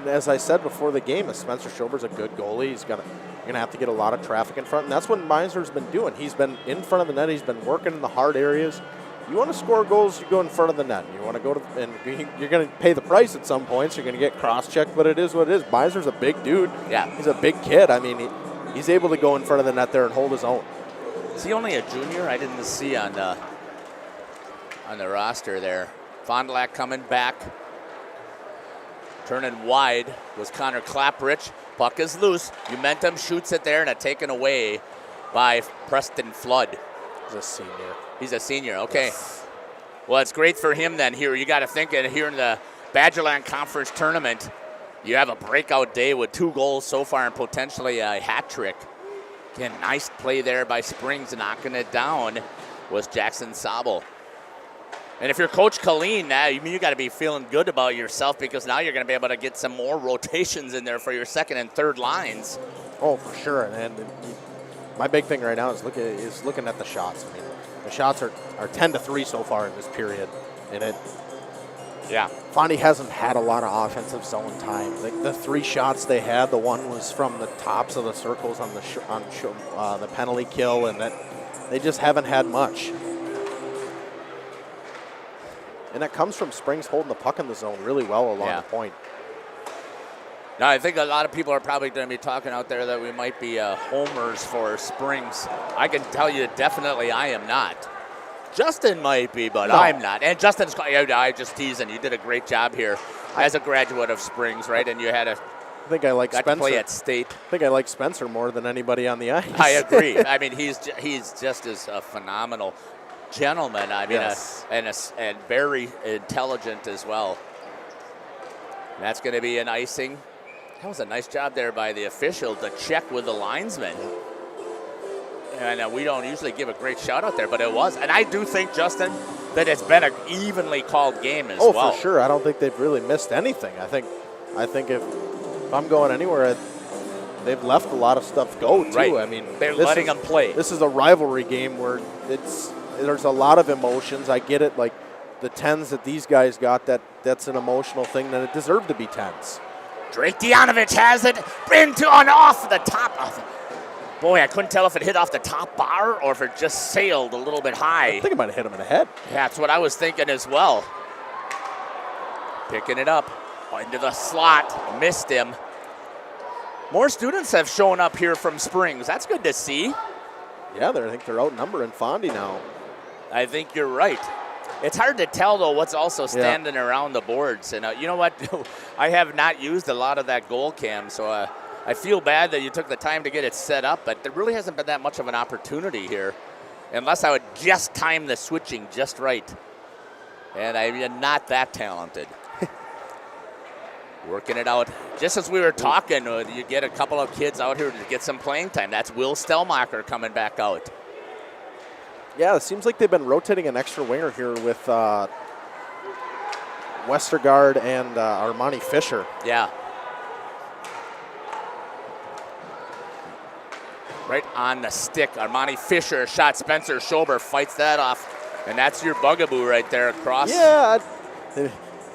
as I said before the game, Spencer Schober's a good goalie. You're gonna have to get a lot of traffic in front, and that's what Meisner's been doing. He's been in front of the net. He's been working in the hard areas. You want to score goals, you go in front of the net. You want to go to, and you're going to pay the price at some points. You're going to get cross-checked, but it is what it is. Meisner's a big dude. Yeah. He's a big kid. I mean, he's able to go in front of the net there and hold his own. Is he only a junior? I didn't see on the roster there. Fond du Lac coming back. Turning wide was Connor Clapprich. Puck is loose. Umentum shoots it there, and it's taken away by Preston Flood. He's a senior. He's a senior, okay. Well, it's great for him then here. You got to think that here in the Badgerland Conference Tournament, you have a breakout day with 2 goals so far and potentially a hat trick. Again, nice play there by Springs, knocking it down was Jackson Sabel. And if you're Coach Colleen, you got to be feeling good about yourself because now you're going to be able to get some more rotations in there for your second and third lines. Oh, for sure. And my big thing right now is looking at the shots. I mean, the shots are 10-3 so far in this period. And Fondy hasn't had a lot of offensive zone time. The 3 shots they had, the one was from the tops of the circles on the penalty kill, and that they just haven't had much. And that comes from Springs holding the puck in the zone really well along the point. Now, I think a lot of people are probably going to be talking out there that we might be homers for Springs. I can tell you definitely I am not. Justin might be, but I'm not. And Justin's, I just teasing. You did a great job here as a graduate of Springs, right? And you had I think I like Spencer. To play at State. I think I like Spencer more than anybody on the ice. I agree. I mean, he's just as a phenomenal gentleman. I mean, and very intelligent as well. And that's going to be an icing. That was a nice job there by the official to check with the linesman. And we don't usually give a great shout out there, but it was. And I do think, Justin, that it's been an evenly called game as well. Oh, for sure. I don't think they've really missed anything. I think if I'm going anywhere, they've left a lot of stuff go, too. Right. I mean, they're letting them play. This is a rivalry game where there's a lot of emotions. I get it. Like the 10s that these guys got, that's an emotional thing, that it deserved to be 10s. Drake Dianovich has it off the top of it. Boy, I couldn't tell if it hit off the top bar or if it just sailed a little bit high. I think it might have hit him in the head. Yeah, that's what I was thinking as well. Picking it up into the slot, missed him. More students have shown up here from Springs. That's good to see. Yeah, I think they're outnumbering Fondy now. I think you're right. It's hard to tell, though, what's also standing around the boards. And you know what? I have not used a lot of that goal cam, so I feel bad that you took the time to get it set up, but there really hasn't been that much of an opportunity here, unless I would just time the switching just right. And I'm not that talented. Working it out. Just as we were talking, you get a couple of kids out here to get some playing time. That's Will Stelmacher coming back out. Yeah, it seems like they've been rotating an extra winger here with Westergaard and Armani Fisher. Yeah. Right on the stick. Armani Fisher shot. Spencer Schober fights that off. And that's your bugaboo right there across. Yeah,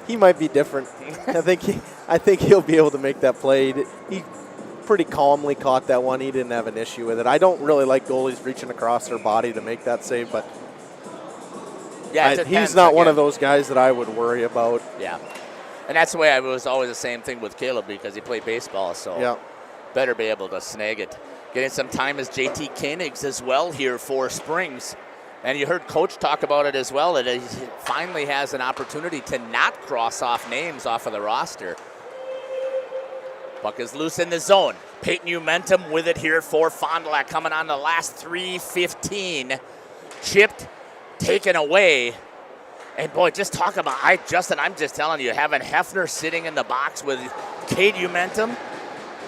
he might be different. I think he'll be able to make that play. He pretty calmly caught that one. He didn't have an issue with it. I don't really like goalies reaching across their body to make that save, but he's not one of those guys that I would worry about. Yeah, and that's the way I was always the same thing with Caleb because he played baseball, so better be able to snag it. Getting some time as JT Koenigs as well here for Springs. And you heard Coach talk about it as well, that he finally has an opportunity to not cross off names off of the roster. Puck is loose in the zone. Peyton Umentum with it here for Fond du Lac, coming on the last 3:15. Chipped, taken away. And boy, just talk about, Justin, I'm just telling you, having Hefner sitting in the box with Cade Umentum,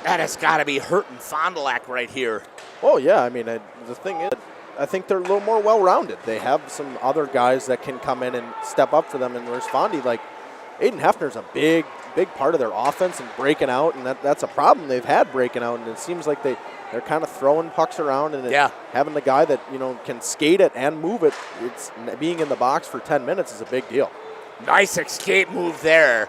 that has got to be hurting Fond du Lac right here. Oh, yeah. I mean, the thing is, I think they're a little more well-rounded. They have some other guys that can come in and step up for them. And whereas Fondy, like, Aiden Hefner's a big part of their offense and breaking out, and that's a problem they've had breaking out. And it seems like they're kind of throwing pucks around, and having the guy that, you know, can skate it and move it, it's being in the box for 10 minutes is a big deal. Nice escape move there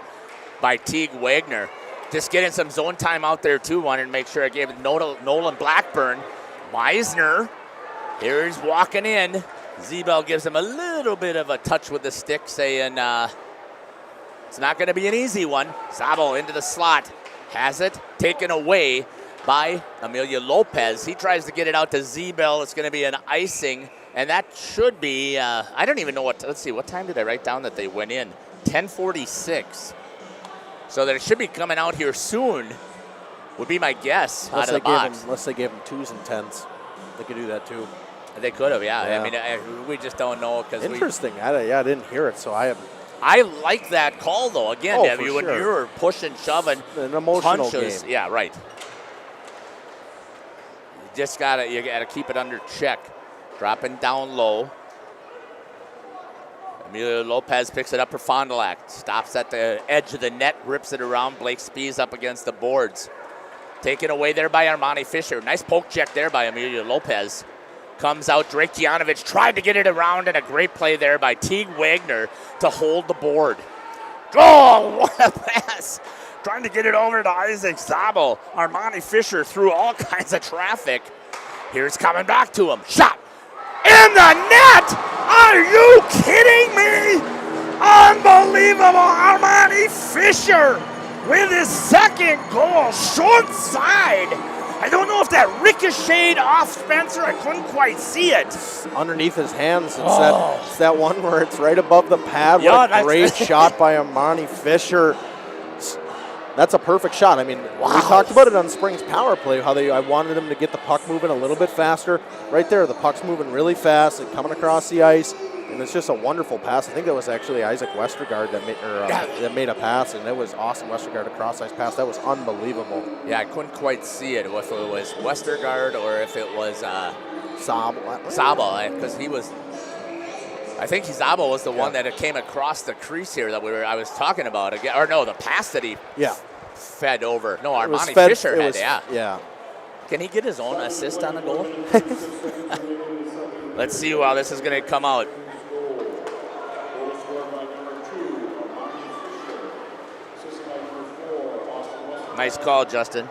by Teague Wagner. Just getting some zone time out there, too. Wanted to make sure I gave it Nolan Blackburn. Meisner, here he's walking in. Zebel gives him a little bit of a touch with the stick, saying it's not going to be an easy one. Zabel into the slot. Has it taken away by Emilio Lopez. He tries to get it out to Zebel. It's going to be an icing, and that should be, I don't even know let's see, what time did I write down that they went in? 10:46. So that it should be coming out here soon, would be my guess, out of the box. Unless they gave him 2s and 10s. They could do that too. They could have, yeah. I mean, we just don't know. Interesting. I didn't hear it, so I like that call, though. Again, Debbie, when sure. you're pushing, shoving, an emotional punches. game. Yeah, right. You gotta keep it under check. Dropping down low. Emilio Lopez picks it up for Fond du Lac. Stops at the edge of the net, rips it around. Blake Spees up against the boards. Taken away there by Armani Fisher. Nice poke check there by Emilio Lopez. Comes out, Drake Janovic tried to get it around, and a great play there by Teague Wagner to hold the board. Oh, what a pass. Trying to get it over to Isaac Zabel. Armani Fisher through all kinds of traffic. Here's coming back to him. Shot in the net! Are you kidding me? Unbelievable. Armani Fisher with his second goal, short side. I don't know if that ricocheted off Spencer. I couldn't quite see it. Underneath his hands. It's that one where it's right above the pad. What a great shot by Armani Fisher. That's a perfect shot. I mean, we talked about it on Springs power play, how I wanted them to get the puck moving a little bit faster. Right there, the puck's moving really fast and coming across the ice. And it's just a wonderful pass. I think it was actually Isaac Westergaard that made a pass, and it was awesome. Westergaard a cross-ice pass. That was unbelievable. Yeah, I couldn't quite see it, if it was Westergaard or if it was Zabel, because he was. I think Zabel was the one that came across the crease here that I was talking about. Or no, the pass that he fed over. No, Armani Fisher had, Yeah. Can he get his own assist on the goal? Let's see how this is going to come out. Nice call, Justin.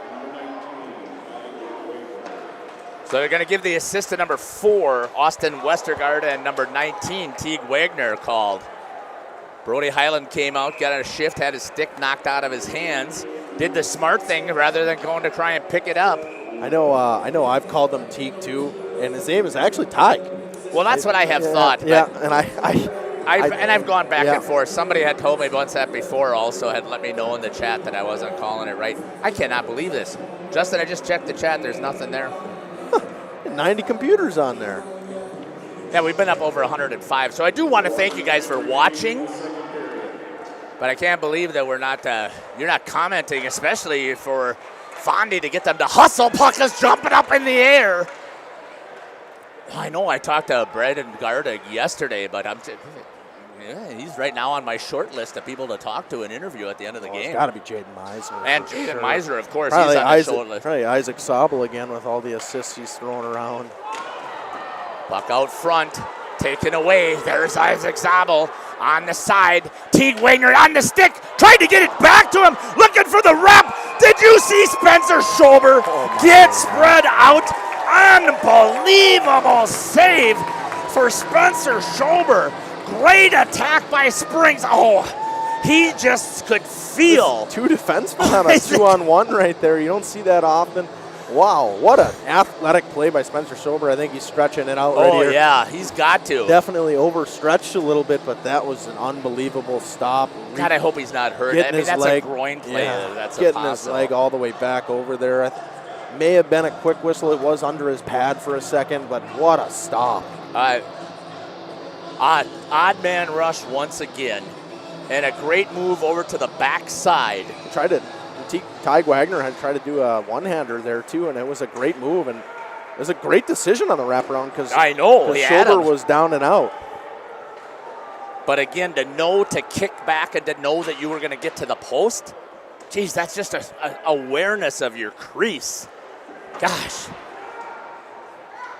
So they're going to give the assist to number 4, Austin Westergaard, and number 19, Teague Wagner, called. Brody Highland came out, got a shift, had his stick knocked out of his hands, did the smart thing rather than going to try and pick it up. I know I've called him Teague too, and his name is actually Teague. Well, that's what I have thought. Yeah, and I've gone back and forth. Somebody had told me once that before, also had let me know in the chat that I wasn't calling it right. I cannot believe this. Justin, I just checked the chat. There's nothing there. 90 computers on there. Yeah, we've been up over 105. So I do want to thank you guys for watching. But I can't believe that you're not commenting, especially for Fondy to get them to hustle. Puck is jumping up in the air. I know I talked to Braden Garda yesterday, but he's right now on my short list of people to talk to and interview at the end of the game. It's got to be Jaden Meisner. And Jaden Meisner, of course, probably he's on the short list. Probably Isaac Zabel again with all the assists he's throwing around. Puck out front, taken away. There's Isaac Zabel on the side. Teague Wagner on the stick, tried to get it back to him, looking for the wrap. Did you see Spencer Schober get spread out? Unbelievable save for Spencer Schober. Great attack by Springs. Oh, he just could feel. Two defensemen on a 2-on-1 right there. You don't see that often. Wow, what an athletic play by Spencer Schober. I think he's stretching it out right here. Oh, yeah, he's got to. Definitely overstretched a little bit, but that was an unbelievable stop. God, I hope he's not hurt. I mean, that's a groin play. Yeah, That's getting a his leg all the way back over there. May have been a quick whistle. It was under his pad for a second, but what a stop. Odd man rush once again, and a great move over to the backside. Ty Wagner had tried to do a one-hander there too, and it was a great move, and it was a great decision on the wraparound because Schober was down and out. But again, to know to kick back and to know that you were going to get to the post, geez, that's just an awareness of your crease. Gosh,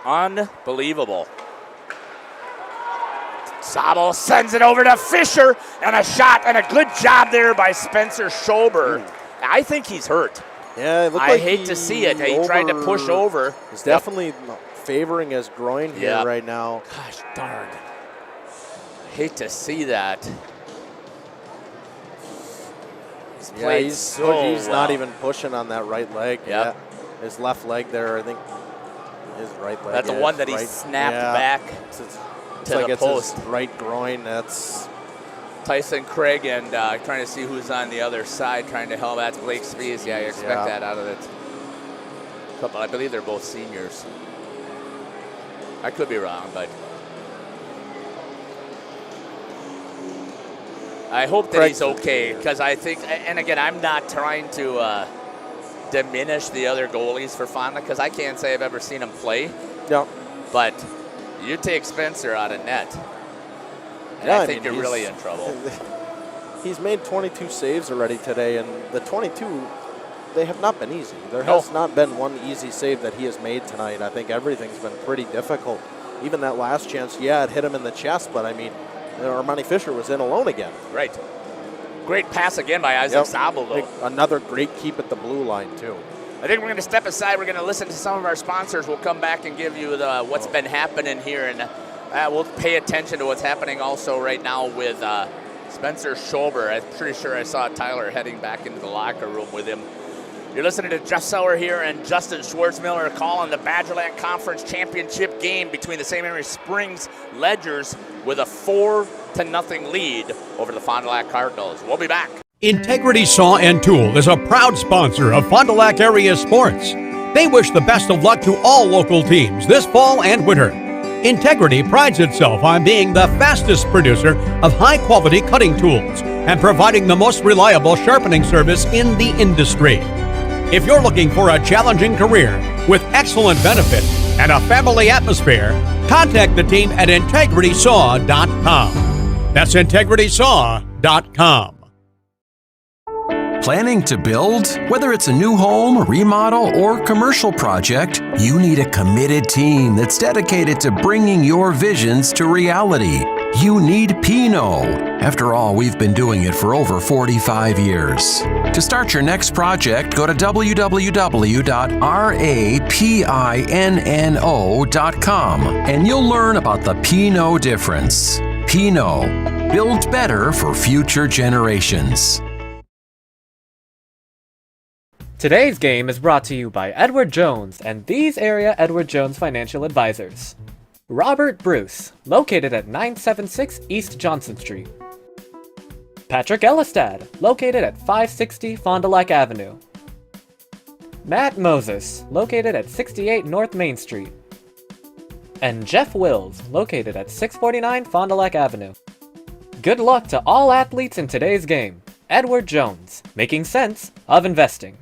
unbelievable. Sabo sends it over to Fisher, and a shot, and a good job there by Spencer Schober. I think he's hurt. Yeah, it looked I like hate to see it. He tried to push over. He's definitely favoring his groin here right now. Gosh darn. Hate to see that. He's not even pushing on that right leg. Yeah, his left leg there, I think his right leg. That's the one that he snapped back to the post. His right groin. That's Tyson Craig and trying to see who's on the other side, trying to help. That's Blake Spies. Yeah, you expect that out of it. Couple, I believe they're both seniors. I could be wrong, but I hope that he's okay, because I think, and again, I'm not trying to diminish the other goalies for Fond du Lac, because I can't say I've ever seen him play. No. But you take Spencer out of net, and yeah, I think you're really in trouble. He's made 22 saves already today, and the 22, they have not been easy. There has not been one easy save that he has made tonight. I think everything's been pretty difficult. Even that last chance, it hit him in the chest, but I mean, Armani Fisher was in alone again. Right. Great pass again by Isaac Sabo, though. Another great keep at the blue line, too. I think we're going to step aside. We're going to listen to some of our sponsors. We'll come back and give you what's been happening here, and we'll pay attention to what's happening also right now with Spencer Schober. I'm pretty sure I saw Tyler heading back into the locker room with him. You're listening to Jeff Sauer here and Justin Schwartzmiller calling the Badgerland Conference Championship game between the St. Mary Springs Ledgers with a 4-0 lead over the Fond du Lac Cardinals. We'll be back. Integrity Saw and Tool is a proud sponsor of Fond du Lac area sports. They wish the best of luck to all local teams this fall and winter. Integrity prides itself on being the fastest producer of high-quality cutting tools and providing the most reliable sharpening service in the industry. If you're looking for a challenging career with excellent benefits and a family atmosphere, contact the team at integritysaw.com. That's integritysaw.com. Planning to build? Whether it's a new home, remodel, or commercial project, you need a committed team that's dedicated to bringing your visions to reality. You need Pinot. After all, we've been doing it for over 45 years. To start your next project, go to www.rapinno.com and you'll learn about the Pinot difference. Pinot, build better for future generations. Today's game is brought to you by Edward Jones and these area Edward Jones financial advisors. Robert Bruce, located at 976 East Johnson Street. Patrick Ellistad, located at 560 Fond du Lac Avenue. Matt Moses, located at 68 North Main Street. And Jeff Wills, located at 649 Fond du Lac Avenue. Good luck to all athletes in today's game. Edward Jones, making sense of investing.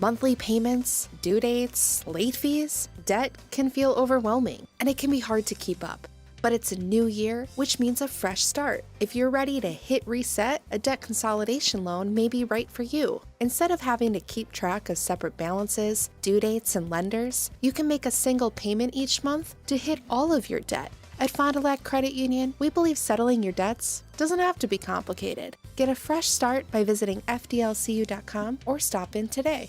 Monthly payments, due dates, late fees, debt can feel overwhelming, and it can be hard to keep up. But it's a new year, which means a fresh start. If you're ready to hit reset, a debt consolidation loan may be right for you. Instead of having to keep track of separate balances, due dates, and lenders, you can make a single payment each month to hit all of your debt. At Fond du Lac Credit Union, we believe settling your debts doesn't have to be complicated. Get a fresh start by visiting fdlcu.com or stop in today.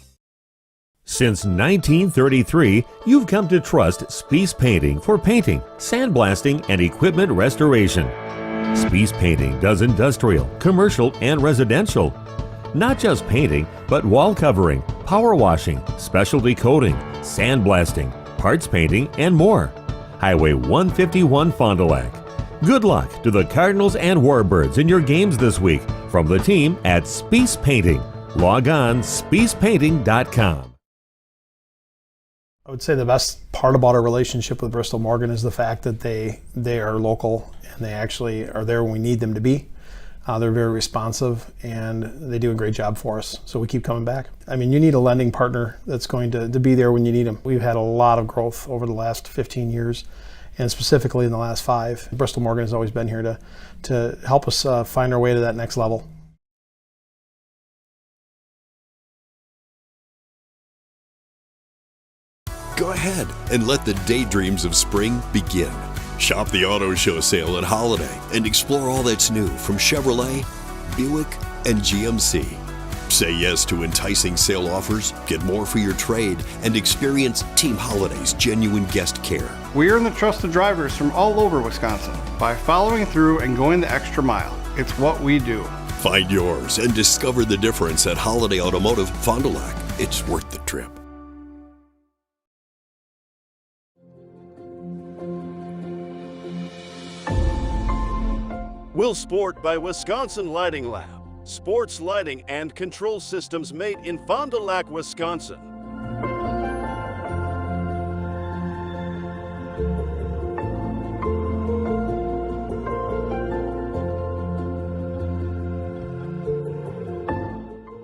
Since 1933, you've come to trust Spies Painting for painting, sandblasting, and equipment restoration. Spies Painting does industrial, commercial, and residential. Not just painting, but wall covering, power washing, specialty coating, sandblasting, parts painting, and more. Highway 151 Fond du Lac. Good luck to the Cardinals and Warbirds in your games this week from the team at Spies Painting. Log on spiespainting.com. I would say the best part about our relationship with Bristol Morgan is the fact that they are local and they actually are there when we need them to be. They're very responsive and they do a great job for us, so we keep coming back. I mean, you need a lending partner that's going to be there when you need them. We've had a lot of growth over the last 15 years, and specifically in the last 5. Bristol Morgan has always been here to help us find our way to that next level. Go ahead and let the daydreams of spring begin. Shop the auto show sale at Holiday and explore all that's new from Chevrolet, Buick, and GMC. Say yes to enticing sale offers, get more for your trade, and experience Team Holiday's genuine guest care. We earn the trust of drivers from all over Wisconsin by following through and going the extra mile. It's what we do. Find yours and discover the difference at Holiday Automotive Fond du Lac. It's worth the trip. Will Sport by Wisconsin Lighting Lab. Sports lighting and control systems made in Fond du Lac, Wisconsin.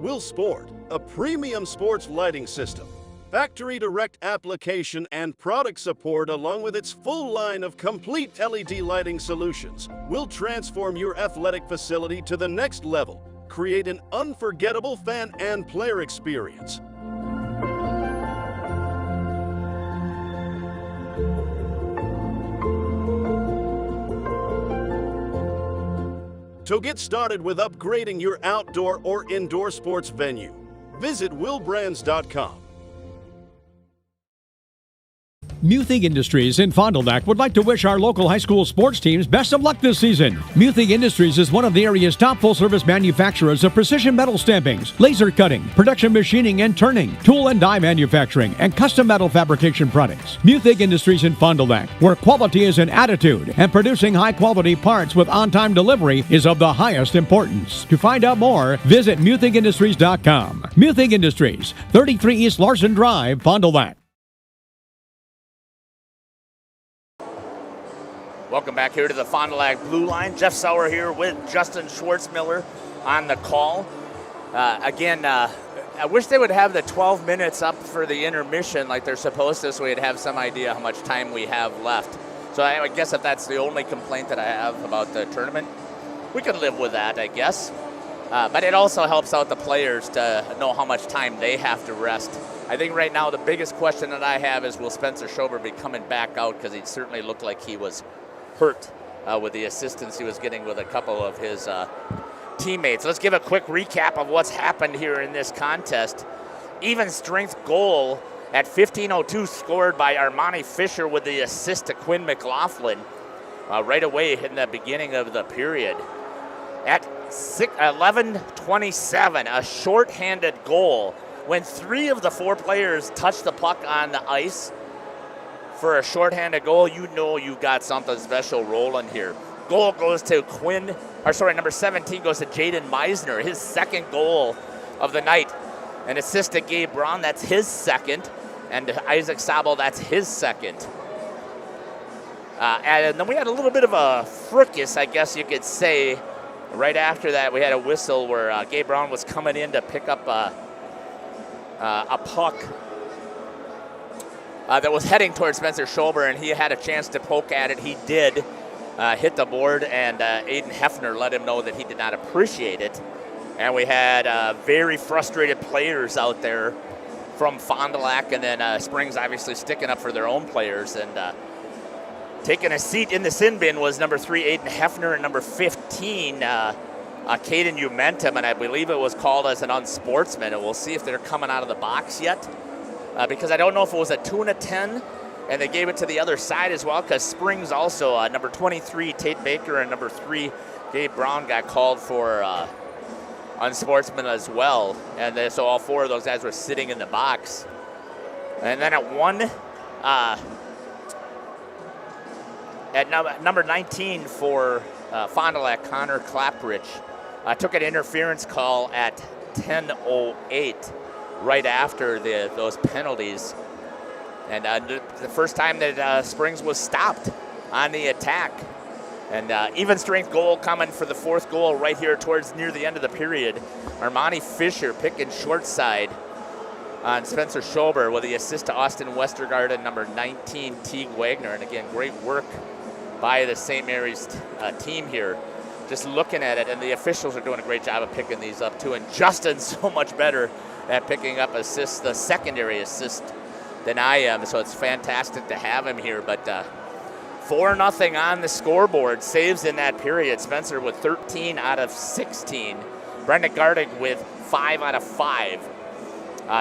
Will Sport, a premium sports lighting system. Factory direct application and product support along with its full line of complete LED lighting solutions will transform your athletic facility to the next level. Create an unforgettable fan and player experience. To get started with upgrading your outdoor or indoor sports venue, visit willbrands.com. Muthig Industries in Fond du Lac would like to wish our local high school sports teams best of luck this season. Muthig Industries is one of the area's top full-service manufacturers of precision metal stampings, laser cutting, production machining and turning, tool and die manufacturing, and custom metal fabrication products. Muthig Industries in Fond du Lac, where quality is an attitude and producing high-quality parts with on-time delivery is of the highest importance. To find out more, visit MuthigIndustries.com. Muthig Industries, 33 East Larson Drive, Fond du Lac. Welcome back here to the Fond du Lac Blue Line. Jeff Sauer here with Justin Schwartzmiller on the call. I wish they would have the 12 minutes up for the intermission like they're supposed to, so we'd have some idea how much time we have left. So I guess if that's the only complaint that I have about the tournament, we can live with that, I guess. But it also helps out the players to know how much time they have to rest. I think right now the biggest question that I have is, will Spencer Schober be coming back out, because he certainly looked like he was hurt with the assistance he was getting with a couple of his teammates. Let's give a quick recap of what's happened here in this contest. Even strength goal at 15:02 scored by Armani Fisher with the assist to Quinn McLaughlin right away in the beginning of the period. At 11:27, a shorthanded goal when 3 of the 4 players touched the puck on the ice. For a shorthanded goal, you know you've got something special rolling here. Goal goes to number 17 goes to Jaden Meisner, his second goal of the night. An assist to Gabe Braun, that's his second. And Isaac Sabo, that's his second. And then we had a little bit of a fracas, I guess you could say. Right after that, we had a whistle where Gabe Braun was coming in to pick up a puck that was heading towards Spencer Schober, and he had a chance to poke at it. He did hit the board, and Aiden Hefner let him know that he did not appreciate it. And we had very frustrated players out there from Fond du Lac, and then Springs obviously sticking up for their own players. And taking a seat in the sin bin was number 3, Aiden Hefner, and number 15, Caden Umentum, and I believe it was called as an unsportsman. And we'll see if they're coming out of the box yet. Because I don't know if it was a 2 and a 10, and they gave it to the other side as well, because Springs also, number 23, Tate Baker, and number 3, Gabe Brown, got called for unsportsman as well. And so all 4 of those guys were sitting in the box. And then at number 19 for Fond du Lac, Connor Clapridge took an interference call at 10:08 right after those penalties. And the first time that Springs was stopped on the attack. And even strength goal coming for the 4th goal right here towards near the end of the period. Armani Fisher picking short side on Spencer Schober with the assist to Austin Westergaard and number 19, Teague Wagner. And again, great work by the St. Mary's team here. Just looking at it, and the officials are doing a great job of picking these up too. And Justin's so much better at picking up assists, the secondary assist, than I am. So it's fantastic to have him here. But 4-0 on the scoreboard, saves in that period. Spencer with 13 out of 16. Brendan Gardig with 5 out of 5.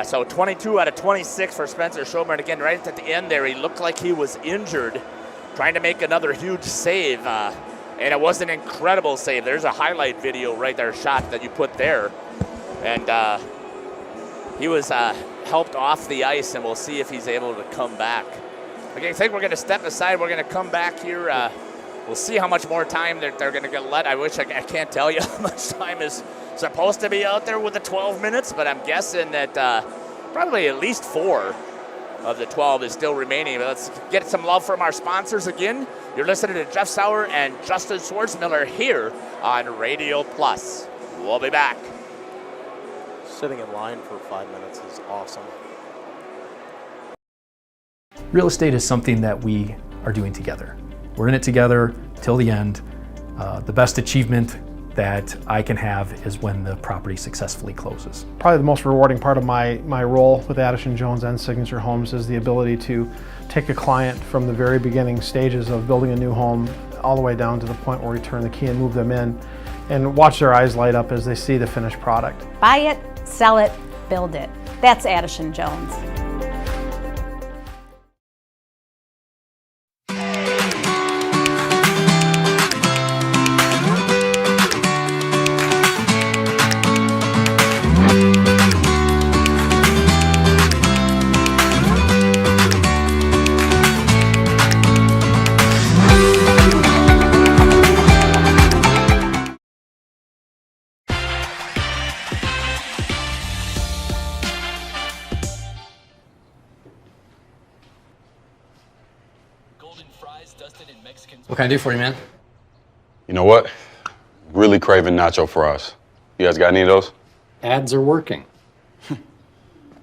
So 22 out of 26 for Spencer Schober. And again, right at the end there, he looked like he was injured, trying to make another huge save. And it was an incredible save. There's a highlight video right there, shot that you put there. And he was helped off the ice, and we'll see if he's able to come back. Okay, I think we're going to step aside. We're going to come back here. We'll see how much more time they're going to get let. I wish I can't tell you how much time is supposed to be out there with the 12 minutes, but I'm guessing that probably at least 4 of the 12 is still remaining. But let's get some love from our sponsors again. You're listening to Jeff Sauer and Justin Schwartzmiller here on Radio Plus. We'll be back. Sitting in line for 5 minutes is awesome. Real estate is something that we are doing together. We're in it together till the end. The best achievement that I can have is when the property successfully closes. Probably the most rewarding part of my role with Addison Jones and Signature Homes is the ability to take a client from the very beginning stages of building a new home all the way down to the point where we turn the key and move them in, and watch their eyes light up as they see the finished product. Buy it, sell it, build it. That's Addison Jones. What can I do for you, man? You know what? Really craving nacho fries. You guys got any of those? Ads are working. I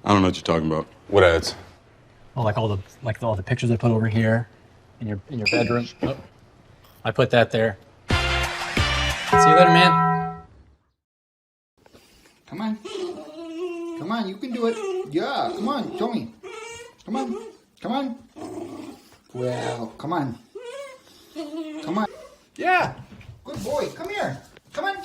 don't know what you're talking about. What ads? Oh, like all the pictures I put over here in your bedroom. Oh, I put that there. See you later, man. Come on. Come on, you can do it. Yeah, come on, show me. Come on. Come on. Well, come on. Come on. Yeah. Good boy. Come here. Come on.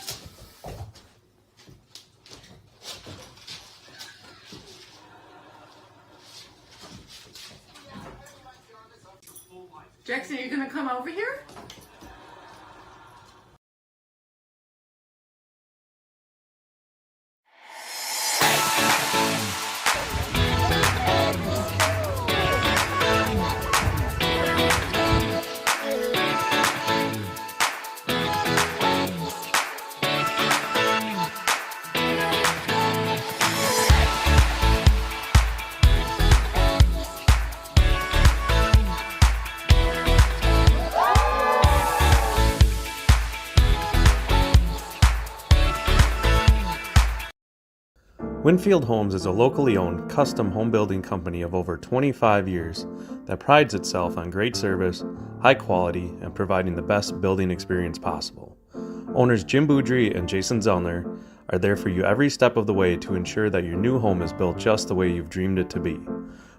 Jackson, are you going to come over here? Winfield Homes is a locally owned, custom home building company of over 25 years that prides itself on great service, high quality, and providing the best building experience possible. Owners Jim Boudry and Jason Zellner are there for you every step of the way to ensure that your new home is built just the way you've dreamed it to be.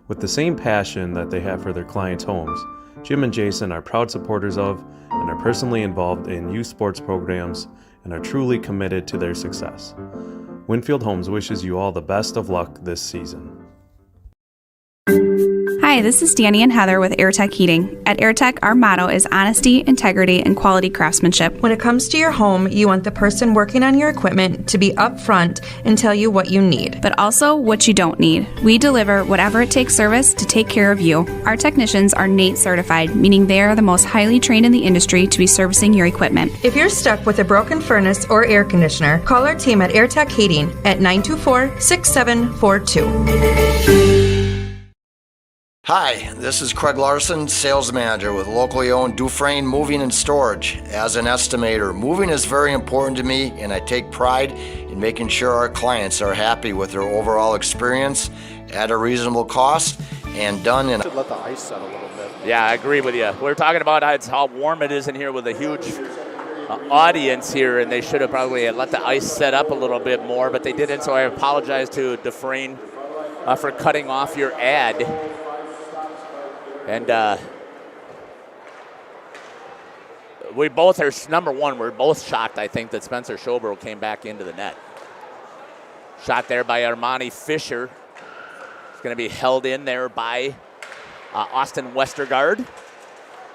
With the same passion that they have for their clients' homes, Jim and Jason are proud supporters of and are personally involved in youth sports programs and are truly committed to their success. Winfield Homes wishes you all the best of luck this season. Hi, Hi, this is Danny and Heather with AirTech Heating. At AirTech, our motto is honesty, integrity, and quality craftsmanship. When it comes to your home, you want the person working on your equipment to be upfront and tell you what you need. But also what you don't need. We deliver whatever it takes service to take care of you. Our technicians are NATE certified, meaning they are the most highly trained in the industry to be servicing your equipment. If you're stuck with a broken furnace or air conditioner, call our team at AirTech Heating at 924-6742. Hi, this is Craig Larson, sales manager with locally owned Dufresne Moving and Storage. As an estimator, moving is very important to me, and I take pride in making sure our clients are happy with their overall experience at a reasonable cost and done in. Should let the ice set a little bit. Yeah, I agree with you. We're talking about how warm it is in here with a huge audience here, and they should have probably let the ice set up a little bit more, but they didn't. So I apologize to Dufresne for cutting off your ad. And we both are, number one, we're both shocked, I think, that Spencer Schobel came back into the net. Shot there by Armani Fisher. It's going to be held in there by Austin Westergaard.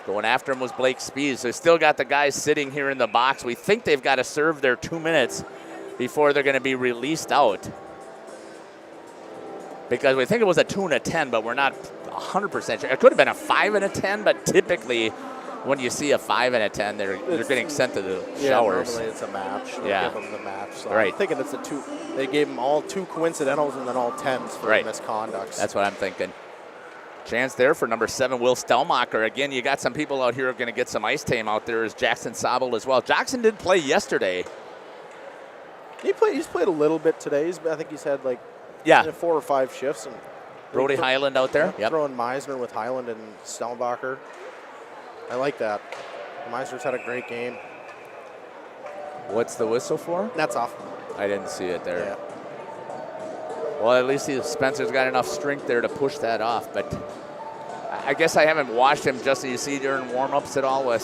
Going after him was Blake Spees. So still got the guys sitting here in the box. We think they've got to serve their 2 minutes before they're going to be released out. Because we think it was a 2 and a 10, but we're not 100% sure. It could have been a 5 and a 10, but typically when you see a 5 and a 10, they're getting sent to the showers. Normally it's a match. They Yeah. give them the match. So Right. I'm thinking it's a 2. They gave them all 2 coincidentals and then all 10s for misconducts. That's what I'm thinking. Chance there for number 7, Will Stelmacher. Again, you got some people out here who are going to get some ice time out there. Is Jackson Sobel as well. Jackson did play yesterday. He's played a little bit today. I think he's had 4 or 5 shifts. And Brody Highland out there. Yep. Throwing Meisner with Highland and Stelmacher. I like that. Meisner's had a great game. What's the whistle for? That's off. I didn't see it there. Yeah. Well, at least Spencer's got enough strength there to push that off. But I guess I haven't watched him. Justin, you see during warm-ups at all? Did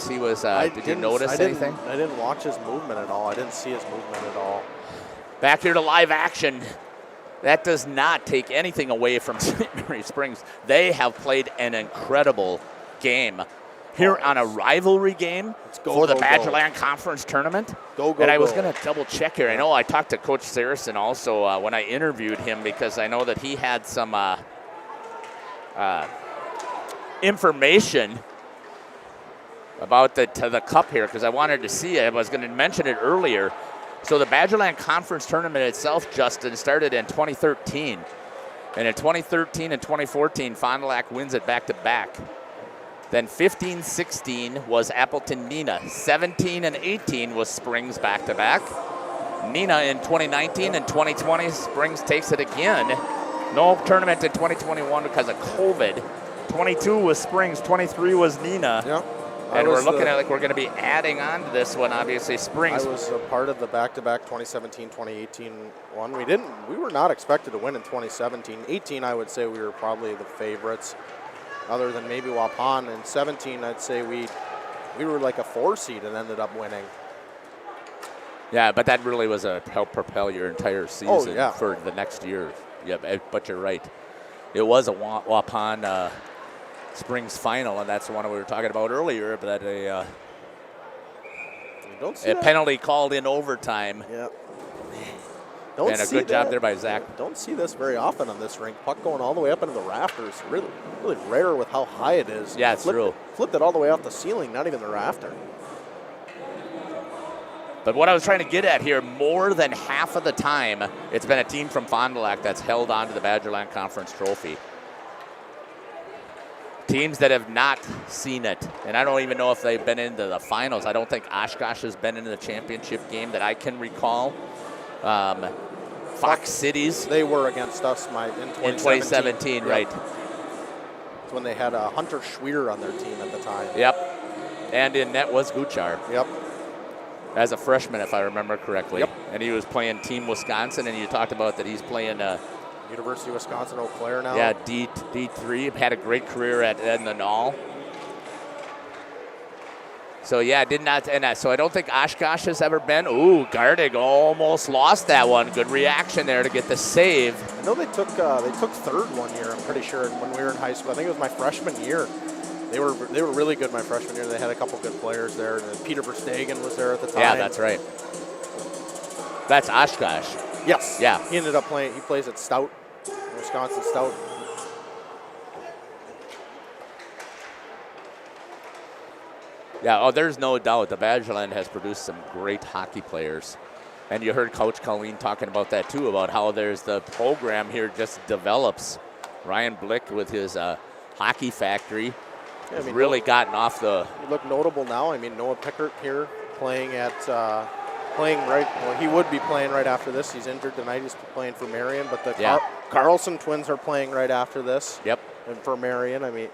you notice anything? I didn't watch his movement at all. I didn't see his movement at all. Back here to live action. That does not take anything away from St. Mary Springs. They have played an incredible game here on a rivalry game for the Badgerland Conference Tournament. And I was going to double check here. I know I talked to Coach Saracen also when I interviewed him, because I know that he had some information about the cup here, because I wanted to see it. I was going to mention it earlier. So the Badgerland Conference Tournament itself, Justin, started in 2013. And in 2013 and 2014, Fond du Lac wins it back-to-back. Then 15-16 was Appleton-Neenah. 17 and 18 was Springs back-to-back. Neenah in 2019 and 2020, Springs takes it again. No tournament in 2021 because of COVID. 22 was Springs, 23 was Neenah. Yep. And we're looking at we're going to be adding on to this one, obviously, Springs. I was a part of the back-to-back 2017-2018 one. We were not expected to win in 2017. 18, I would say we were probably the favorites, other than maybe Waupun. In 17, I'd say we were like a 4 seed and ended up winning. Yeah, but that really was help propel your entire season for the next year. Yeah, but you're right. It was a Waupun Springs final, and that's the one we were talking about earlier, but a penalty called in overtime. Yeah. And a good job there by Zach. Don't see this very often on this rink. Puck going all the way up into the rafters. Really, really rare with how high it is. Yeah, it's true. Flipped it all the way off the ceiling, not even the rafter. But what I was trying to get at here, more than half of the time, it's been a team from Fond du Lac that's held on to the Badgerland Conference trophy. Teams that have not seen it, and I don't even know if they've been into the finals. I don't think Oshkosh has been in the championship game that I can recall. Fox Cities. They were against us in 2017. Right. It's when they had Hunter Schweer on their team at the time. Yep. And in net was Guchar. Yep. As a freshman, if I remember correctly. Yep. And he was playing Team Wisconsin, and you talked about that he's playing University of Wisconsin Eau Claire now. Yeah, D3. Had a great career at Edna Nall. So, yeah, did not. And so I don't think Oshkosh has ever been. Ooh, Gardig almost lost that one. Good reaction there to get the save. I know they took third one year, I'm pretty sure, when we were in high school. I think it was my freshman year. They were really good my freshman year. They had a couple good players there. And Peter Verstegen was there at the time. Yeah, that's right. That's Oshkosh. Yes. Yeah. He ended up playing. He plays at Stout, Wisconsin Stout. Yeah, oh, there's no doubt the Badgerland has produced some great hockey players. And you heard Coach Colleen talking about that too, about how there's the program here just develops. Ryan Blick with his hockey factory has really gotten off the... You look notable now. I mean, Noah Pickert here playing right... Well, he would be playing right after this. He's injured tonight. He's playing for Marion. But the Carlson twins are playing right after this. Yep. And for Marion, I mean...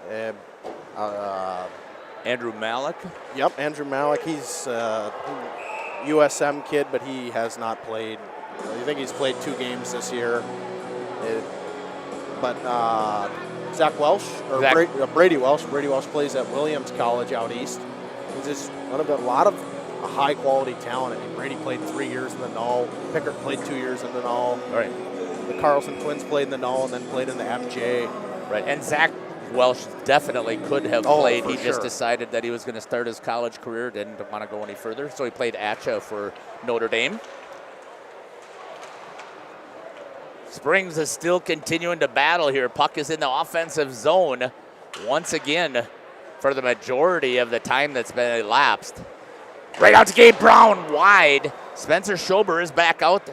Andrew Malik? Yep, Andrew Malik. He's a USM kid, but he has not played. I think he's played 2 games this year. But Zach Welsh, or Brady Welsh. Brady Welsh plays at Williams College out east. He's just one of a lot of high-quality talent. I mean, Brady played 3 years in the Null. Pickard played 2 years in the Null. Right. The Carlson twins played in the Null and then played in the FJ. Right, and Zach Welsh definitely could have played. He just decided that he was going to start his college career, didn't want to go any further, so he played ACHA for Notre Dame. Springs is still continuing to battle here. Puck is in the offensive zone once again for the majority of the time that's been elapsed. Right out to Gabe Brown, wide. Spencer Schober is back out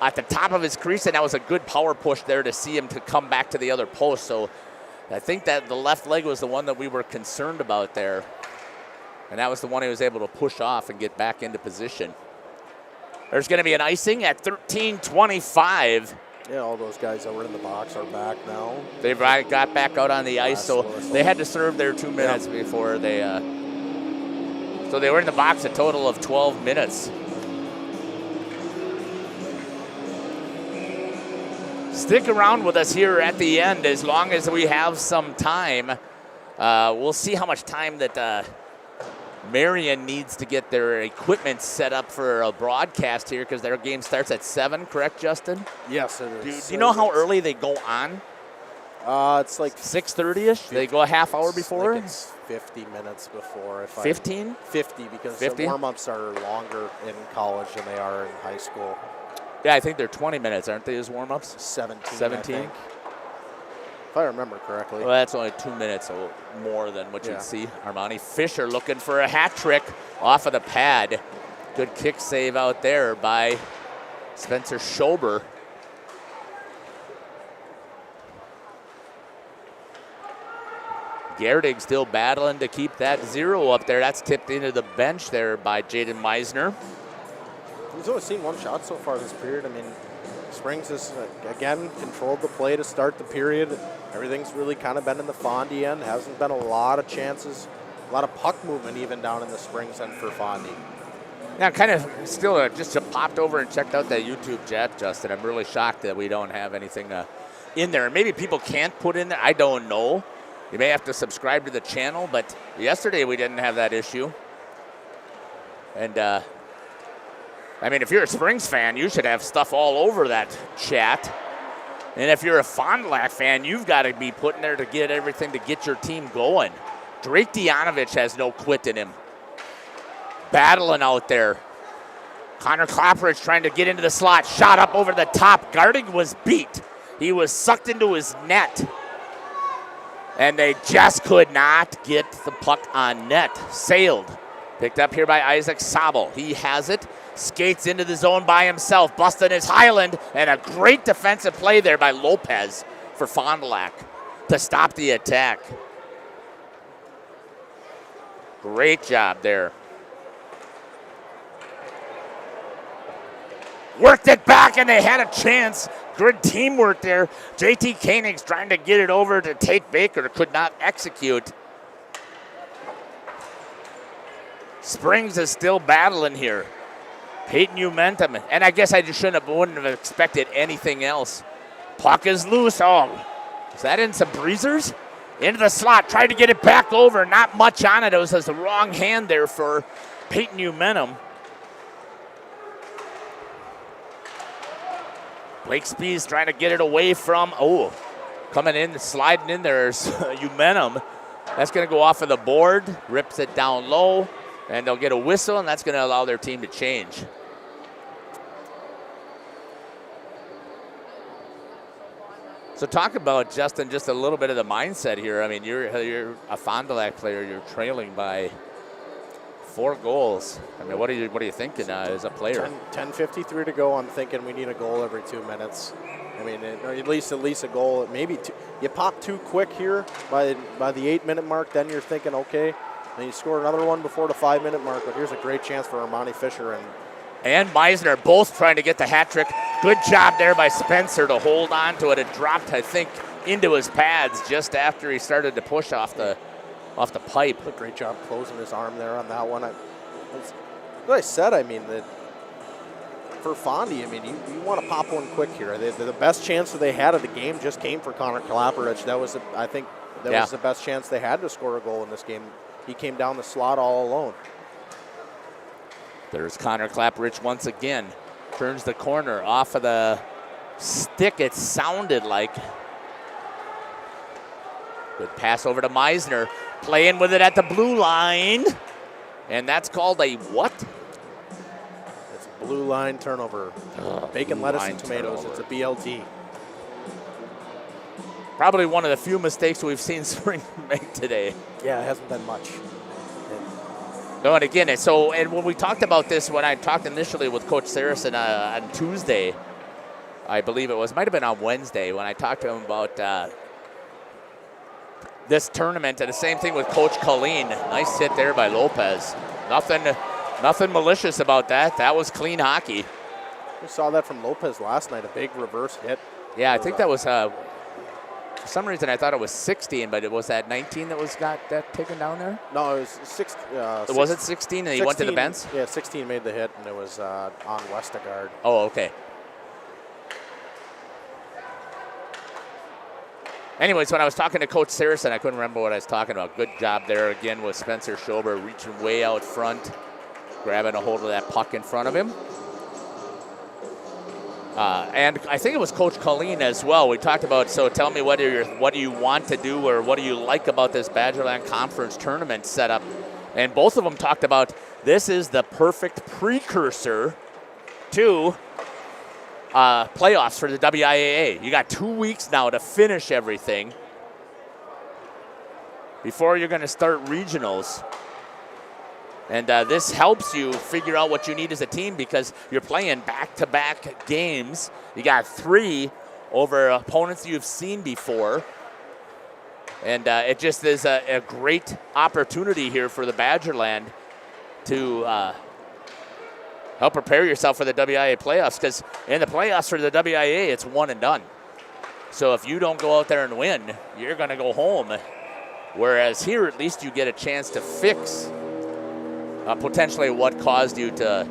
at the top of his crease, and that was a good power push there to see him to come back to the other post. So I think that the left leg was the one that we were concerned about there. And that was the one he was able to push off and get back into position. There's going to be an icing at 13:25. Yeah, all those guys that were in the box are back now. They've got back out on the ice, so they had to serve their 2 minutes before they... So they were in the box a total of 12 minutes. Stick around with us here at the end as long as we have some time. We'll see how much time that Marion needs to get their equipment set up for a broadcast here, because their game starts at 7, correct, Justin? Yes, it is. Do you know how early they go on? It's like 6:30ish. They go a half hour before. It's 50 minutes before. 15? 50, because 50? the warm-ups are longer in college than they are in high school. Yeah, I think they're 20 minutes, aren't they, as warm-ups? 17. 17? I think. If I remember correctly. Well, that's only 2 minutes more than what you'd see. Armani Fisher looking for a hat trick off of the pad. Good kick save out there by Spencer Schober. Gerdig still battling to keep that 0 up there. That's tipped into the bench there by Jaden Meisner. He's only seen 1 shot so far this period. I mean, Springs has, again, controlled the play to start the period. Everything's really kind of been in the Fondy end. Hasn't been a lot of chances, a lot of puck movement even down in the Springs end for Fondy. Yeah, kind of still just popped over and checked out that YouTube chat, Justin. I'm really shocked that we don't have anything in there. Maybe people can't put in there. I don't know. You may have to subscribe to the channel, but yesterday we didn't have that issue. And, I mean, if you're a Springs fan, you should have stuff all over that chat. And if you're a Fond du Lac fan, you've got to be putting there to get everything to get your team going. Drake Dianovich has no quit in him. Battling out there. Connor Clapperidge trying to get into the slot. Shot up over the top. Gardig was beat. He was sucked into his net. And they just could not get the puck on net. Sailed. Picked up here by Isaac Sabel. He has it. Skates into the zone by himself. Busting his Highland. And a great defensive play there by Lopez for Fond du Lac to stop the attack. Great job there. Worked it back, and they had a chance. Good teamwork there. JT Koenig's trying to get it over to Tate Baker. Could not execute. Springs is still battling here. Peyton Umentum. And I guess I just wouldn't have expected anything else. Puck is loose. Oh, is that in some breezers? into the slot, tried to get it back over. Not much on it. It was the wrong hand there for Peyton Umenum. Blake Spees trying to get it away from, coming in, sliding in there is Umenum. That's going to go off of the board, rips it down low, and they'll get a whistle, and that's going to allow their team to change. So talk about, Justin, just a little bit of the mindset here. I mean, you're a Fond du Lac player. You're trailing by 4 goals. I mean, what are you thinking as a player? 10:53 to go. I'm thinking we need a goal every 2 minutes. I mean, at least a goal. Maybe two. You pop too quick here by the 8-minute mark. Then you're thinking, okay. Then you score another one before the 5-minute mark. But here's a great chance for Armani Fisher and Meisner both trying to get the hat trick. Good job there by Spencer to hold on to it. It dropped, I think, into his pads just after he started to push off the pipe. A great job closing his arm there on that one. What I said, I mean, that for Fondy, I mean, you want to pop one quick here. The best chance that they had of the game just came for Connor Kalaparich. That was, I think, was the best chance they had to score a goal in this game. He came down the slot all alone. There's Connor Kalaparich once again. Turns the corner off of the stick, it sounded like. Good pass over to Meisner. Playing with it at the blue line. And that's called a what? It's a blue line turnover. Bacon, lettuce, and tomatoes. Turnover. It's a BLT. Probably one of the few mistakes we've seen Spring make today. Yeah, it hasn't been much. No, and again, and when we talked about this, when I talked initially with Coach Saracen on Tuesday, I believe it was, might have been on Wednesday, when I talked to him about this tournament, and the same thing with Coach Colleen. Nice hit there by Lopez. Nothing malicious about that. That was clean hockey. We saw that from Lopez last night, a big reverse hit. Yeah, I think that was, for some reason I thought it was 16, but it was that 19 that got that taken down there? No, it was 6. Was it 16 and he went to the bench? Yeah, 16 made the hit, and it was on Westergaard. Oh, okay. Anyways, when I was talking to Coach Saracen, I couldn't remember what I was talking about. Good job there again with Spencer Schober reaching way out front, grabbing a hold of that puck in front of him. And I think it was Coach Colleen as well. We talked about, so tell me what do you want to do or what do you like about this Badgerland Conference tournament setup. And both of them talked about this is the perfect precursor to playoffs for the WIAA. You got 2 weeks now to finish everything before you're going to start regionals. And this helps you figure out what you need as a team because you're playing back-to-back games. You got 3 over opponents you've seen before. And it just is a great opportunity here for the Badgerland to help prepare yourself for the WIA playoffs because in the playoffs for the WIA, it's one and done. So if you don't go out there and win, you're going to go home. Whereas here, at least you get a chance to fix potentially what caused you to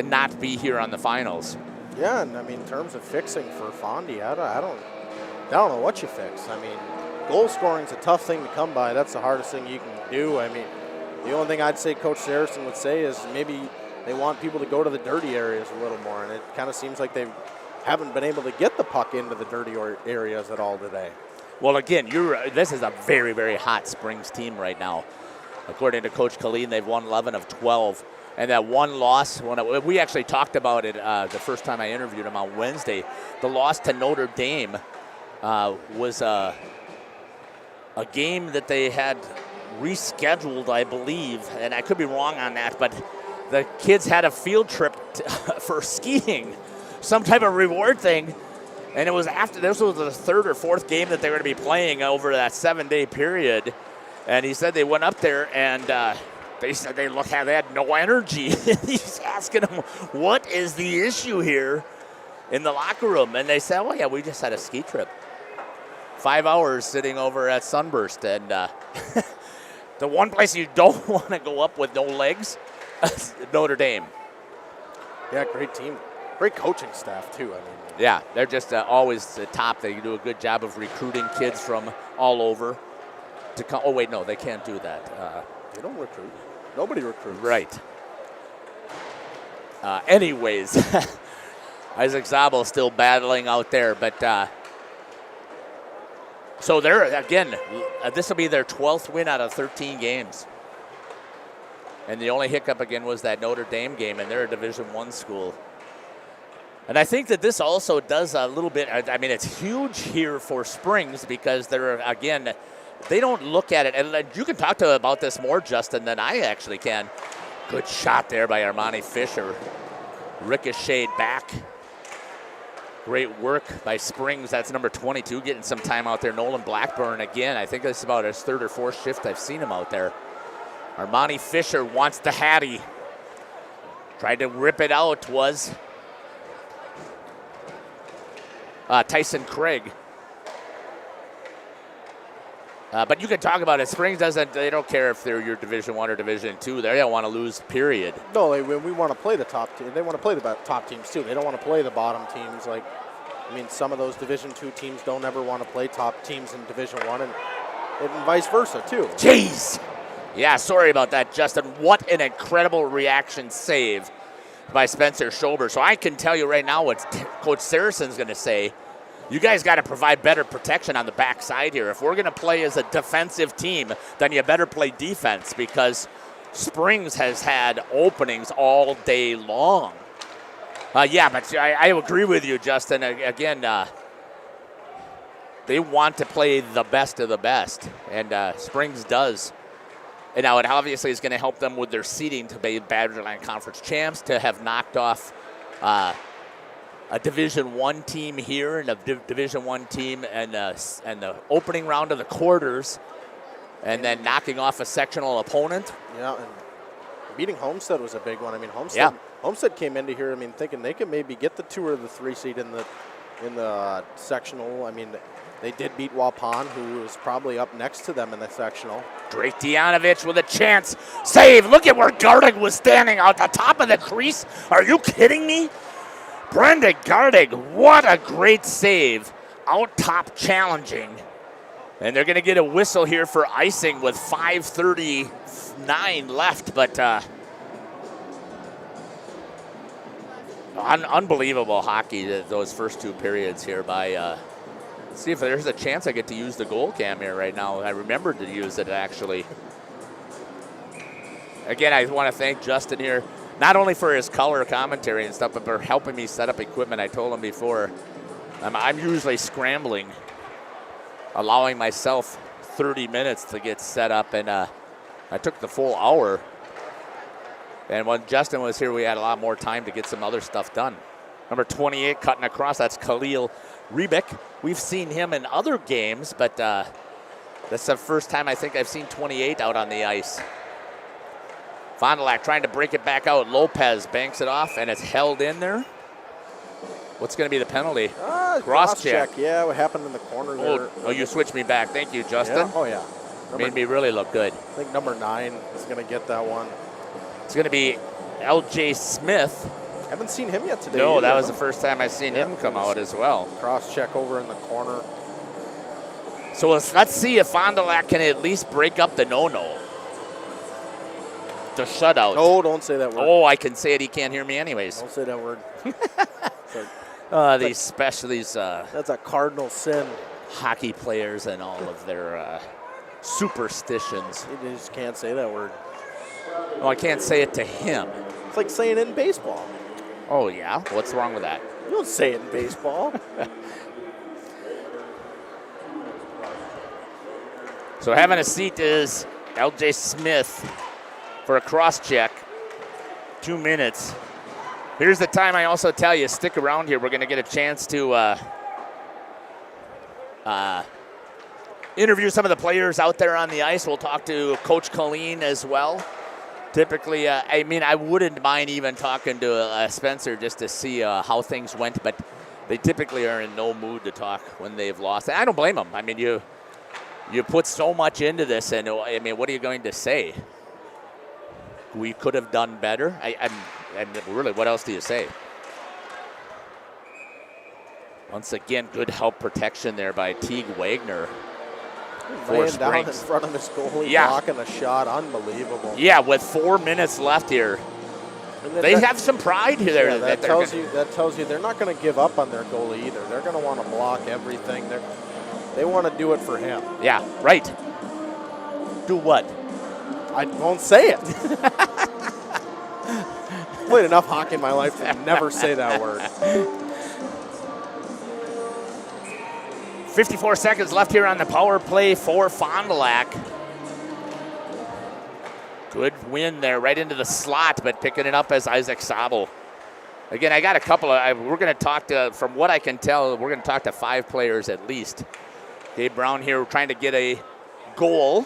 not be here on the finals. Yeah, and I mean, in terms of fixing for Fondy, I don't know what you fix. I mean, goal scoring's a tough thing to come by. That's the hardest thing you can do. I mean, the only thing I'd say Coach Saracen would say is maybe they want people to go to the dirty areas a little more, and it kind of seems like they haven't been able to get the puck into the dirty areas at all today. Well, again, this is a very, very hot Springs team right now. According to Coach Colleen, they've won 11 of 12. And that one loss, we actually talked about it the first time I interviewed him on Wednesday. The loss to Notre Dame was a game that they had rescheduled, I believe. And I could be wrong on that, but the kids had a field trip for skiing, some type of reward thing. And it was after, this was the 3rd or 4th game that they were going to be playing over that 7-day period. And he said they went up there and they said they had no energy. He's asking them, what is the issue here in the locker room? And they said, oh, yeah, we just had a ski trip. 5 hours sitting over at Sunburst. And the one place you don't want to go up with no legs, Notre Dame. Yeah, great team. Great coaching staff, too. I mean, yeah, they're just always the top. They do a good job of recruiting kids from all over. to come. Oh, wait, no, they can't do that. They don't recruit. Nobody recruits. Right. Anyways, Isaac Zabel still battling out there, but so they're, again, this will be their 12th win out of 13 games. And the only hiccup again was that Notre Dame game, and they're a Division I school. And I think that this also does a little bit, I mean, it's huge here for Springs because they're, again, they don't look at it. And you can talk to about this more, Justin, than I actually can. Good shot there by Armani Fisher. Ricocheted back. Great work by Springs. That's number 22 getting some time out there. Nolan Blackburn again. I think this is about his third or fourth shift I've seen him out there. Armani Fisher wants the Hattie. Tried to rip it out was Tyson Craig. But you can talk about it. Springs they don't care if they're your Division I or Division II. They don't want to lose, period. No, we want to play the top team. They want to play the top teams too. They don't want to play the bottom teams. Like, I mean, some of those Division II teams don't ever want to play top teams in Division I, and vice versa too. Jeez. Yeah, sorry about that, Justin. What an incredible reaction save by Spencer Schober. So I can tell you right now what Coach Saracen's going to say. You guys got to provide better protection on the backside here. If we're going to play as a defensive team, then you better play defense because Springs has had openings all day long. Yeah, but I agree with you, Justin. Again, they want to play the best of the best, and Springs does. And now it obviously is going to help them with their seeding to be Badgerland Conference champs, to have knocked off a Division I team here and a Division I team and the opening round of the quarters, and then knocking off a sectional opponent. Yeah, and beating Homestead was a big one. I mean, Homestead came into here, I mean, thinking they could maybe get the 2 or the 3 seed in the sectional. I mean, they did beat Waupun, who was probably up next to them in the sectional. Drake Dianovich with a chance. Save. Look at where Gardig was standing out the top of the crease. Are you kidding me? Brenda Gardig, what a great save. Out top challenging. And they're going to get a whistle here for icing with 5:39 left. But unbelievable hockey, those first 2 periods here by... Let's see if there's a chance I get to use the goal cam here right now. I remembered to use it, actually. Again, I want to thank Justin here, not only for his color commentary and stuff, but for helping me set up equipment. I told him before, I'm usually scrambling, allowing myself 30 minutes to get set up, and I took the full hour. And when Justin was here, we had a lot more time to get some other stuff done. Number 28 cutting across, that's Khalil Rebick. We've seen him in other games, but that's the first time I think I've seen 28 out on the ice. Fond du Lac trying to break it back out. Lopez banks it off, and it's held in there. What's going to be the penalty? Cross check. Yeah, what happened in the corner there. Oh, you switched me back. Thank you, Justin. Yeah. Oh, yeah. Made me really look good. I think number 9 is going to get that one. It's going to be L.J. Smith. Haven't seen him yet today. No, that was the first time I've seen him come out as well. Cross check over in the corner. So let's see if Fond du Lac can at least break up the no-no. The shutout. No, don't say that word. Oh, I can say it. He can't hear me anyways. Don't say that word. That's a cardinal sin. Hockey players and all of their superstitions. You just can't say that word. No, I can't say it to him. It's like saying it in baseball. Oh, yeah? What's wrong with that? You don't say it in baseball. So having a seat is L.J. Smith for a cross check. 2 minutes. Here's the time I also tell you, stick around here. We're going to get a chance to interview some of the players out there on the ice. We'll talk to Coach Colleen as well. Typically, I wouldn't mind even talking to Spencer just to see how things went, but they typically are in no mood to talk when they've lost. And I don't blame them. I mean, you put so much into this, and I mean, what are you going to say? We could have done better. And really, what else do you say? Once again, good help protection there by Teague Wagner. Laying down in front of his goalie, blocking a shot. Unbelievable. Yeah, with 4 minutes left here. They have some pride here. Yeah, that tells you they're not going to give up on their goalie either. They're going to want to block everything. They want to do it for him. Yeah, right. Do what? I won't say it. Played enough hockey in my life to never say that word. 54 seconds left here on the power play for Fond du Lac. Good win there, right into the slot, but picking it up as Isaac Sabel. Again, I got a couple of, we're going to talk to, from what I can tell, we're going to talk to 5 players at least. Gabe Brown here trying to get a goal,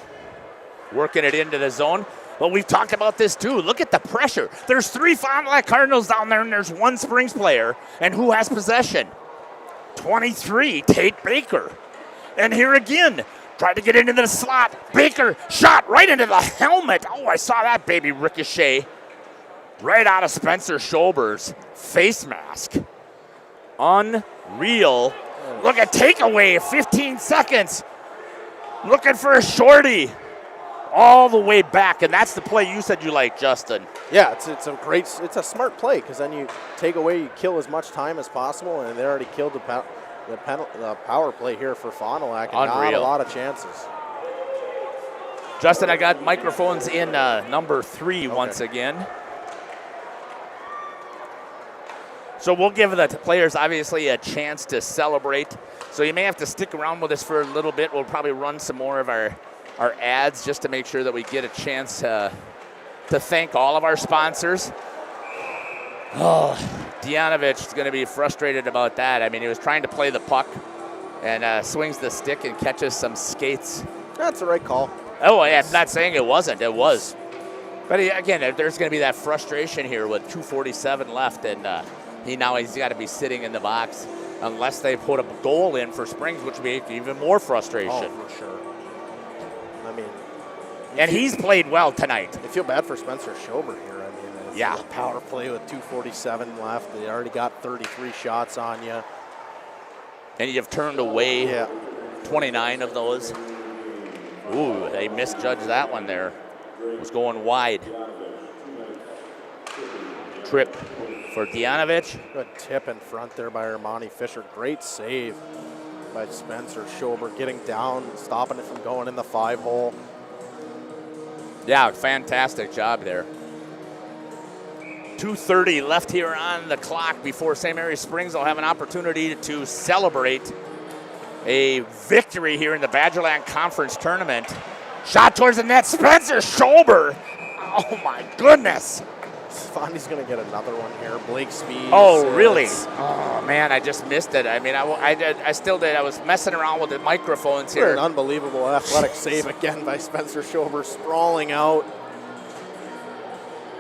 working it into the zone. Well, we've talked about this too. Look at the pressure. There's 3 Fond du Lac Cardinals down there, and there's 1 Springs player. And who has possession? 23, Tate Baker. And here again, tried to get into the slot. Baker shot right into the helmet. Oh, I saw that baby ricochet right out of Spencer Schober's face mask. Unreal. Look at takeaway, 15 seconds. Looking for a shorty. All the way back, and that's the play you said you like, Justin. Yeah, it's a smart play, because then you take away, you kill as much time as possible, and they already killed the power play here for Fond du Lac, and not a lot of chances. Justin, I got microphones in number 3 once again. So we'll give the players obviously a chance to celebrate. So you may have to stick around with us for a little bit. We'll probably run some more of our ads just to make sure that we get a chance to thank all of our sponsors. Oh, Dianovich is going to be frustrated about that. I mean, he was trying to play the puck and swings the stick and catches some skates. That's the right call. Oh, I'm not saying it wasn't. It was. But again, there's going to be that frustration here with 2:47 left, and he's got to be sitting in the box unless they put a goal in for Springs, which would be even more frustration. Oh, for sure. I mean, and he's played well tonight. I feel bad for Spencer Schober here. I mean, it's a power play with 2:47 left. They already got 33 shots on you. And you've turned away 29 of those. Ooh, they misjudged that one there. It was going wide. Trip for Dianovich. Good tip in front there by Armani Fisher. Great save by Spencer Schober, getting down, stopping it from going in the 5-hole. Yeah, fantastic job there. 2:30 left here on the clock before St. Mary's Springs will have an opportunity to celebrate a victory here in the Badgerland Conference Tournament. Shot towards the net, Spencer Schober. Oh my goodness. Fondy's going to get another one here. Blake Speed. Oh, really? Oh, man, I just missed it. I mean, I still did. I was messing around with the microphones here. An unbelievable athletic save again by Spencer Schober, sprawling out.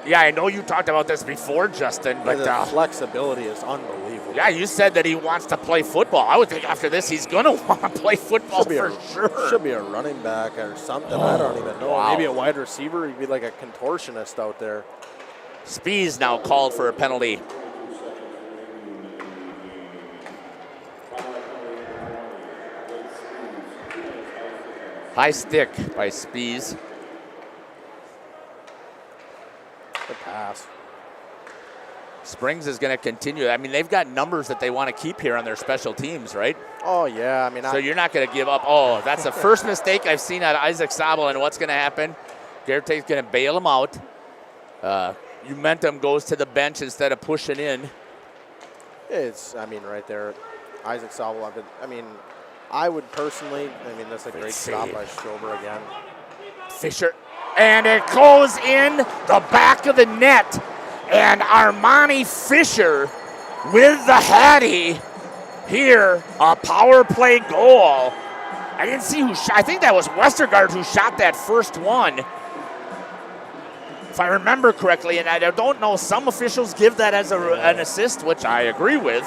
Yeah, I know you talked about this before, Justin, but the flexibility is unbelievable. Yeah, you said that he wants to play football. I would think after this he's going to want to play football for sure. Should be a running back or something. I don't even know. Wow. Maybe a wide receiver. He'd be like a contortionist out there. Spees now called for a penalty. High stick by Spees. Good pass. Springs is going to continue. I mean, they've got numbers that they want to keep here on their special teams, right? Oh, yeah. I mean, so you're not going to give up. Oh, that's the first mistake I've seen out of Isaac Sabel, and what's going to happen? Garrett's going to bail him out. Umentum goes to the bench instead of pushing in. I mean, right there, Isaac Sabel. I would personally, that's a great stop by Schober again. Fisher, and it goes in the back of the net. And Armani Fisher with the Hattie here, a power play goal. I didn't see who shot. I think that was Westergaard who shot that first one. If I remember correctly, and I don't know, some officials give that as an assist, which I agree with,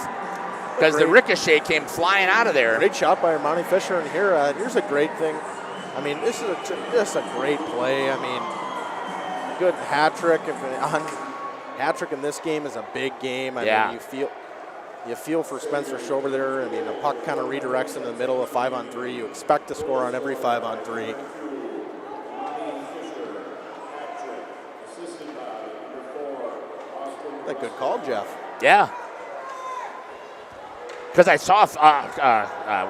because the ricochet came flying out of there. Great shot by Armani Fisher, and here's a great thing. I mean, this is just a great play. I mean, good hat trick. Hat trick in this game is a big game. I mean, you feel for Spencer Schober there. I mean, the puck kind of redirects in the middle of 5-on-3. You expect to score on every 5-on-3. A good call, Jeff. Yeah. Because I saw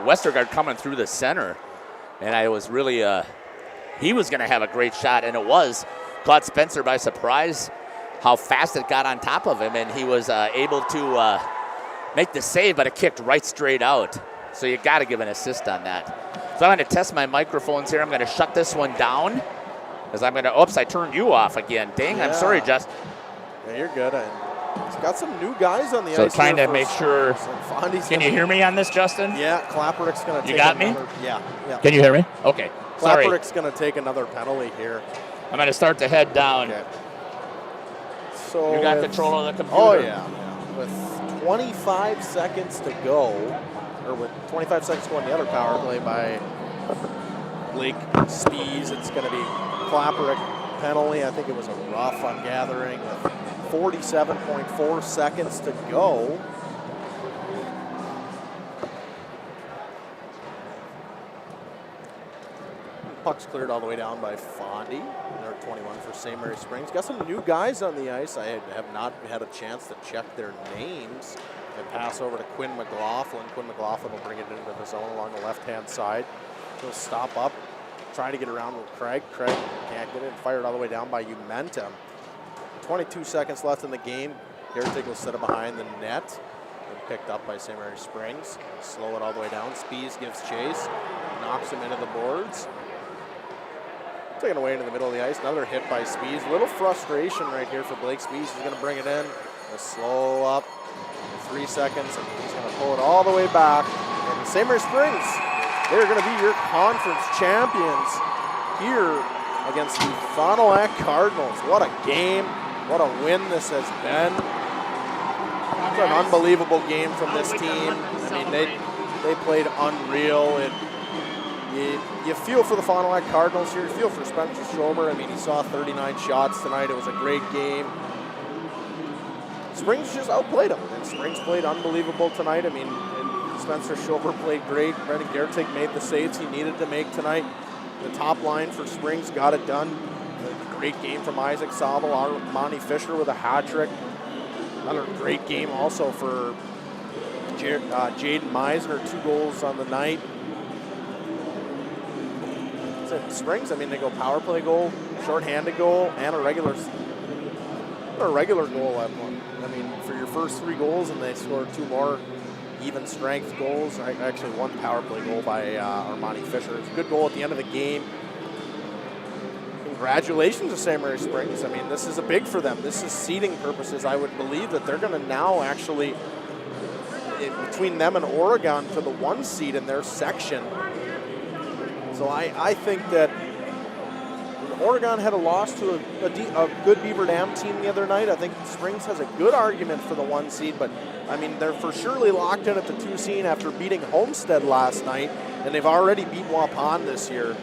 Westergaard coming through the center, and I was really, he was going to have a great shot, and it was. Caught Spencer by surprise how fast it got on top of him, and he was able to make the save, but it kicked right straight out. So you got to give an assist on that. So I'm going to test my microphones here. I'm going to shut this one down, because I'm going to, oops, I turned you off again. Dang, Yeah. I'm sorry, Justin. Yeah, you're good. He's got some new guys on the So ice. trying here to for make sure. Fondy's Can you hear me on this, Justin? Yeah, Klapperik's going to take You got me? another, Yeah. Can you hear me? Okay. Sorry. Klapperik's going to take another penalty here. I'm going to start to head down. Okay. So You got with- control of the computer? Oh, yeah. With 25 seconds to go, or with 25 seconds to go on the other power play by Blake Spies, it's going to be Klapperik penalty. I think it was a rough on gathering with 47.4 seconds to go. Puck's cleared all the way down by Fondy. Number 21 for St. Mary Springs. Got some new guys on the ice. I have not had a chance to check their names. They pass over to Quinn McLaughlin. Quinn McLaughlin will bring it into the zone along the left-hand side. He'll stop up, try to get around with Craig. Craig can't get it. Fired all the way down by Umentum. 22 seconds left in the game. Garrett will set it behind the net. And picked up by St. Mary Springs. Slow it all the way down. Spies gives chase. Knocks him into the boards. Taken away into the middle of the ice. Another hit by Spies. A little frustration right here for Blake Spies. He's going to bring it in. Slow up. 3 seconds. And he's going to pull it all the way back. And St. Mary Springs, they're going to be your conference champions here against the Fond du Lac Cardinals. What a game. What a win this has been. It's an unbelievable game from this team. I mean, they played unreal. You feel for the Fond du Lac Cardinals here. You feel for Spencer Schober. I mean, he saw 39 shots tonight. It was a great game. Springs just outplayed him, and Springs played unbelievable tonight. I mean, Spencer Schober played great. Brendan Gertig made the saves he needed to make tonight. The top line for Springs got it done. A great game from Isaac Sabel. Armani Fisher with a hat trick. Another great game also for Jaden Meisner, 2 goals on the night. Springs, I mean, they go power play goal, shorthanded goal, and a regular goal at one. I mean, for your first 3 goals, and they scored 2 more even strength goals. Actually, 1 power play goal by Armani Fisher. It's a good goal at the end of the game. Congratulations to St. Mary Springs. I mean, this is a big for them. This is seeding purposes. I would believe that they're going to now actually, between them and Oregon, for the 1 seed in their section. So I think that Oregon had a loss to a good Beaver Dam team the other night. I think Springs has a good argument for the 1 seed, but I mean, they're for surely locked in at the 2 seed after beating Homestead last night, and they've already beat Waupun this year.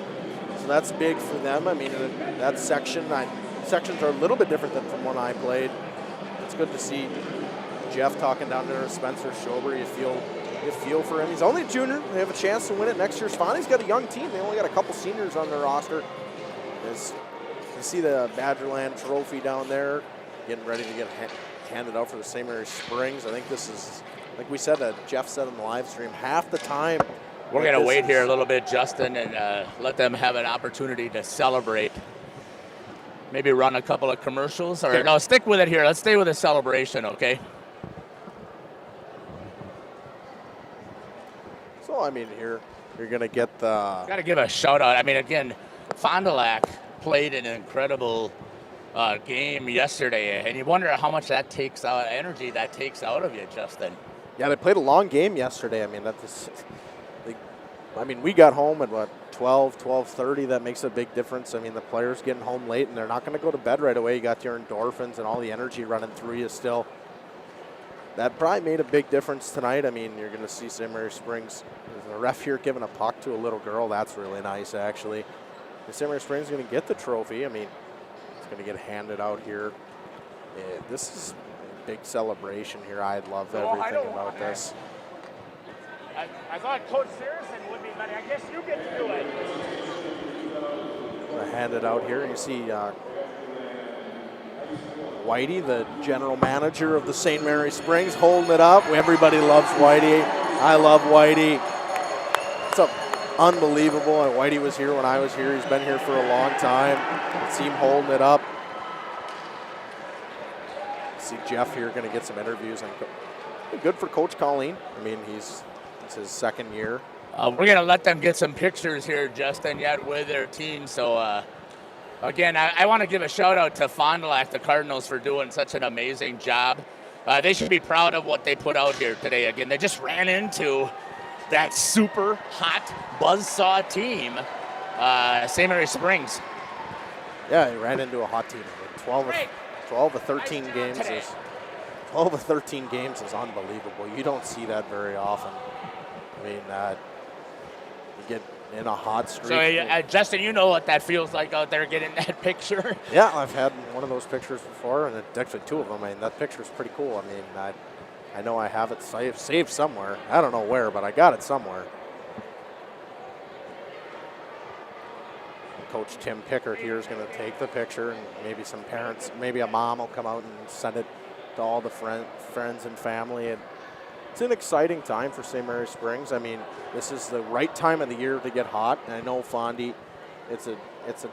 So that's big for them. I mean, that sections are a little bit different than from when I played. It's good to see Jeff talking down there, Spencer Schober. You feel for him. He's only a junior. They have a chance to win it next year's Fondy's got a young team. They only got a couple seniors on their roster. You see the Badgerland trophy down there, getting ready to get handed out for the St. Mary Springs. I think this is, like we said, Jeff said on the live stream, half the time. We're going to wait here a little bit, Justin, and let them have an opportunity to celebrate. Maybe run a couple of commercials. Or no, stick with it here. Let's stay with the celebration, okay? So, I mean, here you're going to get the... Got to give a shout out. I mean, again, Fond du Lac played an incredible game yesterday, and you wonder how much that takes out, energy that takes out of you, Justin. Yeah, they played a long game yesterday. I mean, we got home at, 12:30. That makes a big difference. I mean, the players getting home late, and they're not going to go to bed right away. You got your endorphins and all the energy running through you still. That probably made a big difference tonight. I mean, you're going to see St. Mary Springs. There's a ref here giving a puck to a little girl. That's really nice, actually. And St. Mary Springs is going to get the trophy. I mean, it's going to get handed out here. This is big celebration here. I love everything about this. I thought Coach Saracen would be, but I guess you get to do it. I'm going to hand it out here. You see Whitey, the general manager of the St. Mary Springs, holding it up. Everybody loves Whitey. I love Whitey. It's unbelievable. Whitey was here when I was here. He's been here for a long time. You see him holding it up. See Jeff here going to get some interviews. And good for Coach Colleen. I mean, it's his second year. We're going to let them get some pictures here, Justin, yet with their team. So, again, I want to give a shout-out to Fond du Lac, the Cardinals, for doing such an amazing job. They should be proud of what they put out here today. Again, they just ran into that super hot buzzsaw team, St. Mary Springs. Yeah, he ran into a hot team. 12 of 13 games is 12 of 13 games is unbelievable. You don't see that very often. I mean, you get in a hot streak. So, Justin, you know what that feels like out there getting that picture. Yeah, I've had one of those pictures before, and actually two of them. I mean, that picture's pretty cool. I mean, I know I have it saved somewhere. I don't know where, but I got it somewhere. Coach Tim Pickard here is going to take the picture, and maybe some parents, maybe a mom will come out and send it to all the friends and family. And it's an exciting time for St. Mary Springs. I mean, this is the right time of the year to get hot. And I know Fondy, it's a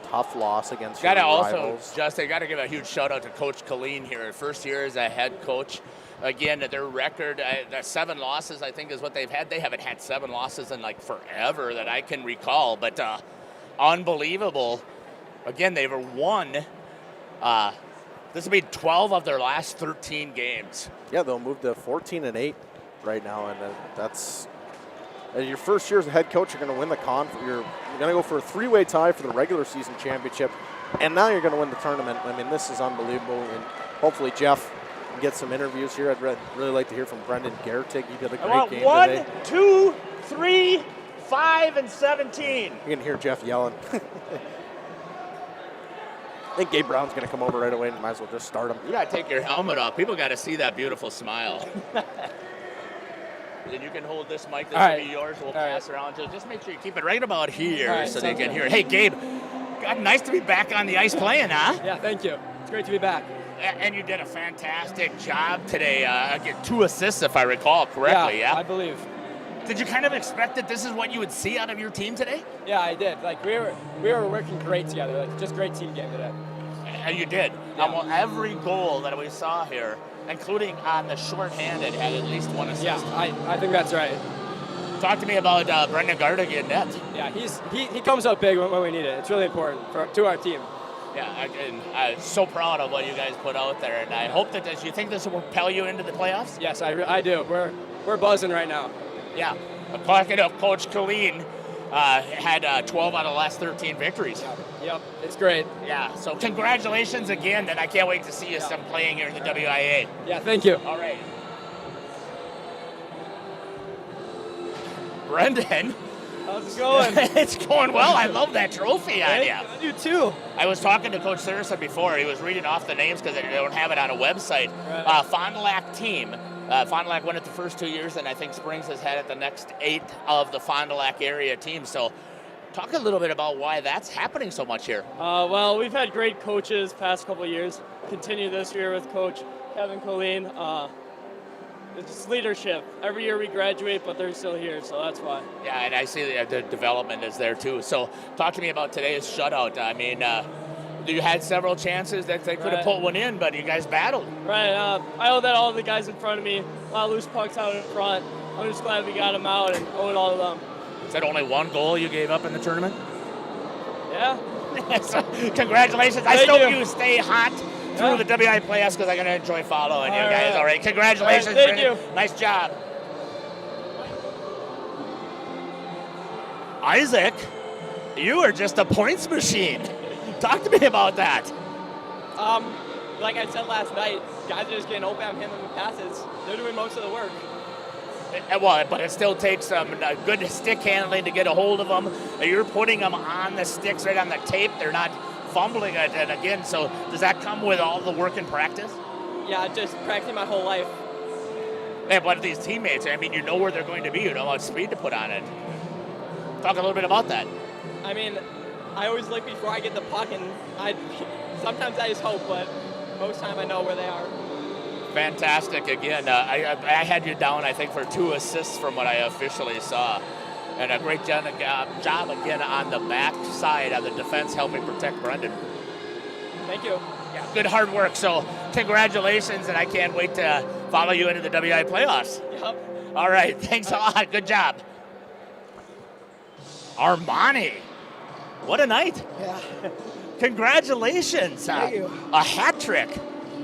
tough loss against your rivals. Justin, got to give a huge shout out to Coach Colleen here. First year as a head coach. Again, their record, 7 losses, I think, is what they've had. They haven't had 7 losses in like forever that I can recall. But unbelievable. Again, they've won. This will be 12 of their last 13 games. Yeah, they'll move to 14-8 right now, and that's your first year as a head coach. You're going to win the you're going to go for a 3-way tie for the regular season championship, and now you're going to win the tournament. I mean, this is unbelievable, and hopefully Jeff can get some interviews here. I'd really like to hear from Brendan Gertig. He did a great game 1, today. 2, 3, 5, and 17. You can hear Jeff yelling. I think Gabe Brown's going to come over right away and might as well just start him. You got to take your helmet off. People got to see that beautiful smile. Then you can hold this mic. This will be yours. We'll pass around. Just make sure you keep it right about here so they can hear it. Hey, Gabe, God, nice to be back on the ice playing, huh? Yeah, thank you. It's great to be back. And you did a fantastic job today. 2 assists, if I recall correctly, yeah? I believe. Did you kind of expect that this is what you would see out of your team today? Yeah, I did. Like we were working great together. Like, just great team game today. And you did. Yeah. Well, every goal that we saw here, including on the shorthanded, had at least 1 assist. Yeah, I think that's right. Talk to me about Brendan Gardig in net. Yeah, he comes up big when we need it. It's really important to our team. Yeah, and I'm so proud of what you guys put out there, and I hope that you think this will propel you into the playoffs. Yes, I do. We're buzzing right now. Yeah, talking of Coach Colleen, had 12 out of the last 13 victories. Yep, it's great. Yeah, so congratulations again, and I can't wait to see you some playing here in the WIA. Yeah, thank you. All right. Brendan. How's it going? It's going well. I love that trophy on you. I do too. I was talking to Coach Saracen before. He was reading off the names because they don't have it on a website. Right. Fond du Lac team. Fond du Lac won it the first 2 years, and I think Springs has had it the next 8 of the Fond du Lac area teams. So talk a little bit about why that's happening so much here. Well, we've had great coaches past couple of years. Continue this year with Coach Kevin Colleen. It's just leadership. Every year we graduate, but they're still here, so that's why. Yeah, and I see the development is there too. So talk to me about today's shutout. I mean, you had several chances that they could have put one in, but you guys battled. Right. I owe that all the guys in front of me. A lot of loose pucks out in front. I'm just glad we got them out and owe it all to them. Is that only 1 goal you gave up in the tournament? Yeah. So, congratulations. I hope you stay hot through the WI playoffs because I'm going to enjoy following you guys. All right. Congratulations. All right, thank you. Nice job. Isaac, you are just a points machine. Talk to me about that. Like I said last night, guys are just getting open. I'm handling the passes. They're doing most of the work. Well, but it still takes some good stick handling to get a hold of them. You're putting them on the sticks, right on the tape. They're not fumbling it. And again, so does that come with all the work and practice? Yeah, just practicing my whole life. And what are these teammates? I mean, you know where they're going to be. You know what speed to put on it. Talk a little bit about that. I mean, I always look before I get the puck, and sometimes I just hope, but most time I know where they are. Fantastic. Again, I had you down, I think, for 2 assists from what I officially saw. And a great job again on the back side on the defense, helping protect Brendan. Thank you. Yeah, good hard work. So congratulations, and I can't wait to follow you into the WI playoffs. Yep. All right, thanks a lot. Good job. Armani, what a night. Yeah. Congratulations. Thank you. A hat trick.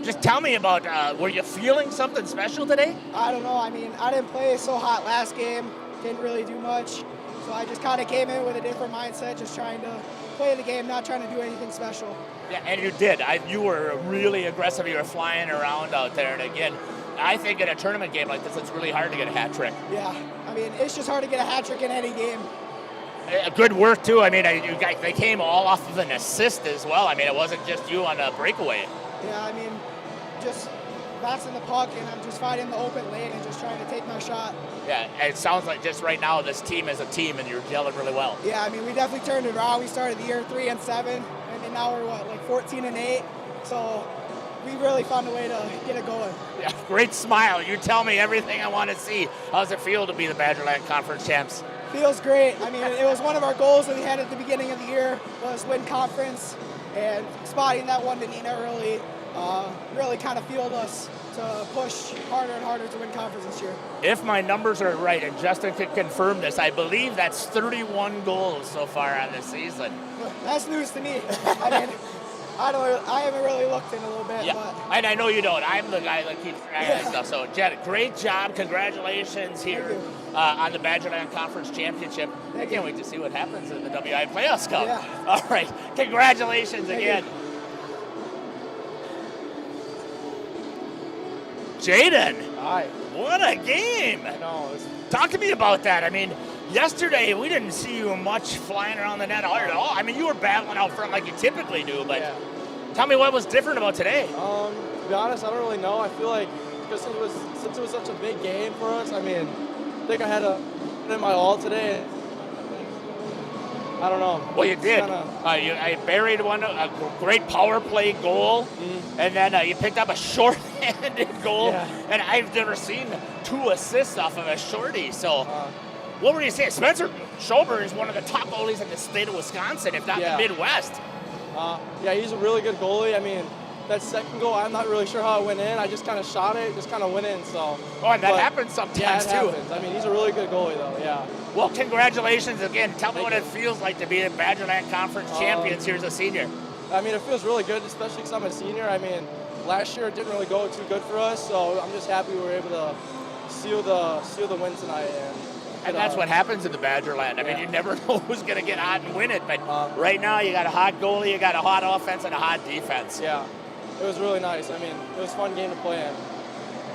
Just tell me about, were you feeling something special today? I don't know. I mean, I didn't play so hot last game. Didn't really do much. So I just kind of came in with a different mindset, just trying to play the game, not trying to do anything special. Yeah, and you did. You were really aggressive. You were flying around out there. And again, I think in a tournament game like this, it's really hard to get a hat trick. Yeah, I mean, it's just hard to get a hat trick in any game. Good work, too. I mean, they came all off of an assist as well. I mean, it wasn't just you on a breakaway. Yeah, I mean, just passing the puck, and I'm just finding the open lane and just trying to take my shot. Yeah, it sounds like just right now this team is a team, and you're gelling really well. Yeah, I mean, we definitely turned it around. We started the year 3-7, and then now we're, 14-8. So we really found a way to get it going. Yeah, great smile. You tell me everything I want to see. How's it feel to be the Badgerland Conference champs? Feels great. I mean, it was one of our goals that we had at the beginning of the year was win conference, and spotting that one to Nina really kind of fueled us to push harder and harder to win conference this year. If my numbers are right, and Justin could confirm this, I believe that's 31 goals so far on this season. That's news to me. I mean, I haven't really looked in a little bit. Yeah, but and I know you don't. I'm the guy that keeps track of that stuff. So, Jen, great job. Congratulations here on the Badgerland Conference Championship. I can't wait to see what happens in the WI Playoffs Cup. Yeah. All right. Congratulations again. Jaden. Hi. What a game. I know. Talk to me about that. I mean, yesterday we didn't see you much flying around the net at all. I mean, you were battling out front like you typically do, but tell me what was different about today. To be honest, I don't really know. I feel like because since it was such a big game for us, I mean, I think I had to put in my all today. I don't know. Well, you did. I buried one, a great power play goal, and then you picked up a short-handed goal, and I've never seen 2 assists off of a shorty. So, what were you saying? Spencer Schober is one of the top goalies in the state of Wisconsin, if not the Midwest. Yeah, he's a really good goalie. I mean, that second goal, I'm not really sure how it went in. I just kind of shot it, just kind of went in. So. Oh, and that happens sometimes too. Happens. I mean, he's a really good goalie, though. Yeah. Well, congratulations again. Tell me what it feels like to be the Badgerland Conference champions here as a senior. I mean, it feels really good, especially because I'm a senior. I mean, last year it didn't really go too good for us, so I'm just happy we were able to seal the win tonight. And that's what happens in the Badgerland. I mean, you never know who's going to get hot and win it, but right now you got a hot goalie, you got a hot offense, and a hot defense. Yeah, it was really nice. I mean, it was a fun game to play in.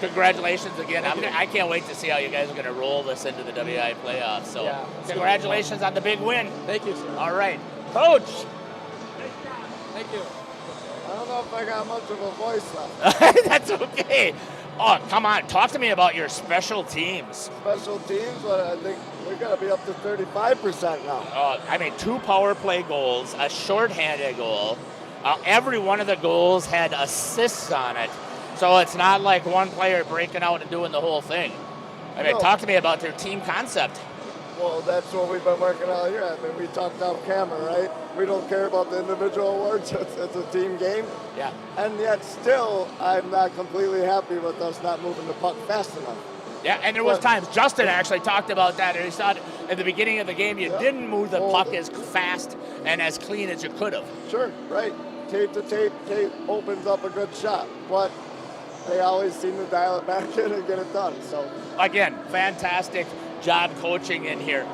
Congratulations again. I can't wait to see how you guys are going to roll this into the WI playoffs. So congratulations on the big win. Thank you, sir. All right. Coach. Thank you. I don't know if I got much of a voice left. That's okay. Oh, come on. Talk to me about your special teams. Special teams? Well, I think we're going to be up to 35% now. I mean, 2 power play goals, a shorthanded goal. Every one of the goals had assists on it. So it's not like one player breaking out and doing the whole thing. I mean, talk to me about their team concept. Well, that's what we've been working all year. I mean, we talked off camera, right? We don't care about the individual awards. It's a team game. Yeah. And yet still, I'm not completely happy with us not moving the puck fast enough. Yeah, and there was times, Justin actually talked about that, and he thought at the beginning of the game you didn't move the puck as fast and as clean as you could have. Sure, right. Tape to tape opens up a good shot. But they always seem to dial it back in and get it done. So again, fantastic job coaching in here.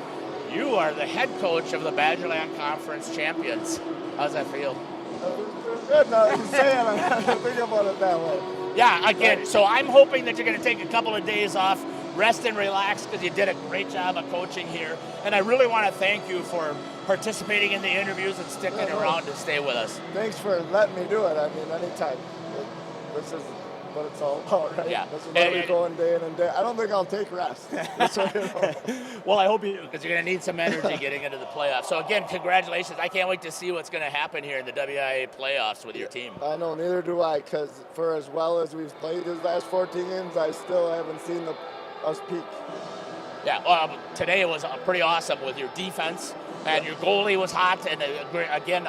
You are the head coach of the Badgerland Conference champions. How's that feel? Good. Now you're saying I have to think about it that way. Yeah, again, so I'm hoping that you're going to take a couple of days off, rest and relax, because you did a great job of coaching here. And I really want to thank you for participating in the interviews and sticking around to stay with us. Thanks for letting me do it. I mean, anytime. This is what it's all about, right? Yeah. That's what we're going day in and day. I don't think I'll take rest. So, you know. Well, I hope you do, because you're going to need some energy getting into the playoffs. So, again, congratulations. I can't wait to see what's going to happen here in the WIA playoffs with your team. I know, neither do I, because for as well as we've played these last 14 games, I still haven't seen us peak. Yeah, today was pretty awesome with your defense, and your goalie was hot. And again,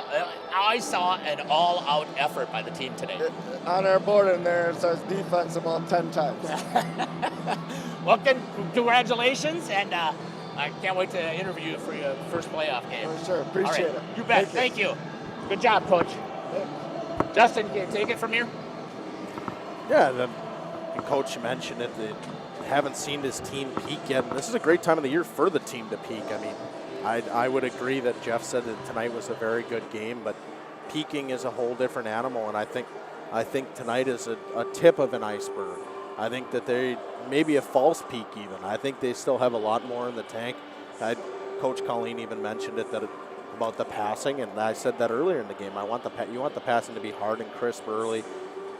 I saw an all-out effort by the team today. On our board in there, it says defense about 10 times. Well, congratulations, and I can't wait to interview you for your first playoff game. For sure, appreciate it. You bet. Thank you. Good job, Coach. Justin, can you take it from here? Yeah, and Coach mentioned it. Haven't seen his team peak yet. And this is a great time of the year for the team to peak. I mean, I would agree that Jeff said that tonight was a very good game, but peaking is a whole different animal, and I think tonight is a tip of an iceberg. I think that they maybe a false peak even. I think they still have a lot more in the tank. Coach Colleen even mentioned it about the passing, and I said that earlier in the game. You want the passing to be hard and crisp early,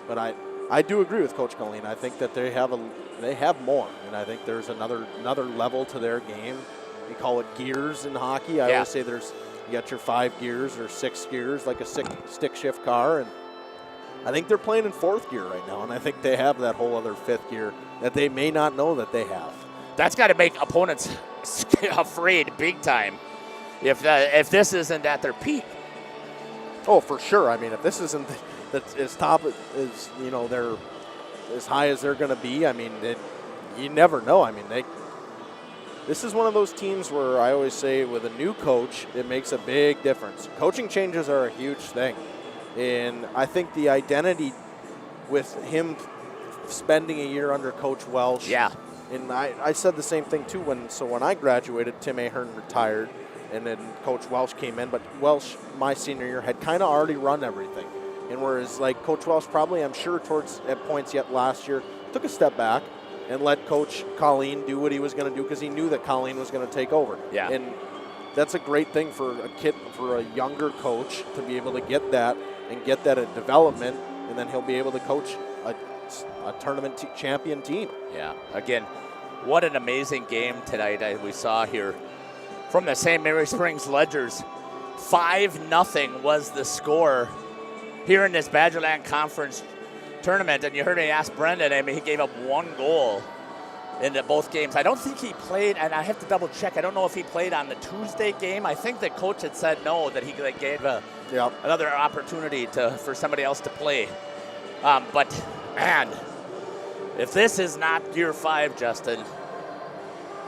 but I do agree with Coach Colleen. I think that they have more, and I think there's another level to their game. We call it gears in hockey. I always say you got your 5 gears or 6 gears, like a stick shift car, and I think they're playing in 4th gear right now, and I think they have that whole other 5th gear that they may not know that they have. That's got to make opponents afraid big time if this isn't at their peak. Oh, for sure. I mean, if this isn't as top as they're as high as they're going to be, I mean, you never know. I mean, this is one of those teams where I always say with a new coach, it makes a big difference. Coaching changes are a huge thing. And I think the identity with him spending a year under Coach Welsh. Yeah. And I said the same thing, too. When I graduated, Tim Ahern retired, and then Coach Welsh came in. But Welsh, my senior year, had kind of already run everything. And whereas, like, Coach Welsh probably, I'm sure, at points yet last year, took a step back and let Coach Colleen do what he was going to do because he knew that Colleen was going to take over. Yeah. And that's a great thing for a younger coach to be able to get that and get that at development, and then he'll be able to coach a tournament champion team. Yeah. Again, what an amazing game tonight we saw here from the St. Mary Springs Ledgers. 5-0 was the score here in this Badgerland Conference tournament, and you heard me ask Brendan. I mean, he gave up 1 goal in both games. I don't think he played, and I have to double check. I don't know if he played on the Tuesday game. I think the coach had said no, that he gave another opportunity for somebody else to play. But man, if this is not year 5, Justin,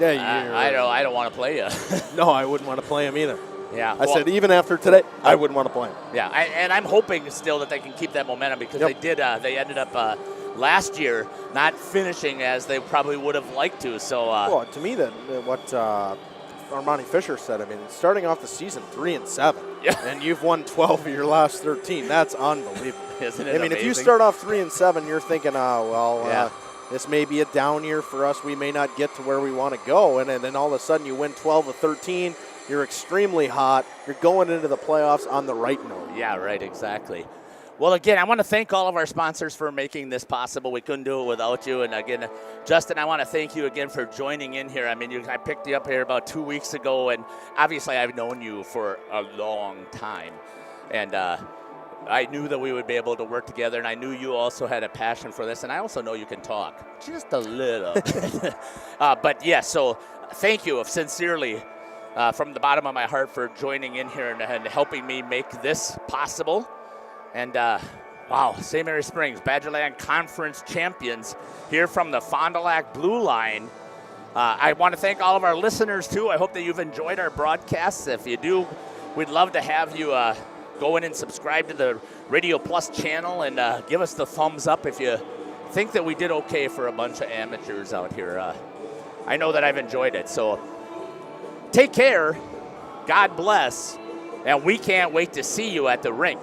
I don't want to play you. No, I wouldn't want to play him either. Yeah, I said even after today, I wouldn't want to play him. Yeah, and I'm hoping still that they can keep that momentum because they did. They ended up last year not finishing as they probably would have liked to. So, well, to me, what Armani Fisher said. I mean, starting off the season 3-7, and you've won 12 of your last 13. That's unbelievable. Isn't it? I mean, amazing? if you start off 3-7, you're thinking, this may be a down year for us. We may not get to where we want to go, and then all of a sudden you win 12 of 13. You're extremely hot. You're going into the playoffs on the right note. Yeah, right, exactly. Well, again, I want to thank all of our sponsors for making this possible. We couldn't do it without you. And again, Justin, I want to thank you again for joining in here. I mean, I picked you up here about 2 weeks ago, and obviously I've known you for a long time. And I knew that we would be able to work together, and I knew you also had a passion for this, and I also know you can talk just a little. But, yeah, so thank you sincerely. From the bottom of my heart for joining in here and helping me make this possible. And, wow, St. Mary Springs, Badgerland Conference champions here from the Fond du Lac Blue Line. I want to thank all of our listeners, too. I hope that you've enjoyed our broadcasts. If you do, we'd love to have you go in and subscribe to the Radio Plus channel and give us the thumbs up if you think that we did okay for a bunch of amateurs out here. I know that I've enjoyed it, so take care, God bless, and we can't wait to see you at the rink.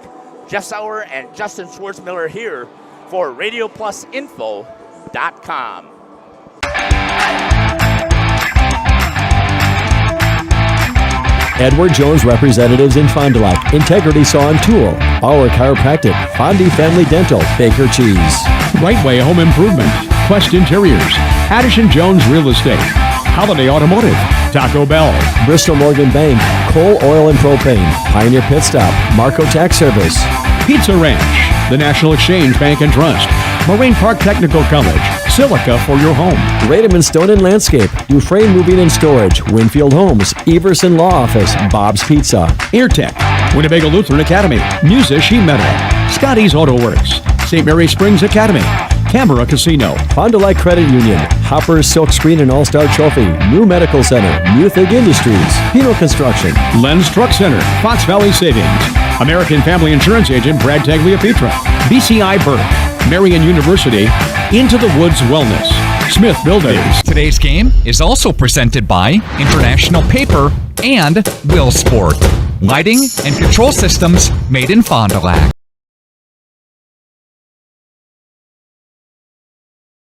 Jeff Sauer and Justin Schwartzmiller here for RadioPlusInfo.com. Edward Jones Representatives in Fond du Lac, Integrity Saw and Tool, Bauer Chiropractic, Fondi Family Dental, Baker Cheese. Right Way Home Improvement, Quest Interiors, Addison Jones Real Estate, Holiday Automotive, Taco Bell, Bristol Morgan Bank, Coal, Oil and Propane, Pioneer Pit Stop, Marco Tax Service, Pizza Ranch, the National Exchange Bank and Trust, Marine Park Technical College, Silica for your home. Rademan Stone and Landscape, Dufresne Moving and Storage, Winfield Homes, Everson Law Office, Bob's Pizza, Airtech, Winnebago Lutheran Academy, Musa Sheet Metal, Scotty's Auto Works, St. Mary Springs Academy, Canberra Casino, Fond du Lac Credit Union, Hopper's Silk Screen and All-Star Trophy, New Medical Center, Muthig Industries, Pino Construction, Len's Truck Center, Fox Valley Savings, American Family Insurance Agent Brad Tagliapietra, BCI Burke, Marion University, Into the Woods Wellness, Smith Builders. Today's game is also presented by International Paper and Will Sport. Lighting and control systems made in Fond du Lac.